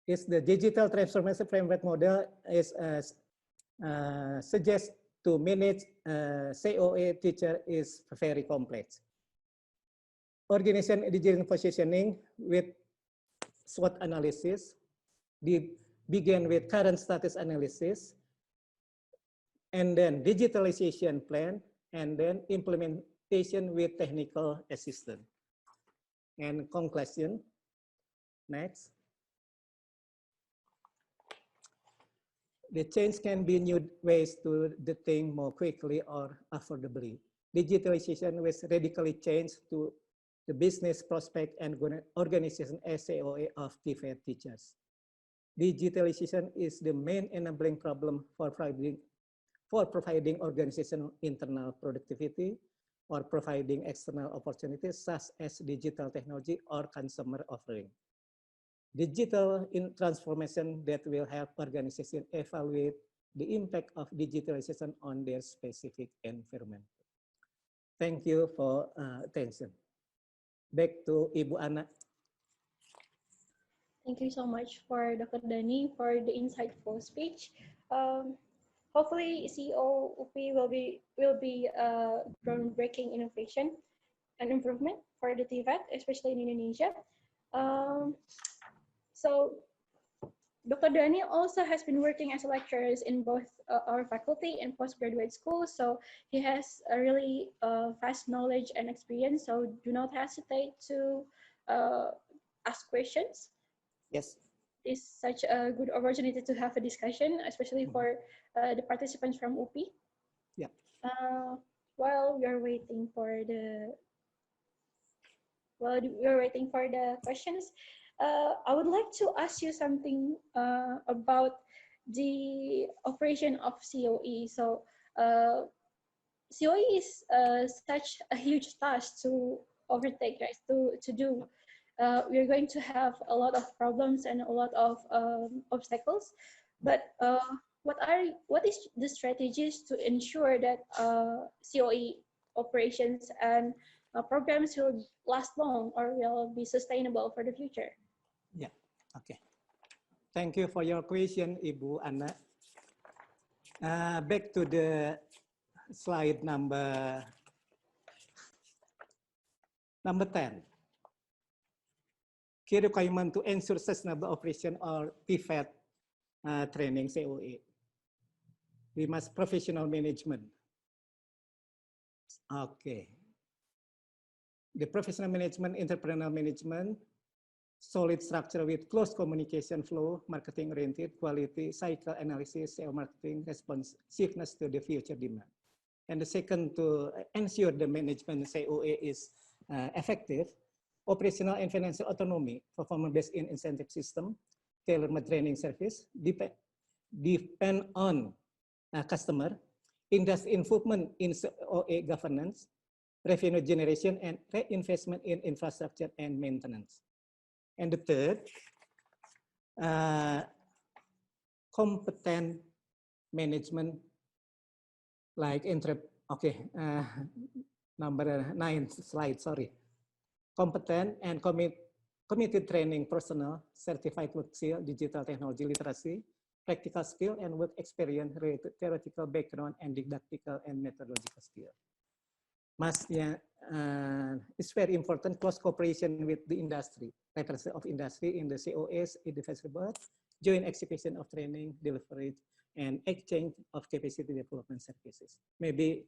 is the digital transformation framework model is suggests to manage COA teacher is very complex. Organization digital positioning with SWOT analysis, begin with current status analysis, and then digitalization plan, and then implementation with technical assistance. And conclusion, next. The change can be new ways to do things more quickly or affordably. Digitalization was radically changed to the business prospect and organization SAOA of TVET teachers. Digitalization is the main enabling problem for providing organizational internal productivity or providing external opportunities such as digital technology or consumer offering. Digital transformation that will help organizations evaluate the impact of digitalization on their specific environment. Thank you for attention. Back to Ibu Ana. Thank you so much for Dr. Dani for the insightful speech. Hopefully, CEO UPI will be groundbreaking innovation and improvement for the TVET, especially in Indonesia. So, Dr. Dani also has been working as a lecturer in both our faculty and postgraduate schools. So he has a really vast knowledge and experience. So do not hesitate to ask questions. Yes. It's such a good opportunity to have a discussion, especially for the participants from UPI. Yeah. While we are waiting for the questions, I would like to ask you something about the operation of COE. So COE is such a huge task to overtake, right? To do. We're going to have a lot of problems and a lot of obstacles. But what is the strategies to ensure that COE operations and programs will last long or will be sustainable for the future? Yeah, okay. Thank you for your question, Ibu Ana. Back to the slide number 10. Key requirement to ensure sustainable operation or TVET training COE. We must professional management. Okay. The professional management, entrepreneurial management, solid structure with close communication flow, marketing oriented, quality, cycle analysis, SEO marketing, responsiveness to the future demand. And the second, to ensure the management COE is effective, operational and financial autonomy, performance-based in incentive system, tailor-made training service, depend on customer, industry improvement in COE governance, revenue generation, and reinvestment in infrastructure and maintenance. And the third, competent management, like number 9 slide, sorry. Competent and committed training personnel, certified work skill, digital technology literacy, practical skill, and work experience related theoretical background and didactical and methodological skill. It's very important close cooperation with the industry, representative of industry in the COS, indivisible, joint execution of training, delivery, and exchange of capacity development services. Maybe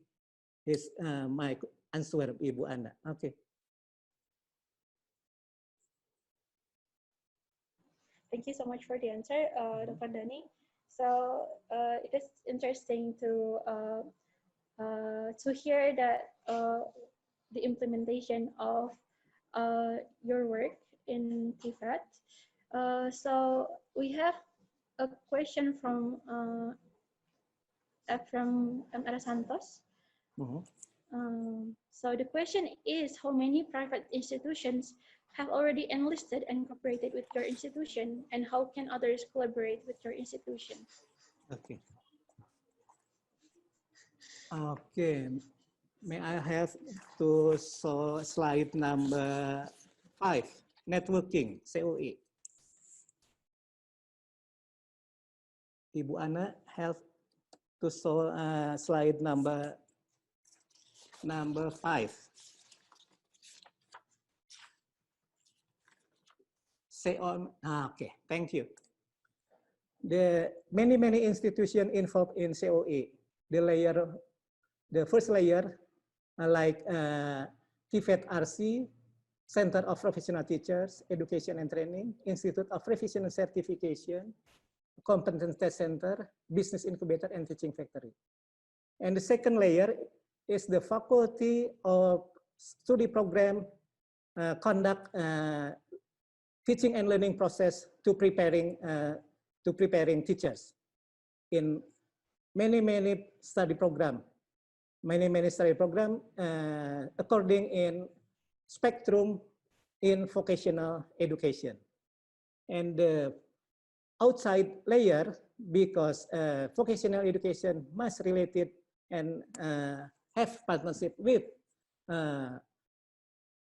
is my answer, Ibu Ana. Okay. Thank you so much for the answer, Dr. Dani. So it is interesting to hear that the implementation of your work in TVET. So we have a question from M. Santos. So the question is, how many private institutions have already enlisted and cooperated with your institution, and how can others collaborate with your institution? Okay. Okay. May I have to show slide number 5, networking, COE. Ibu Ana have to show slide number 5. Okay, thank you. The many institutions involved in COE. The first layer, like TVET RC, Center of Professional Teachers, Education and Training, Institute of Revision and Certification, Competence Test Center, Business Incubator, and Teaching Factory. And the second layer is the Faculty of Study Program conduct teaching and learning process to preparing teachers in many study program, according in spectrum in vocational education. And the outside layer, because vocational education must related and have partnership with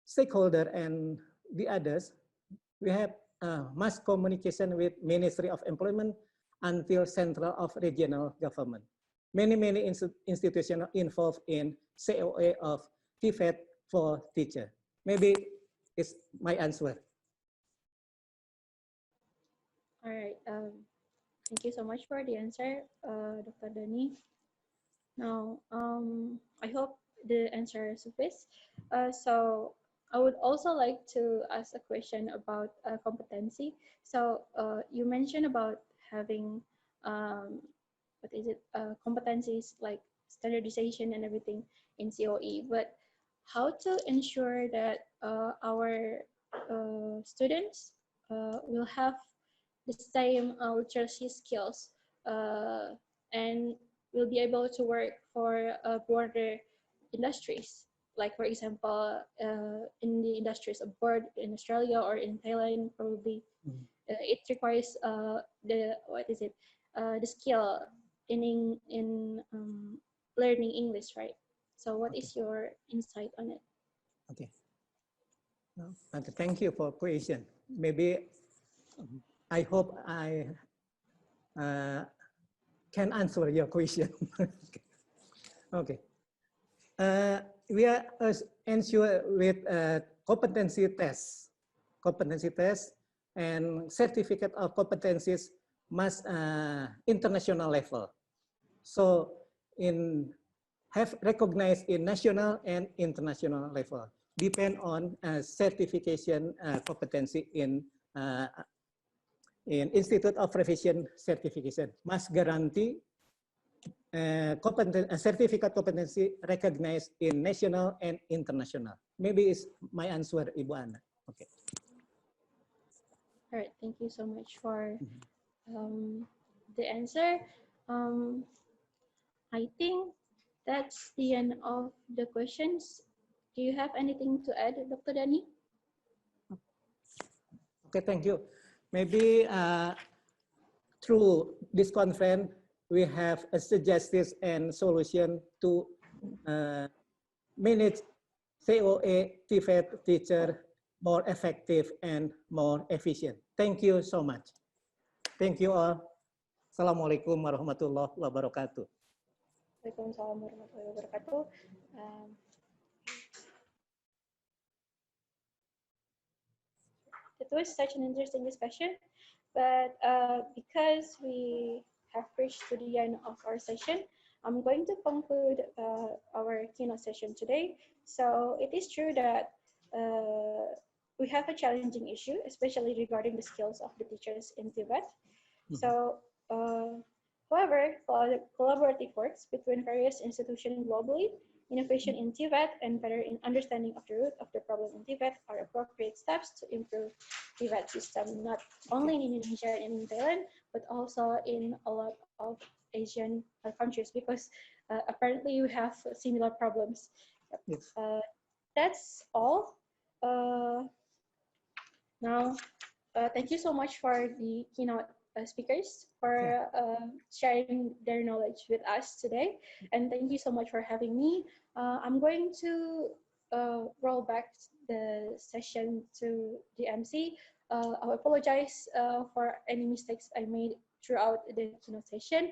stakeholder and the others, we have mass communication with Ministry of Employment until Central of Regional Government. Many institutions involved in COE of TVET for teacher. Maybe it's my answer. All right. Thank you so much for the answer, Dr. Dani. Now, I hope the answer suffices. So I would also like to ask a question about competency. So you mentioned about having competencies like standardization and everything in COE, but how to ensure that our students will have the same literacy skills and will be able to work for broader industries, like for example in the industries abroad in Australia or in Thailand, probably it requires the skill in learning English, right? So what is your insight on it? Okay. Okay, thank you for question. Maybe I hope I can answer your question. Okay. We are ensure with competency tests and certificate of competencies must international level. So have recognized in national and international level, depend on certification competency in Institute of Revision Certification, must guarantee certificate competency recognized in national and international. Maybe it's my answer, Ibu Ana. Okay. All right, thank you so much for the answer. I think that's the end of the questions. Do you have anything to add, Dr. Dani? Okay, thank you. Maybe through this conference, we have a suggestions and solution to manage COE TVET teacher more effective and more efficient. Thank you so much. Thank you all. Assalamualaikum warahmatullahi wabarakatuh. Waalaikumsalam warahmatullahi wabarakatuh. It was such an interesting discussion, but because we have reached to the end of our session, I'm going to conclude our keynote session today. So it is true that we have a challenging issue, especially regarding the skills of the teachers in TVET. So However, collaborative works between various institutions globally, innovation in TVET, and better in understanding of the root of the problem in TVET are appropriate steps to improve TVET system, not only in Indonesia and in Thailand, but also in a lot of Asian countries, because apparently we have similar problems. Yes. That's all. Now, thank you so much for the keynote speakers for sharing their knowledge with us today. And thank you so much for having me. I'm going to roll back the session to the MC. I apologize for any mistakes I made throughout the keynote session.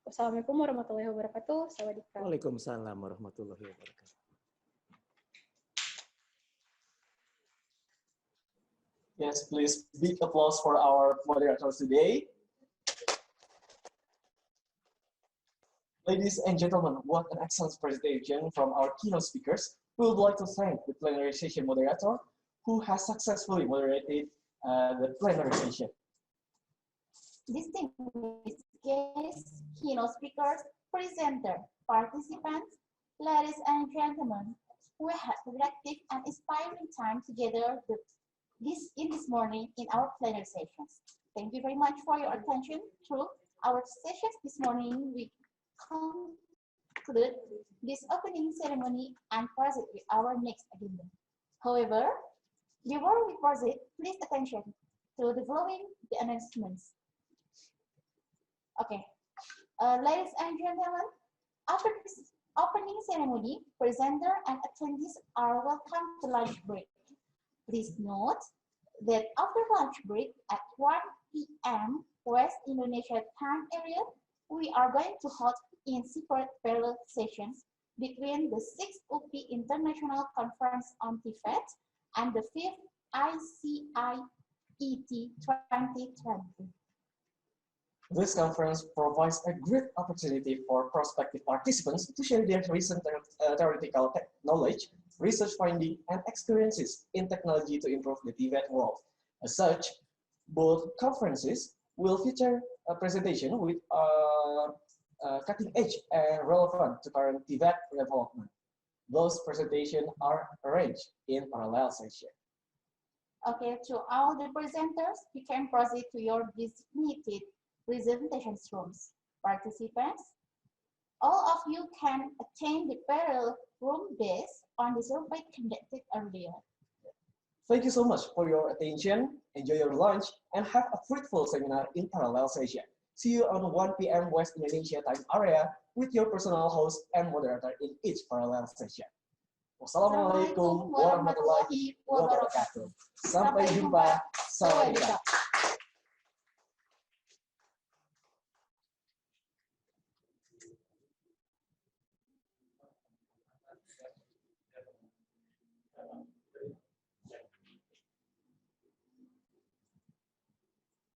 Wassalamualaikum warahmatullahi wabarakatuh. Sawadee-krap. Waalaikumsalam warahmatullahi wabarakatuh. Yes, please, big applause for our moderators today. Ladies and gentlemen, what an excellent presentation from our keynote speakers. We would like to thank the plenary session moderator who has successfully moderated the plenary session. Distinguished guests, keynote speakers, presenter, participants, ladies and gentlemen, we had a productive and inspiring time together this morning in our plenary sessions. Thank you very much for your attention. Through our sessions this morning, we conclude this opening ceremony and proceed with our next agenda. However, before we proceed, please attention to the following announcements. Okay, ladies and gentlemen, after this opening ceremony, presenter and attendees are welcome to lunch break. Please note that after lunch break at 1 p.m. West Indonesia time area, we are going to hold in separate parallel sessions between the 6th UP International Conference on TVET and the 5th ICIET 2020. This conference provides a great opportunity for prospective participants to share their recent theoretical knowledge, research finding, and experiences in technology to improve the TVET world. As such, both conferences will feature a presentation with cutting edge and relevant to current TVET development. Those presentations are arranged in parallel session. Okay, to all the presenters, you can proceed to your designated presentation rooms. Participants, all of you can attend the parallel room based on the survey conducted earlier. Thank you so much for your attention. Enjoy your lunch and have a fruitful seminar in parallel session. See you on 1 p.m. West Indonesia time area with your personal host and moderator in each parallel session. Wassalamualaikum warahmatullahi wabarakatuh. Sampai jumpa. Sawadee krap.